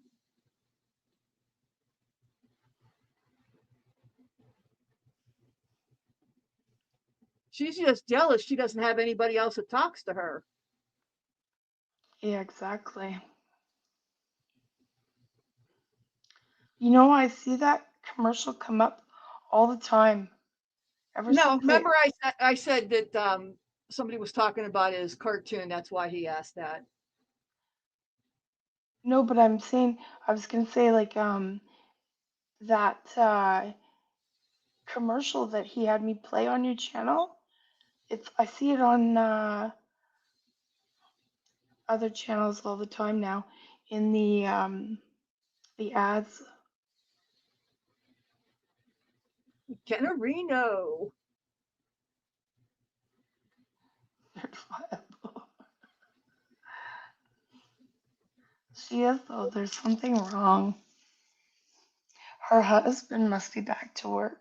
A: She's just jealous she doesn't have anybody else that talks to her.
B: Yeah, exactly. You know, I see that commercial come up all the time. Ever
A: No,
B: since
A: remember I said that somebody was talking about his cartoon. That's why he asked that.
B: No, but I'm saying I was gonna say like that commercial that he had me play on your channel. I see it on other channels all the time now in the ads.
A: Kennerino.
B: She is though. There's something wrong. Her husband must be back to work.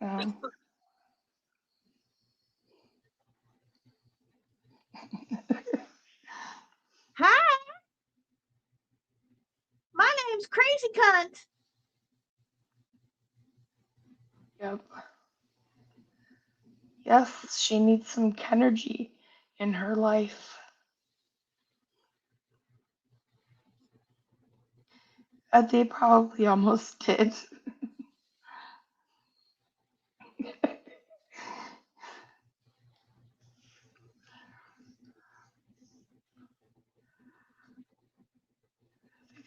B: Um,
A: Hi, my name's Crazy Cunt.
B: yep. Yes, she needs some energy in her life. They probably almost did.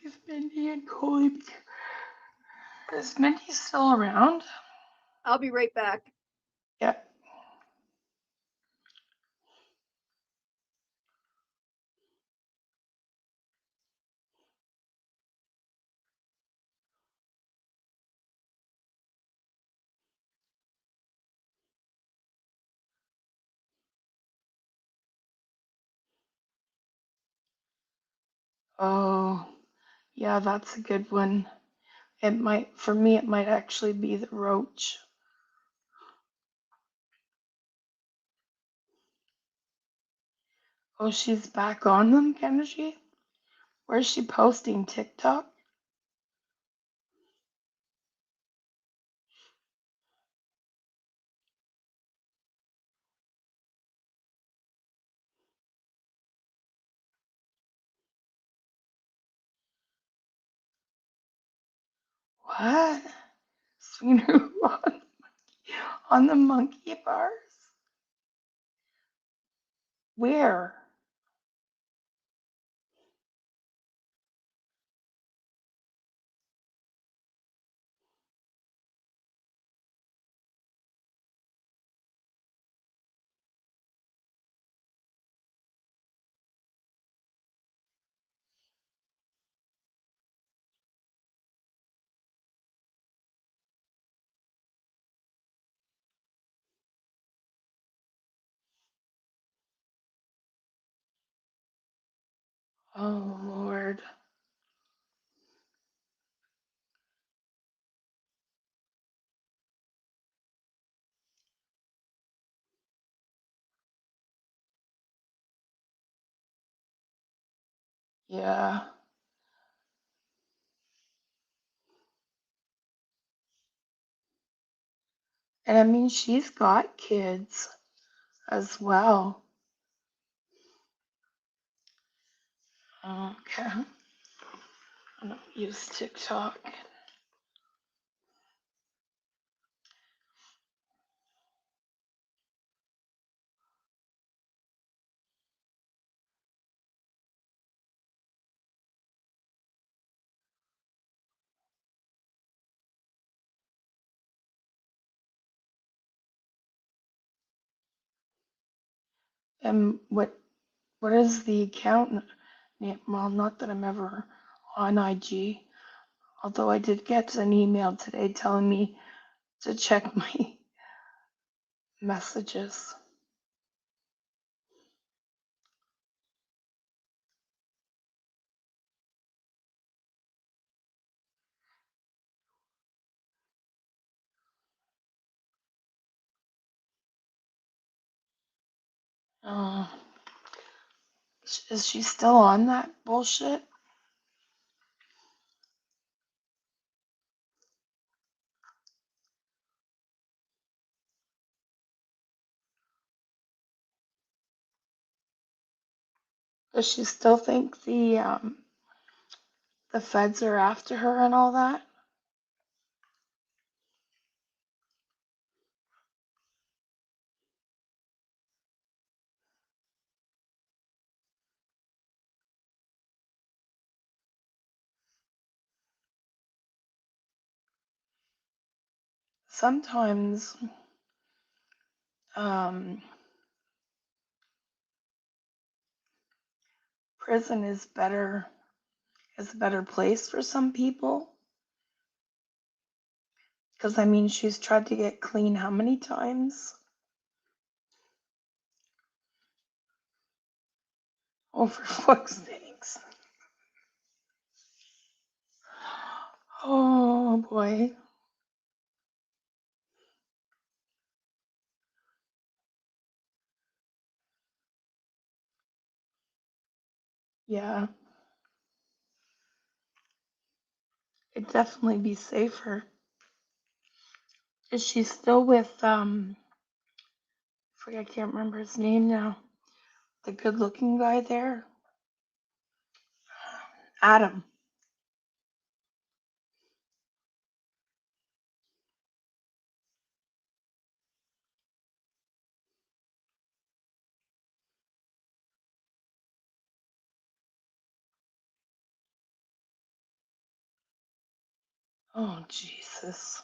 B: Is Mindy and Coley? Is Mindy still around?
A: I'll be right back.
B: Yeah. Oh, yeah, that's a good one. It might, for me, it might actually be the roach. Oh, she's back on them, can she? Where's she posting? TikTok? What? Seen her on the monkey bars? Where? Oh, Lord. Yeah. And I mean, she's got kids as well. Okay. I don't use TikTok. And what is the account name? Well, not that I'm ever on IG, although I did get an email today telling me to check my messages. Uh, is she still on that bullshit? Does she still think the feds are after her and all that? Sometimes um, prison is a better place for some people. Because I mean, she's tried to get clean how many times? Oh, for fuck's sakes. Oh boy. Yeah, it'd definitely be safer. Is she still with I can't remember his name now. The good looking guy there? Adam. Oh Jesus.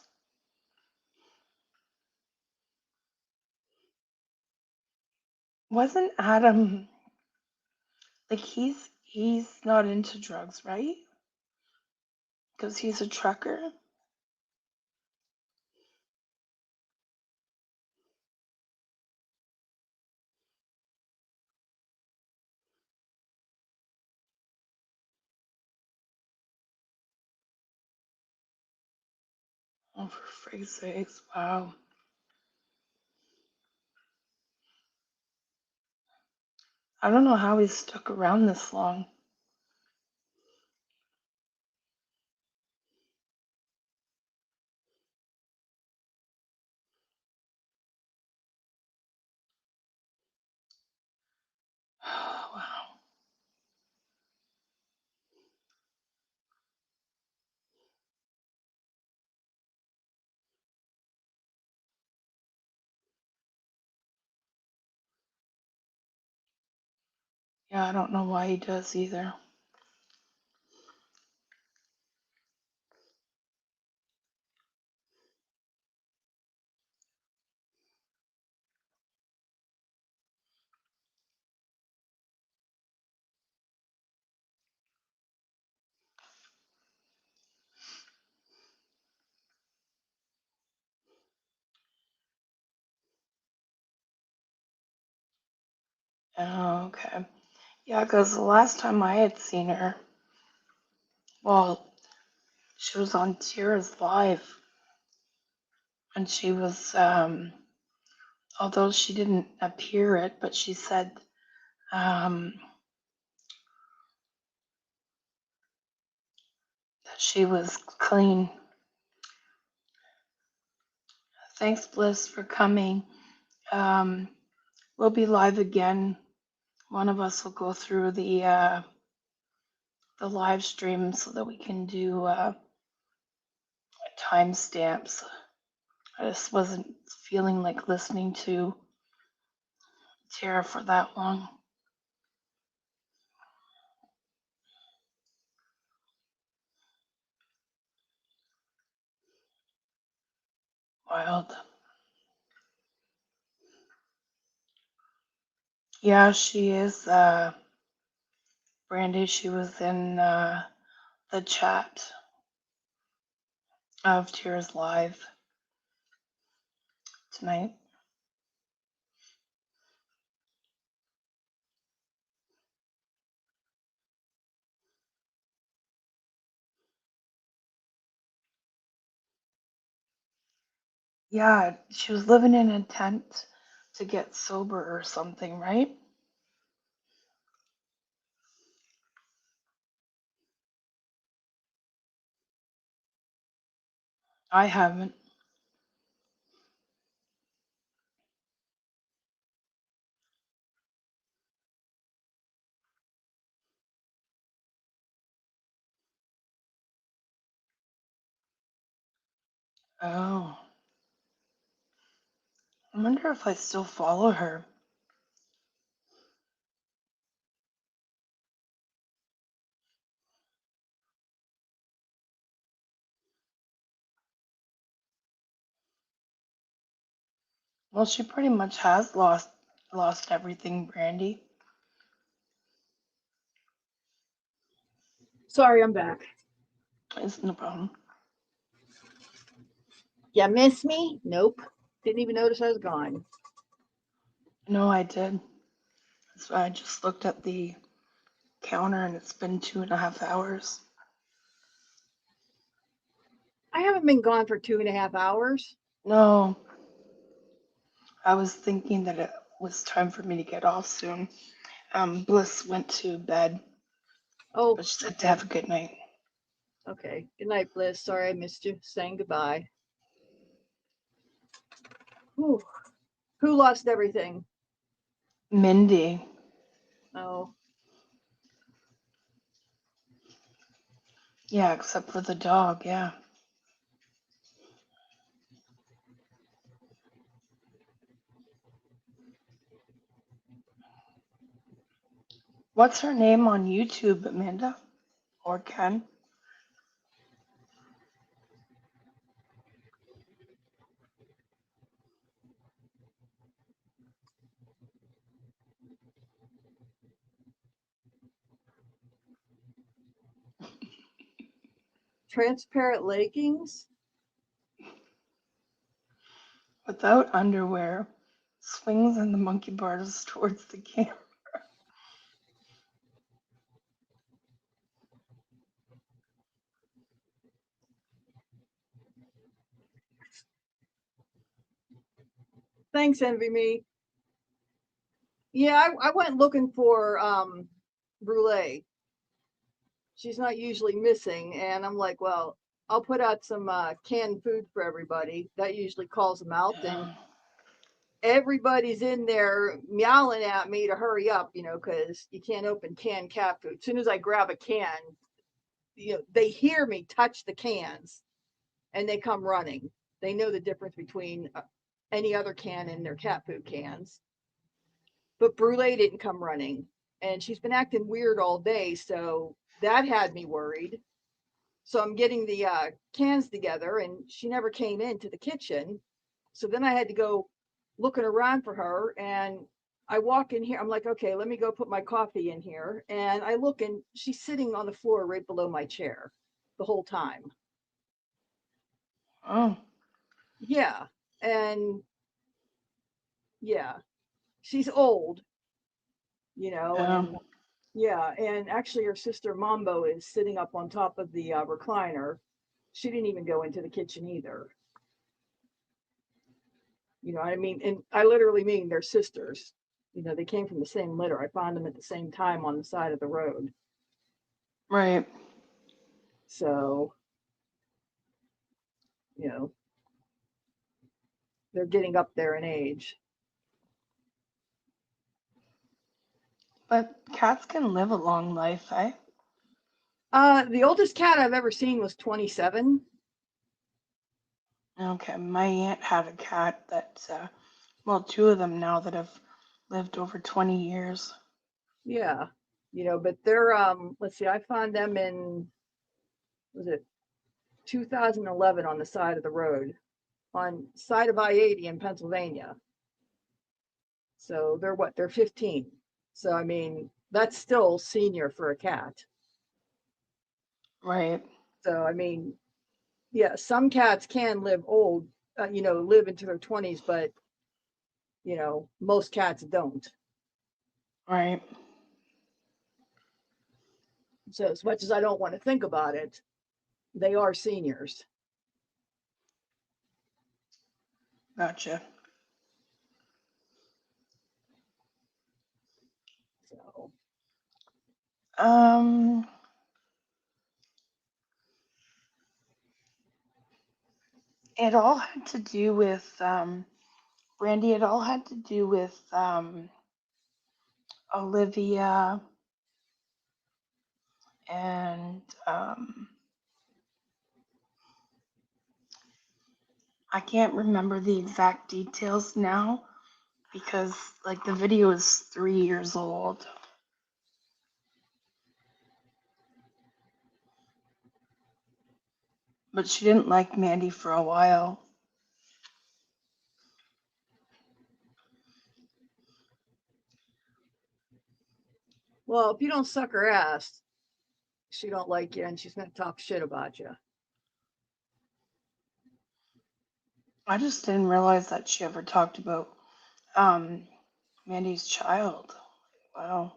B: Wasn't Adam like he's not into drugs, right? Because he's a trucker. Oh, for freak's sakes! Wow. I don't know how he's stuck around this long. Wow. Yeah, I don't know why he does either. Oh, okay. Yeah, because the last time I had seen her, well, she was on Tira's Live, and she was, although she didn't appear it, but she said, um, She was clean. Thanks, Bliss, for coming. We'll be live again. One of us will go through the live stream so that we can do timestamps. I just wasn't feeling like listening to Tara for that long. Wild. Yeah, she is. Brandy, she was in the chat of Tara's live tonight. Yeah, she was living in a tent to get sober or something, right? I haven't. Oh, I wonder if I still follow her. Well, she pretty much has lost everything, Brandy.
A: Sorry, I'm back.
B: It's no problem.
A: You miss me? Nope. Didn't even notice I was gone.
B: No, I did. So I just looked at the counter and it's been 2.5 hours.
A: I haven't been gone for 2.5 hours.
B: No, I was thinking that it was time for me to get off soon. Bliss went to bed,
A: Oh,
B: but she said to have a good night.
A: okay. Good night, Bliss. Sorry I missed you. Saying goodbye. Whew. Who lost everything?
B: Mindy.
A: Oh,
B: Yeah, except for the dog, yeah. What's her name on YouTube, Amanda? Or Ken?
A: transparent leggings?
B: Without underwear, swings in the monkey bars towards the camera.
A: Thanks, Envy Me. Yeah, I went looking for Brulee. She's not usually missing, and I'm like, well, I'll put out some canned food for everybody. That usually calls them out, and everybody's in there meowing at me to hurry up, because you can't open canned cat food. As soon as I grab a can, they hear me touch the cans, and they come running. They know the difference between any other can and their cat food cans. But Brulee didn't come running, and she's been acting weird all day, so that had me worried. So I'm getting the cans together, and she never came into the kitchen. So then I had to go looking around for her, and I walk in here. I'm like, okay, let me go put my coffee in here. And I look, and she's sitting on the floor right below my chair the whole time.
B: Oh,
A: Yeah. And yeah, she's old,
B: yeah.
A: and yeah. And actually, her sister Mambo is sitting up on top of the recliner. She didn't even go into the kitchen either. You know what I mean? And I literally mean they're sisters. They came from the same litter. I found them at the same time on the side of the road.
B: Right.
A: So, you know, they're getting up there in age.
B: But cats can live a long life, eh?
A: The oldest cat I've ever seen was 27.
B: Okay, my aunt had a cat that, well, two of them now that have lived over 20 years.
A: Yeah, you know, but they're let's see, I found them in, was it 2011 on the side of the road, on side of I-80 in Pennsylvania. So they're what? They're 15. So I mean, that's still senior for a cat.
B: Right.
A: So I mean, yeah, some cats can live old, you know, live into their 20s, but you know, most cats don't.
B: Right.
A: So as much as I don't want to think about it, they are seniors.
B: Gotcha.
A: So
B: It all had to do with, Brandy, it all had to do with, Olivia and, I can't remember the exact details now because, like, the video is 3 years old. But she didn't like Mandy for a while.
A: well, if you don't suck her ass, she don't like you and she's gonna talk shit about you.
B: I just didn't realize that she ever talked about Mandy's child. Wow.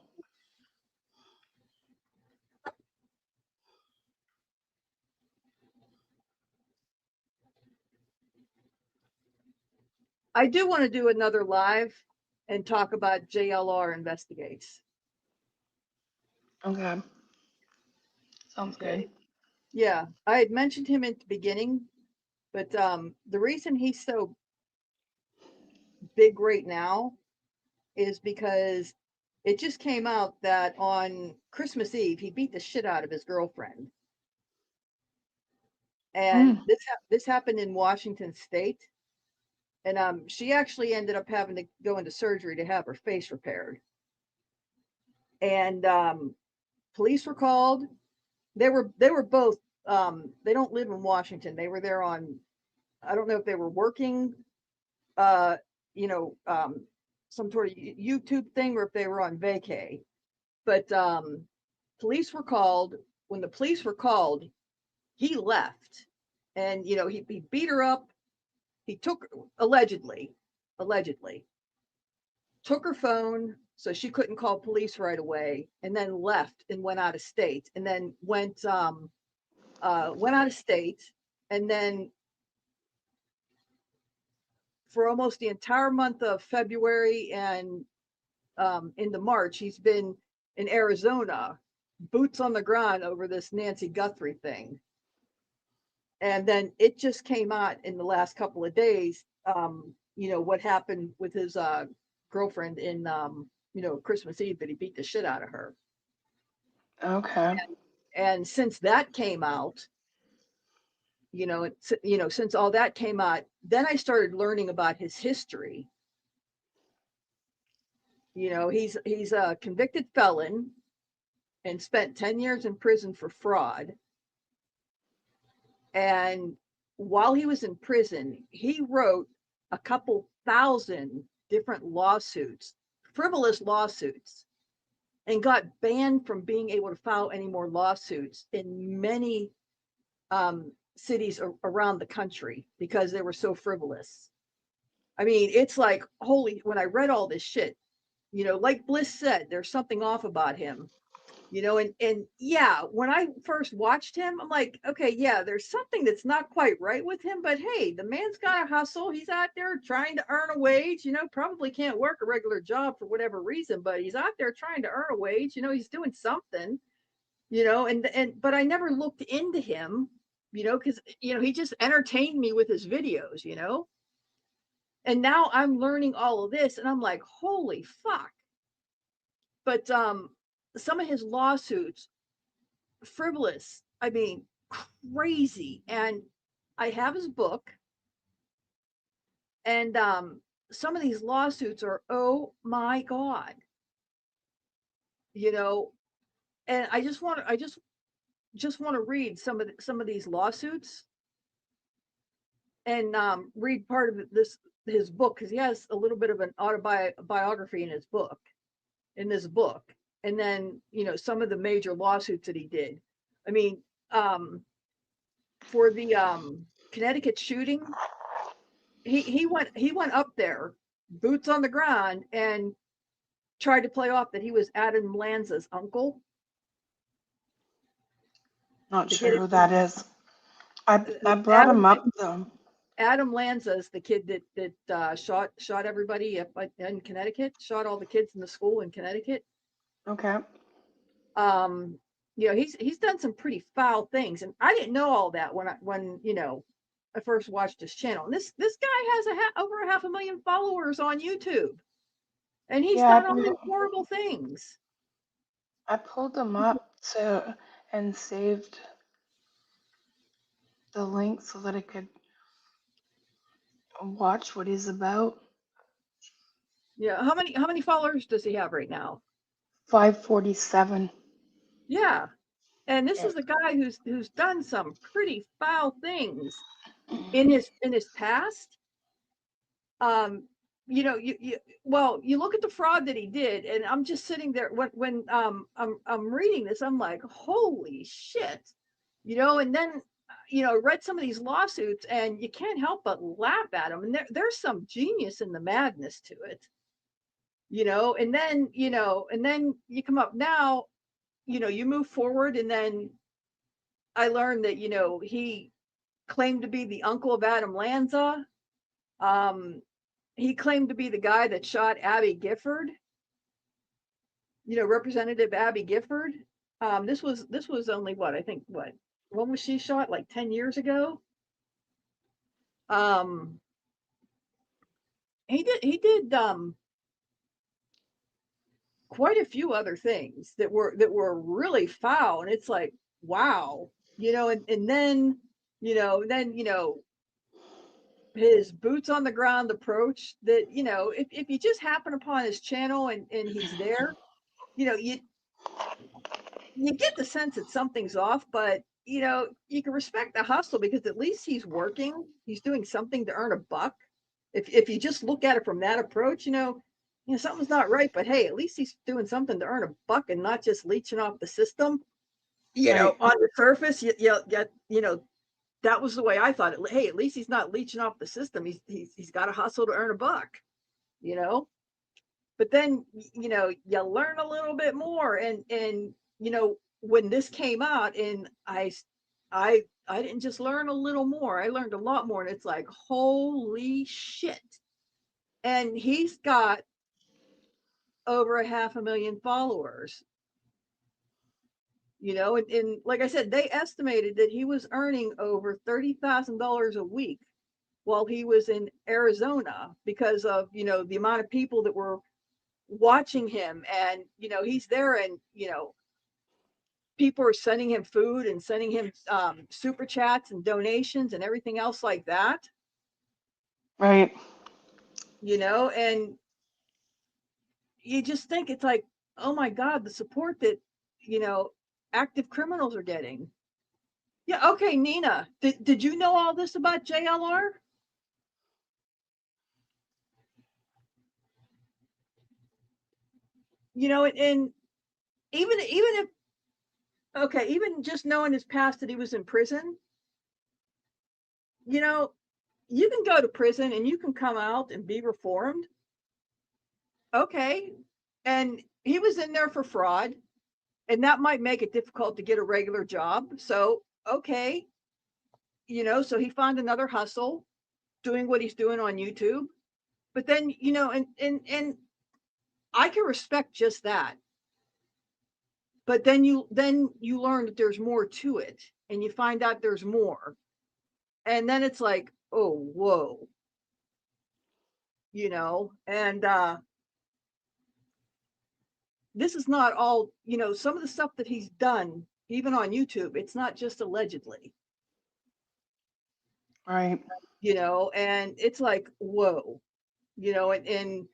A: I do want to do another live and talk about JLR Investigates.
B: Okay. Sounds
A: Okay.
B: good.
A: Yeah, I had mentioned him at the beginning, but the reason he's so big right now is because it just came out that on Christmas Eve he beat the shit out of his girlfriend, and
B: Mm.
A: this happened in Washington State, and she actually ended up having to go into surgery to have her face repaired, and police were called. They were both they don't live in Washington. They were there on, I don't know if they were working uh you know some sort of YouTube thing or if they were on vacay. But police were called. When the police were called, he left, and you know he beat her up. He took, allegedly took her phone so she couldn't call police right away, and then left and went out of state, and then went out of state, and then for almost the entire month of February and into March, he's been in Arizona, boots on the ground over this Nancy Guthrie thing. And then it just came out in the last couple of days, you know, what happened with his girlfriend in, you know, Christmas Eve, that he beat the shit out of her.
B: Okay.
A: And since that came out, you know, since all that came out, then I started learning about his history. You know, he's a convicted felon and spent 10 years in prison for fraud. And while he was in prison, he wrote a couple thousand different lawsuits, frivolous lawsuits, and got banned from being able to file any more lawsuits in many cities around the country because they were so frivolous. I mean, it's like, holy, when I read all this shit, you know, like Bliss said, there's something off about him. You know, and yeah, when I first watched him, I'm like, okay, yeah, there's something that's not quite right with him, but hey, the man's got a hustle. He's out there trying to earn a wage, you know, probably can't work a regular job for whatever reason, but he's out there trying to earn a wage, you know, he's doing something. you know, but I never looked into him, you know, because, you know, he just entertained me with his videos, you know. And now I'm learning all of this and I'm like, holy fuck. But some of his lawsuits, frivolous, I mean, crazy. And I have his book, and some of these lawsuits are, oh my God, you know. And I just want to read some of these lawsuits, and read part of his book, because he has a little bit of an autobiography in this book, and then, you know, some of the major lawsuits that he did. I mean, for the Connecticut shooting, he went up there, boots on the ground, and tried to play off that he was Adam Lanza's uncle.
B: Not sure who that is. I brought him up though.
A: Adam Lanza's the kid that shot everybody in Connecticut, shot all the kids in the school in Connecticut.
B: Okay.
A: You know, he's done some pretty foul things, and I didn't know all that when you know, I first watched his channel. And this guy has over 500,000 followers on YouTube, and he's done all these horrible things.
B: I pulled them up and saved the link so that I could watch what he's about.
A: Yeah, how many followers does he have right now?
B: 547.
A: Yeah, and this is a guy who's done some pretty foul things in his past. You know, you look at the fraud that he did, and I'm just sitting there when I'm reading this, I'm like, holy shit, you know. And then, you know, read some of these lawsuits, and you can't help but laugh at them. And there's some genius in the madness to it, you know. And then, you know, and then you come up now, you know, you move forward, and then I learned that, you know, he claimed to be the uncle of Adam Lanza. He claimed to be the guy that shot Abby Gifford, you know, Representative Abby Gifford. This was only when was she shot? Like 10 years ago. He did quite a few other things that were really foul, and it's like, wow, you know. And then, you know, his boots on the ground approach, that, you know, if you just happen upon his channel and he's there, you know, you get the sense that something's off. But, you know, you can respect the hustle, because at least he's working, he's doing something to earn a buck. If you just look at it from that approach, you know, something's not right. But hey, at least he's doing something to earn a buck and not just leeching off the system. You know, on the surface, you know, that was the way I thought it. Hey, at least he's not leeching off the system. He's got to hustle to earn a buck, you know. But then, you know, you learn a little bit more, and you know, when this came out, and I didn't just learn a little more, I learned a lot more, and it's like, holy shit. And he's got over 500,000 followers, you know. And like I said, they estimated that he was earning over $30,000 a week while he was in Arizona, because of, you know, the amount of people that were watching him. And, you know, he's there, and, you know, people are sending him food and sending him super chats and donations and everything else like that.
B: Right.
A: You know, and you just think, it's like, oh my God, the support that, you know, active criminals are getting. Yeah. Okay, Nina, did you know all this about JLR? You know, and even if, okay, even just knowing his past, that he was in prison, you know, you can go to prison and you can come out and be reformed. Okay. And he was in there for fraud, and that might make it difficult to get a regular job. So, okay, you know, so he found another hustle doing what he's doing on YouTube. But then, you know, and I can respect just that. but then you learn that there's more to it, and you find out there's more, and then it's like, oh, whoa, and this is not all, some of the stuff that he's done, even on YouTube, it's not just allegedly,
B: Right.
A: And it's like, whoa, and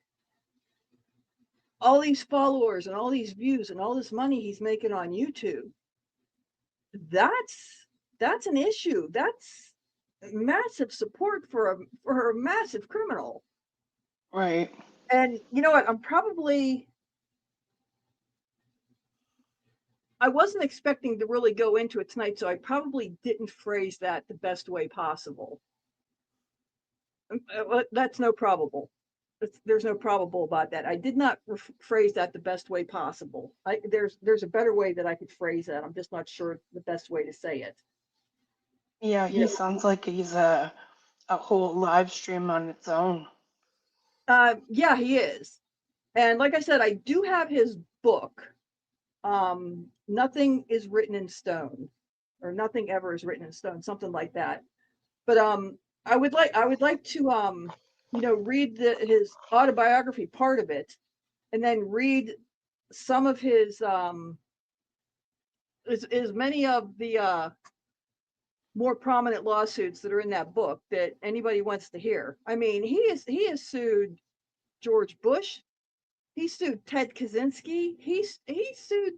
A: all these followers and all these views and all this money he's making on YouTube, that's an issue. That's massive support for a massive criminal.
B: Right.
A: And you know what? I wasn't expecting to really go into it tonight, so I probably didn't phrase that the best way possible. That's no probable. There's no probable about that. I did not phrase that the best way possible. There's a better way that I could phrase that. I'm just not sure the best way to say it.
B: Yeah, he sounds like he's a whole live stream on its own.
A: Yeah, he is. And like I said, I do have his book. Nothing is written in stone, or nothing ever is written in stone, something like that. But I would like to read his autobiography, part of it, and then read some of his as many of the more prominent lawsuits that are in that book that anybody wants to hear. I mean, he has sued George Bush. He sued Ted Kaczynski. He sued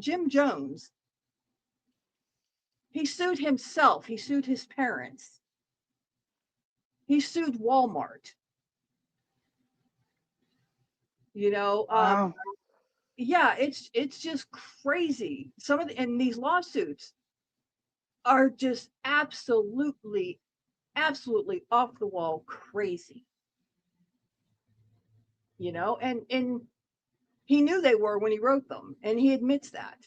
A: Jim Jones. He sued himself. He sued his parents. He sued Walmart.
B: Wow.
A: Yeah, it's just crazy. And these lawsuits are just absolutely off the wall crazy. And he knew they were when he wrote them, and he admits that.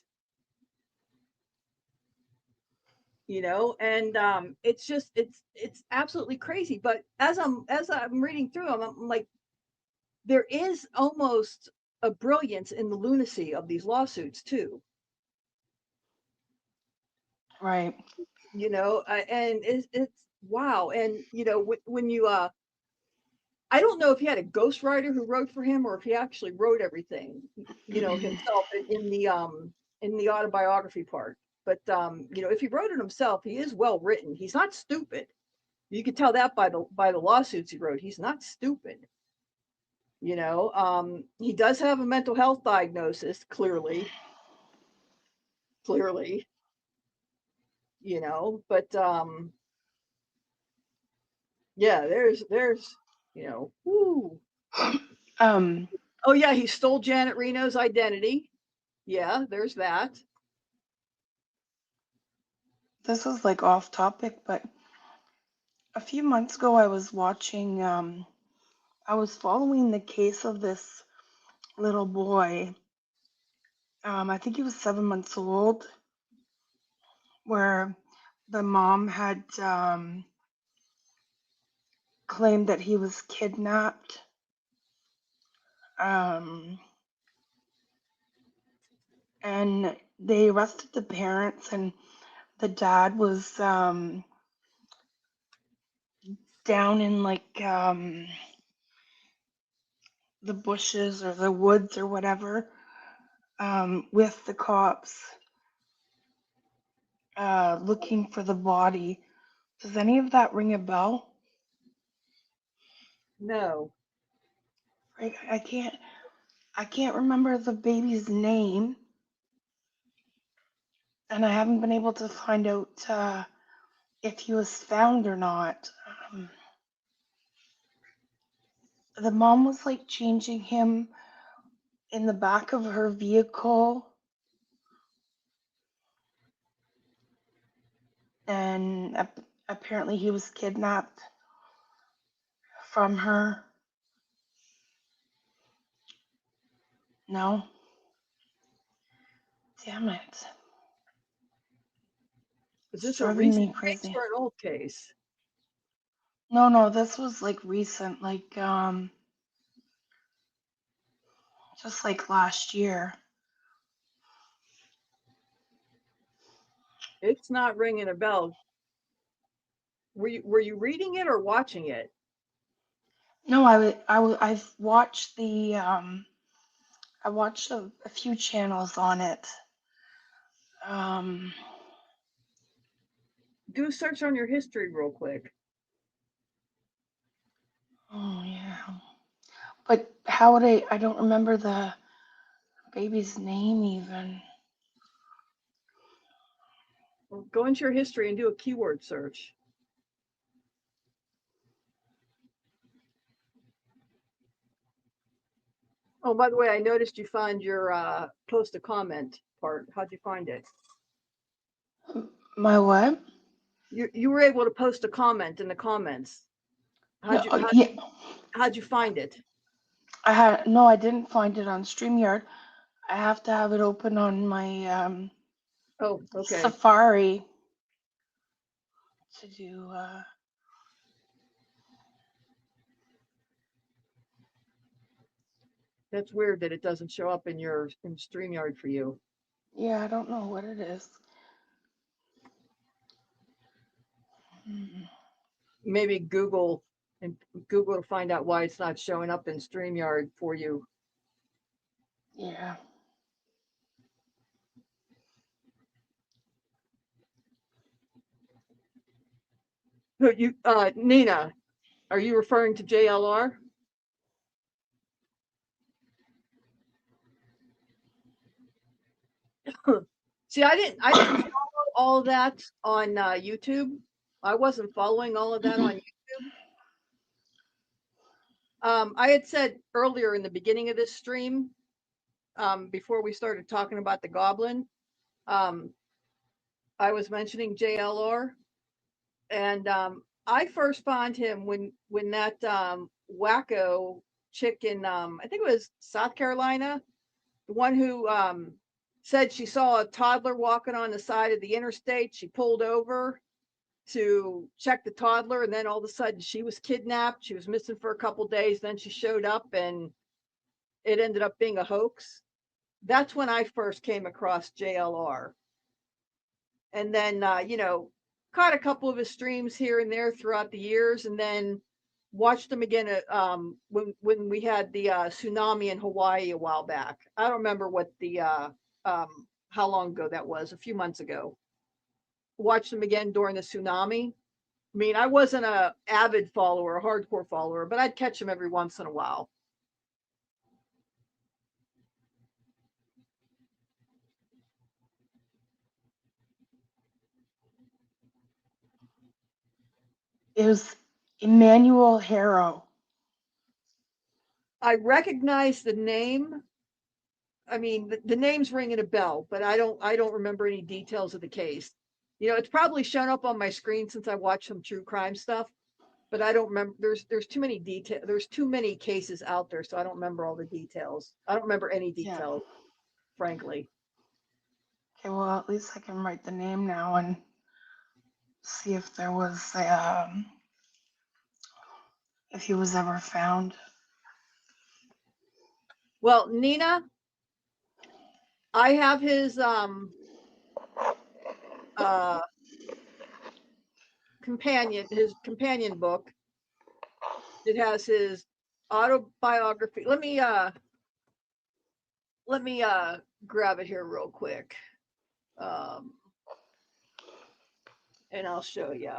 A: And it's absolutely crazy. But as I'm reading through them, I'm like, there is almost a brilliance in the lunacy of these lawsuits too.
B: Right.
A: And it's wow. And when you I don't know if he had a ghostwriter who wrote for him, or if he actually wrote everything, himself in the autobiography part. But if he wrote it himself, he is well written. He's not stupid. You could tell that by the lawsuits he wrote. He's not stupid. He does have a mental health diagnosis, clearly. But yeah, there's whoo. Oh yeah, he stole Janet Reno's identity. Yeah, there's that.
B: This is like off topic, but a few months ago I was watching, I was following the case of this little boy. I think he was 7 months old, where the mom had claimed that he was kidnapped. And they arrested the parents, and the dad was down in like the bushes or the woods or whatever, with the cops, looking for the body. Does any of that ring a bell?
A: No.
B: I can't remember the baby's name, and I haven't been able to find out if he was found or not. The mom was like changing him in the back of her vehicle, and apparently he was kidnapped from her. No? Damn it.
A: Is this a
B: Driving
A: recent
B: me
A: case
B: crazy.
A: or an old case?
B: No, this was like recent, like just like last year.
A: It's not ringing a bell. Were you reading it or watching it?
B: No, I've watched I watched a few channels on it. Um,
A: Do a search on your history real quick.
B: oh yeah. But how would I don't remember the baby's name even.
A: Go into your history and do a keyword search. Oh, by the way, I noticed you found your post a comment part. How'd you find it?
B: My what?
A: You were able to post a comment in the comments.
B: No, yeah,
A: How'd you find it?
B: I didn't find it on StreamYard. I have to have it open on my
A: Oh, okay.
B: Safari to do
A: That's weird that it doesn't show up in StreamYard for you.
B: yeah, I don't know what it is.
A: Maybe Google to find out why it's not showing up in StreamYard for you.
B: Yeah.
A: You Nina, are you referring to JLR? See, I didn't follow all of that on YouTube. I wasn't following all of that on YouTube. I had said earlier in the beginning of this stream, before we started talking about the goblin, I was mentioning JLR, and I first found him when that wacko chick in I think it was South Carolina, the one who said she saw a toddler walking on the side of the interstate. She pulled over to check the toddler, and then all of a sudden she was kidnapped. She was missing for a couple days. Then she showed up, and it ended up being a hoax. That's when I first came across JLR, and then caught a couple of his streams here and there throughout the years, and then watched him again at, when we had the tsunami in Hawaii a while back. I don't remember what the how long ago that was, a few months ago. Watched him again during the tsunami. I mean, I wasn't a avid follower, a hardcore follower, but I'd catch him every once in a while.
B: It was Emmanuel Harrow.
A: I recognize the name. I mean, the name's ringing a bell, but I don't remember any details of the case. It's probably shown up on my screen since I watch some true crime stuff, but I don't remember. There's too many details. There's too many cases out there, so I don't remember all the details. I don't remember any details, frankly.
B: Okay, well, at least I can write the name now and see if there was if he was ever found.
A: Well, Nina, I have his companion book. It has his autobiography. Let me grab it here real quick. And I'll show you.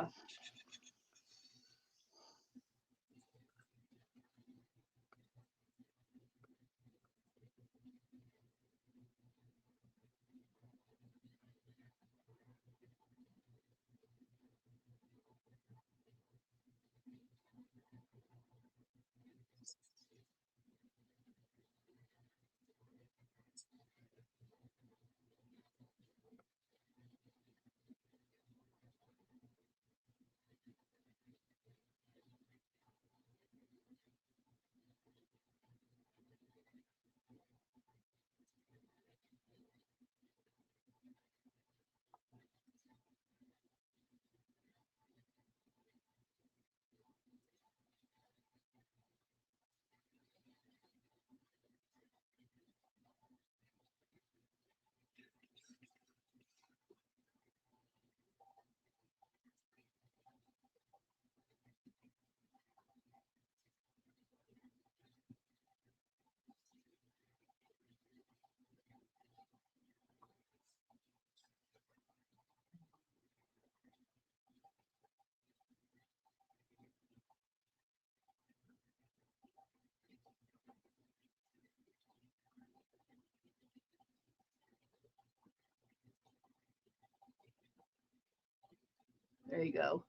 A: There you go.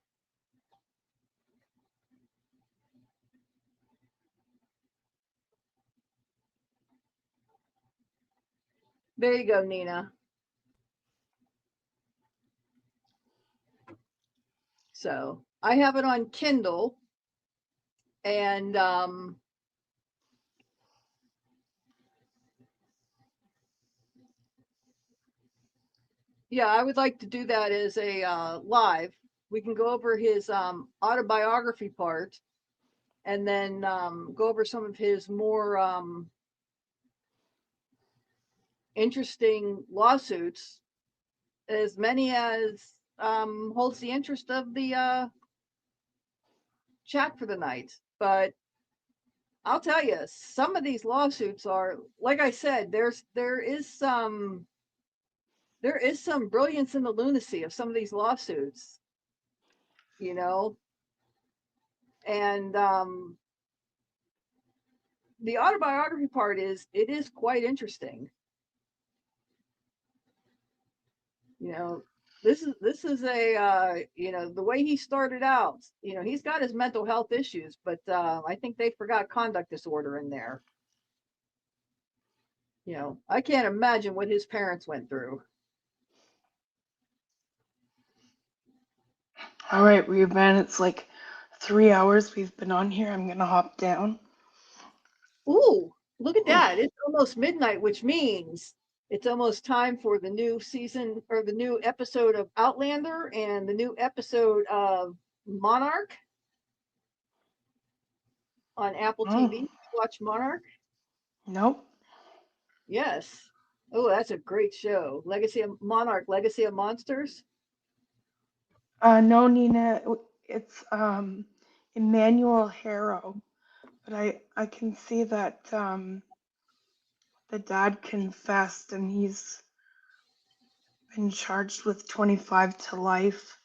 A: There you go, Nina. So I have it on Kindle, and yeah, I would like to do that as a live. We can go over his autobiography part, and then go over some of his more interesting lawsuits, as many as holds the interest of the chat for the night. But I'll tell you, some of these lawsuits are, like I said, there is some brilliance in the lunacy of some of these lawsuits, you know, and the autobiography part is quite interesting. You know, this is a you know, the way he started out, you know, he's got his mental health issues, but I think they forgot conduct disorder in there. You know, I can't imagine what his parents went through.
B: All right, Ruben, it's like 3 hours we've been on here. I'm gonna hop down.
A: Ooh, look at that. It's almost midnight, which means it's almost time for the new season, or the new episode of Outlander and the new episode of Monarch on Apple TV. Watch Monarch?
B: Nope.
A: Yes. Oh, that's a great show. Legacy of Monarch, Legacy of Monsters.
B: No, Nina, it's Emmanuel Harrow, but I can see that the dad confessed and he's been charged with 25 to life.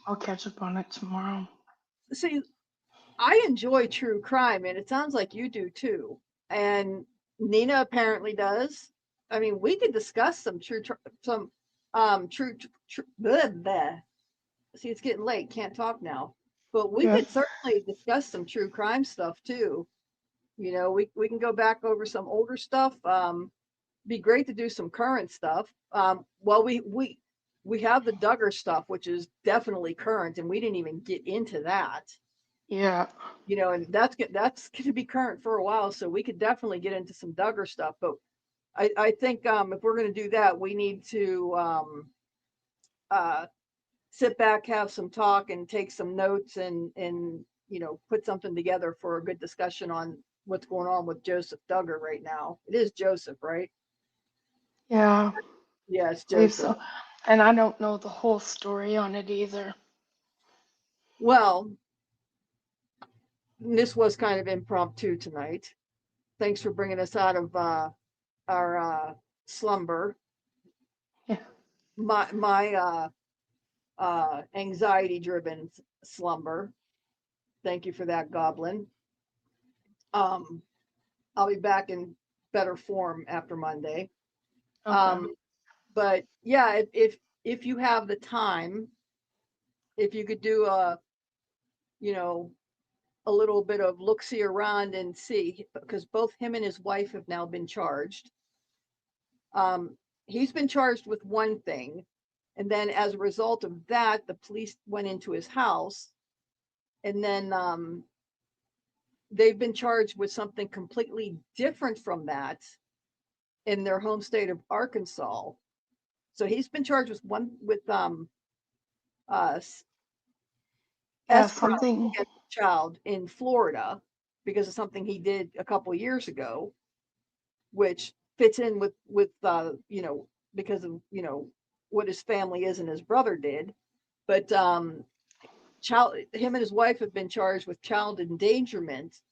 B: I'll catch up on it tomorrow.
A: See, I enjoy true crime, and it sounds like you do too. And Nina apparently does. I mean, we could discuss some true, some blah, blah. See, it's getting late. Can't talk now. But we
B: Yeah.
A: could certainly discuss some true crime stuff too. You know, we can go back over some older stuff. Be great to do some current stuff. Well, we have the Duggar stuff, which is definitely current, and we didn't even get into that.
B: Yeah.
A: You know, and that's going to be current for a while, so we could definitely get into some Duggar stuff. But I think if we're going to do that, we need to sit back, have some talk, and take some notes, and you know, put something together for a good discussion on what's going on with Joseph Duggar right now. It is Joseph, right?
B: Yeah.
A: Yeah, it's
B: I believe
A: Joseph.
B: so. And I don't know the whole story on it either.
A: Well, this was kind of impromptu tonight. Thanks for bringing us out of our slumber.
B: Yeah.
A: My anxiety driven slumber. Thank you for that, Goblin. I'll be back in better form after Monday.
B: Okay.
A: But yeah, if you have the time, if you could do a, you know, a little bit of look see around and see, because both him and his wife have now been charged. He's been charged with one thing, and then as a result of that, the police went into his house, and then they've been charged with something completely different from that in their home state of Arkansas. So he's been charged with
B: Yeah,
A: espionage
B: something.
A: against a child in Florida because of something he did a couple years ago, which fits in with you know, because of, you know, what his family is and his brother did. But him and his wife have been charged with child endangerment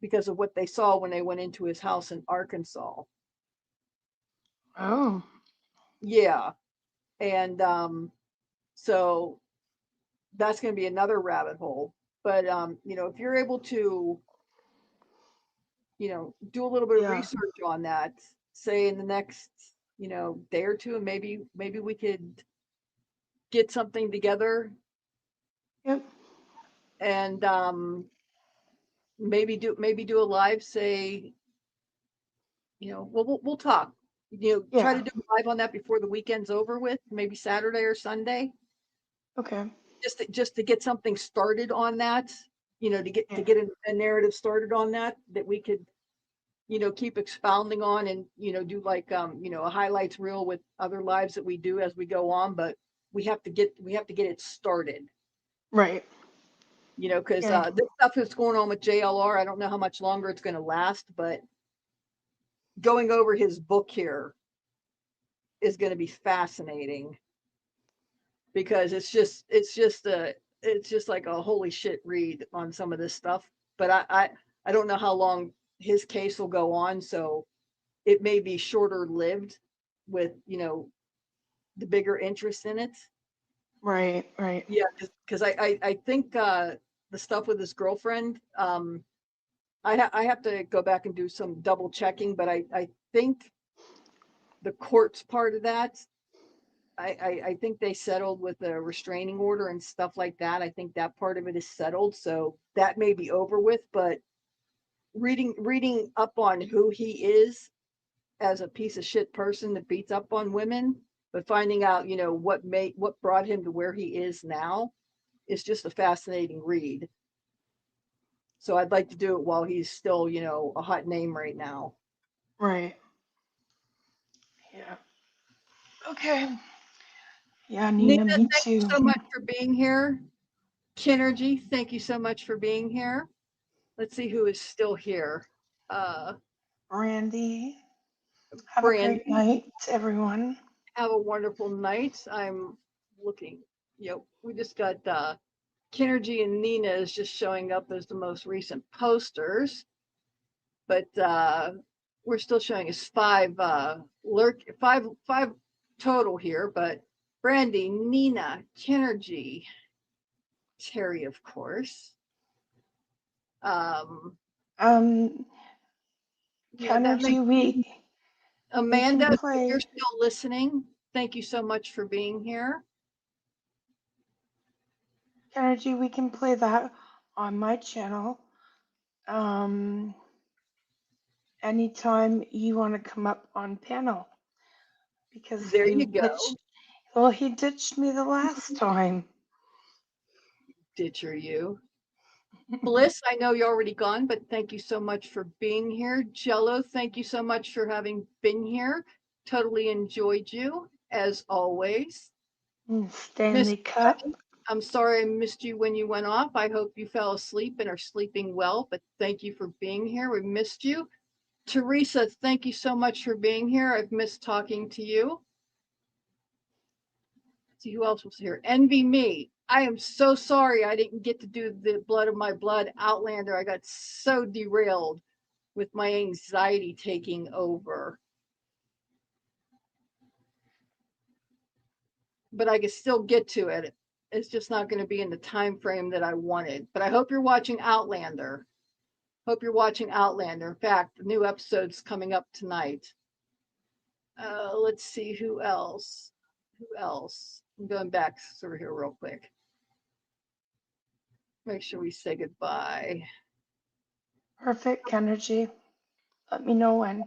A: because of what they saw when they went into his house in Arkansas.
B: Oh.
A: Yeah. And so that's going to be another rabbit hole. But you know, if you're able to, you know, do a little bit of
B: Yeah.
A: research on that, say in the next, you know, day or two, and maybe we could get something together.
B: Yep.
A: And maybe do a live, say, we'll talk. Try to do a live on that before the weekend's over with, maybe Saturday or Sunday.
B: Okay.
A: Just to get something started on that, to get a narrative started on that we could, keep expounding on, and do like a highlights reel with other lives that we do as we go on. But we have to get it started.
B: Right.
A: Because this stuff that's going on with JLR, I don't know how much longer it's going to last, but going over his book here is going to be fascinating, because it's just like a holy shit read on some of this stuff. But I don't know how long his case will go on, so it may be shorter lived with the bigger interest in it.
B: Right.
A: Yeah, because I think the stuff with his girlfriend, I have to go back and do some double checking, but I think the court's part of that. I think they settled with a restraining order and stuff like that. I think that part of it is settled, so that may be over with. But reading up on who he is as a piece of shit person that beats up on women, but finding out what brought him to where he is now is just a fascinating read. So I'd like to do it while he's still a hot name right now.
B: Right. Yeah. Okay. Yeah, Nina, me
A: Thank
B: too.
A: you so much for being here. Kinergy, thank you so much for being here. Let's see who is still here.
B: Randy, have
A: Brandy,
B: a great night, everyone.
A: have a wonderful night. I'm looking. We just got Kinergy and Nina is just showing up as the most recent posters, but we're still showing us five total here. But Brandy, Nina, Kinergy, Terry, of course.
B: Kinergy,
A: Amanda, if
B: play.
A: you're still listening, thank you so much for being here.
B: Kinergy, we can play that on my channel. Anytime you want to come up on panel, because
A: There you go.
B: He ditched me the last time.
A: Ditcher you. Bliss, I know you're already gone, but thank you so much for being here. Jello, thank you so much for having been here. Totally enjoyed you, as always.
B: Stanley Cup.
A: I'm sorry I missed you when you went off. I hope you fell asleep and are sleeping well, but thank you for being here. We missed you. Teresa, thank you so much for being here. I've missed talking to you. Let's see who else was here. Envy Me. I am so sorry I didn't get to do the Blood of My Blood Outlander. I got so derailed with my anxiety taking over. But I can still get to it. It's just not going to be in the time frame that I wanted. But I hope you're watching Outlander. Hope you're watching Outlander. In fact, the new episode's coming up tonight. Let's see who else. I'm going back over here real quick. Make sure we say goodbye.
B: Perfect, Kinergy. Let me know when.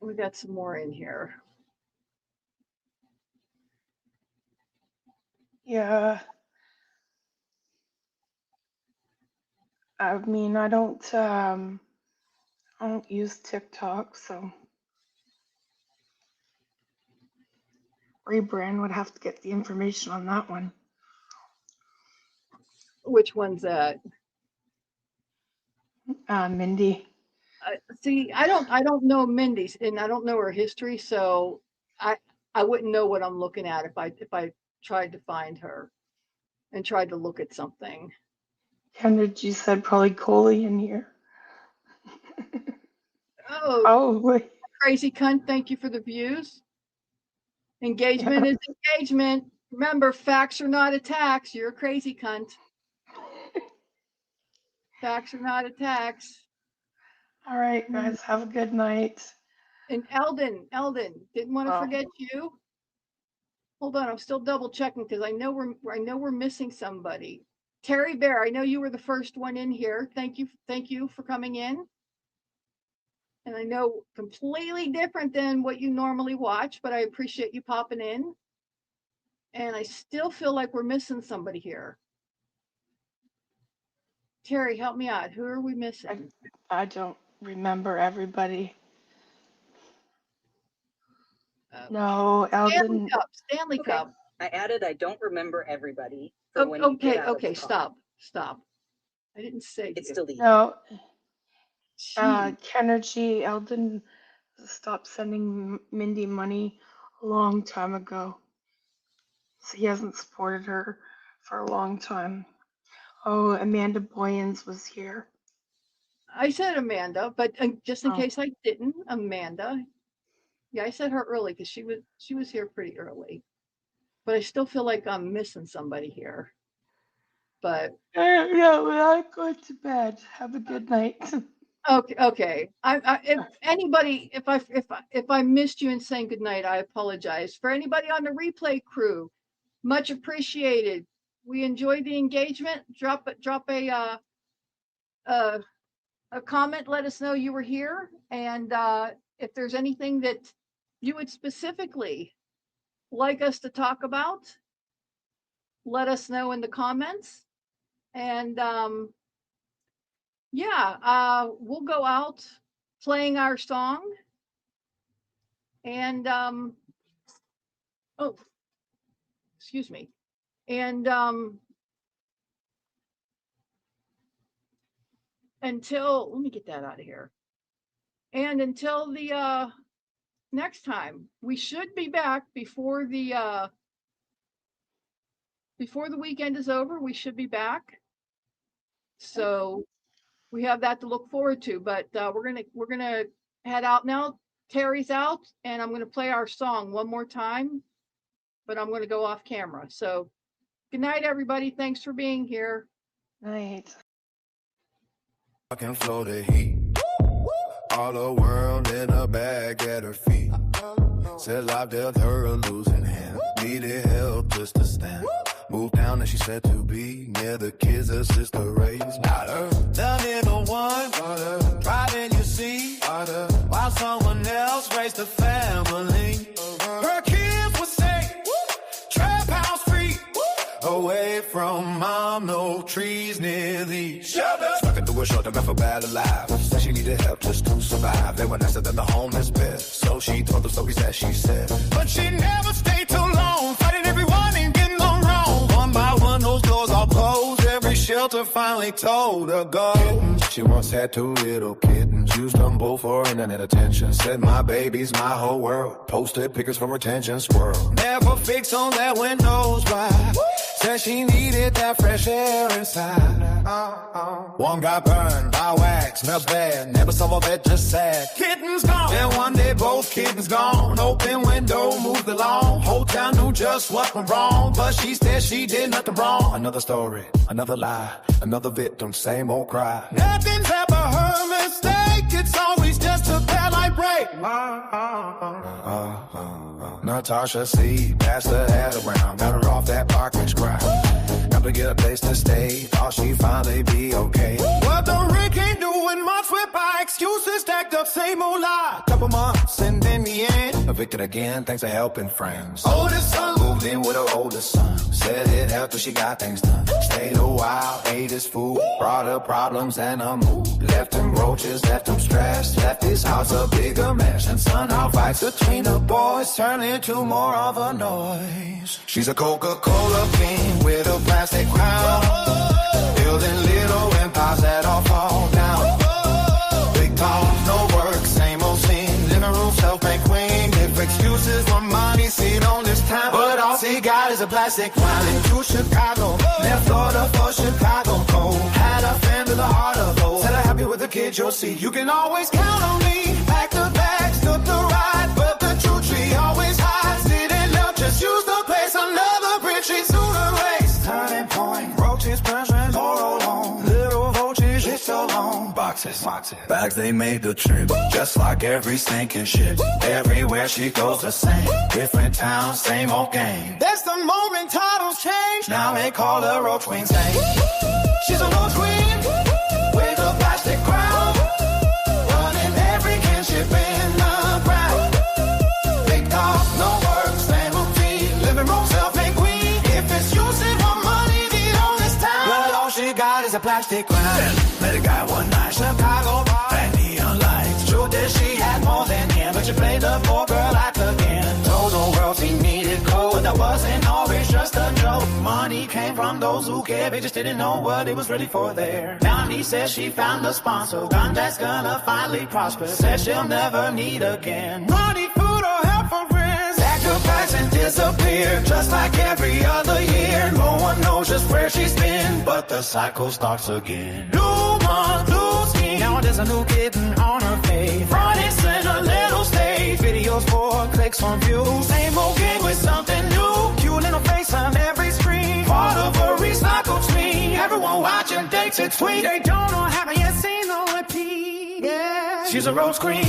A: We got some more in here.
B: Yeah. I mean, I don't use TikTok, so Rebrand would have to get the information on that one.
A: Which one's that?
B: Mindy.
A: See, I don't know Mindy's, and I don't know her history, so I wouldn't know what I'm looking at if I tried to find her and tried to look at something.
B: Kinergy said probably Coley in here.
A: Oh, crazy cunt! Thank you for the views. Engagement is engagement. Remember, facts are not attacks. You're a crazy cunt. Facts are not attacks.
B: All right, guys, have a good night.
A: And Eldon, didn't want to
B: Oh.
A: forget you. Hold on, I'm still double checking because I know we're missing somebody. Terry Bear, I know you were the first one in here. Thank you for coming in. And I know completely different than what you normally watch, but I appreciate you popping in. And I still feel like we're missing somebody here. Terry, help me out. Who are we missing?
B: I don't remember everybody. No, Eldon.
A: Stanley
I: Okay.
A: Cup.
I: I added, I don't remember everybody. For when you get out of the call.
A: Stop. I didn't say
I: It's
A: you.
I: deleted.
B: No,
A: Gee.
B: Kennergy, Eldon stopped sending Mindy money a long time ago. So he hasn't supported her for a long time. Oh, Amanda Boyens was here.
A: I said Amanda, but just in
B: Oh.
A: case I didn't, Amanda. Yeah, I said her early because she was here pretty early. But I still feel like I'm missing somebody here. But
B: Yeah, well, I'm going to bed. Have a good night.
A: okay. If anybody, if I missed you in saying goodnight, I apologize. For anybody on the replay crew, much appreciated. We enjoyed the engagement. Drop a comment. Let us know you were here, and if there's anything that you would specifically like us to talk about, let us know in the comments. And we'll go out playing our song. And excuse me. And until, let me get that out of here. And until the next time, we should be back before the weekend is over. We should be back. So we have that to look forward to, but we're gonna head out now. Terry's out, and I'm gonna play our song one more time, but I'm gonna go off camera. So good night, everybody. Thanks for being here.
B: Night.
E: I can flow the heat. All the world in a bag at her feet. Said life dealt her a losing hand. Needed help just to stand. Moved down and she said to be near the kids her sister raised. Not her. Down in the one. Driving you see. While someone else raised a family. Her kids would say, trap house free. Away from mom, no trees near the shelter. Smoking through a shoulder, for bad alive. Said she needed help just to survive. They were nicer than the homeless bed. So she told the stories that she said. But she never stayed too long. Fighting everyone and getting them wrong. One by one, those doors all closed. Every shelter finally told her go. She once had 2 little kittens. Used them both for internet attention. Said my baby's my whole world. Posted pictures for retention squirrel. Never fix on that windows wide. Said she needed that fresh air inside. One got burned by wax, smells bad. Never saw a vet, just sad. Kittens gone. Then one day both kittens gone. Open window, moved along. Whole town knew just what went wrong, but she said she did nothing wrong. Another story, another lie, another victim, same old cry. Nothing's ever her mistake. It's always just a bad light break. Natasha C, passed her head around, got her off that Parkridge grind. Got to get a place to stay, thought she'd finally be okay. What the Rick ain't doing much with my excuses stacked up, same old lie. Couple months and in the end, evicted again, thanks to helping friends. Oldest son moved in with her oldest son. Said it helped her, she got things done. Stayed a while, ate his food, brought her problems and a mood. Left him roaches, left him stressed, left his house a bigger mess. And somehow fights between the boys turn into more of a noise. She's a Coca-Cola king with a plastic crown, building little empires that all fall down. Big talk, no work, same old scene. Living room, self-made queen. If excuses for money, sit on this time. But all she got is a plastic crown. To Chicago, left Florida for Chicago cold. Had a fan to the heart of gold. Said I'm happy with the kids, you'll see. You can always count on me. Pack the bags, took the ride, but the true tree always hides. Didn't look, just use the place. Another bridge she's sooner race. Turning point, roaches, pressure, more alone. Little vultures, it's so long. Boxes. foxes. Bags, they made the trip, just like every stinking shit. Everywhere she goes the same. Different town, same old game. That's the moment titles change. Now they call her Roach Queen Saint. She's a Roach Queen with a plastic crown. Running every kinship in the ground. Big dog, no work, same routine. Living room, self-made queen. If it's you, send her money, need on this town. But all she got is a plastic crown. Met a guy one night, Chicago bar, and neon lights. True that she had more than him, but she played the poor girl act again. Told the world she needed code, that wasn't always just a joke. Money came from those who cared, they just didn't know what it was ready for there. Now he says she found a sponsor, one that's gonna finally prosper. Says she'll never need again. Money, food, or help from friends. Sacrifice and disappear, just like every other year. No one knows just where she's been, but the cycle starts again. New month, new scheme. Now there's a new kitten on her face. Friday sent a little stage. Videos for clicks on views. Same old game with something new. Cute little face on every screen. Part of a recycled screen. Everyone watching takes it sweet. They don't know, haven't yet seen no repeat. Yeah. She's a rose queen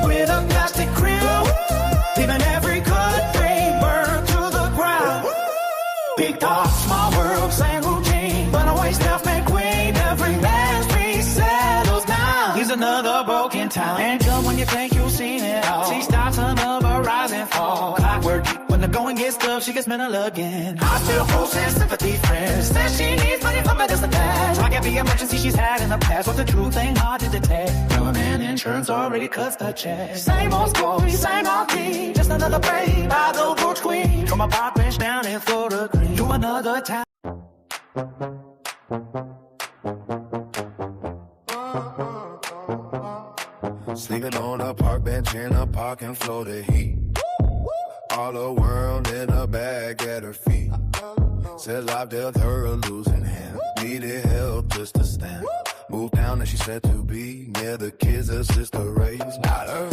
E: with a plastic crib. Leaving every cut frame burned to the ground. Big dog, small world, same routine. But always self-made queen. Every man's dream settles down. He's another broken town. Angel, when you think you've seen it all. She stops another rise and fall. Clockwork, when the going gets tough, she gets mental again. Hospital posts and sympathy friends. Says she needs money from her distant past. Like every emergency she's had in the past. What's the truth ain't hard to detect. Government insurance already cuts the check. Same old story, same old thing. Just another babe by the Roach Queen. From a park bench down in Florida Green to another town. Sleeping on a park bench in a parking floor to heat. All the world in a bag at her feet. Said life dealt her a losing hand. Needed help just to stand. Moved down and she said to be near the kids her sister raised. Not her.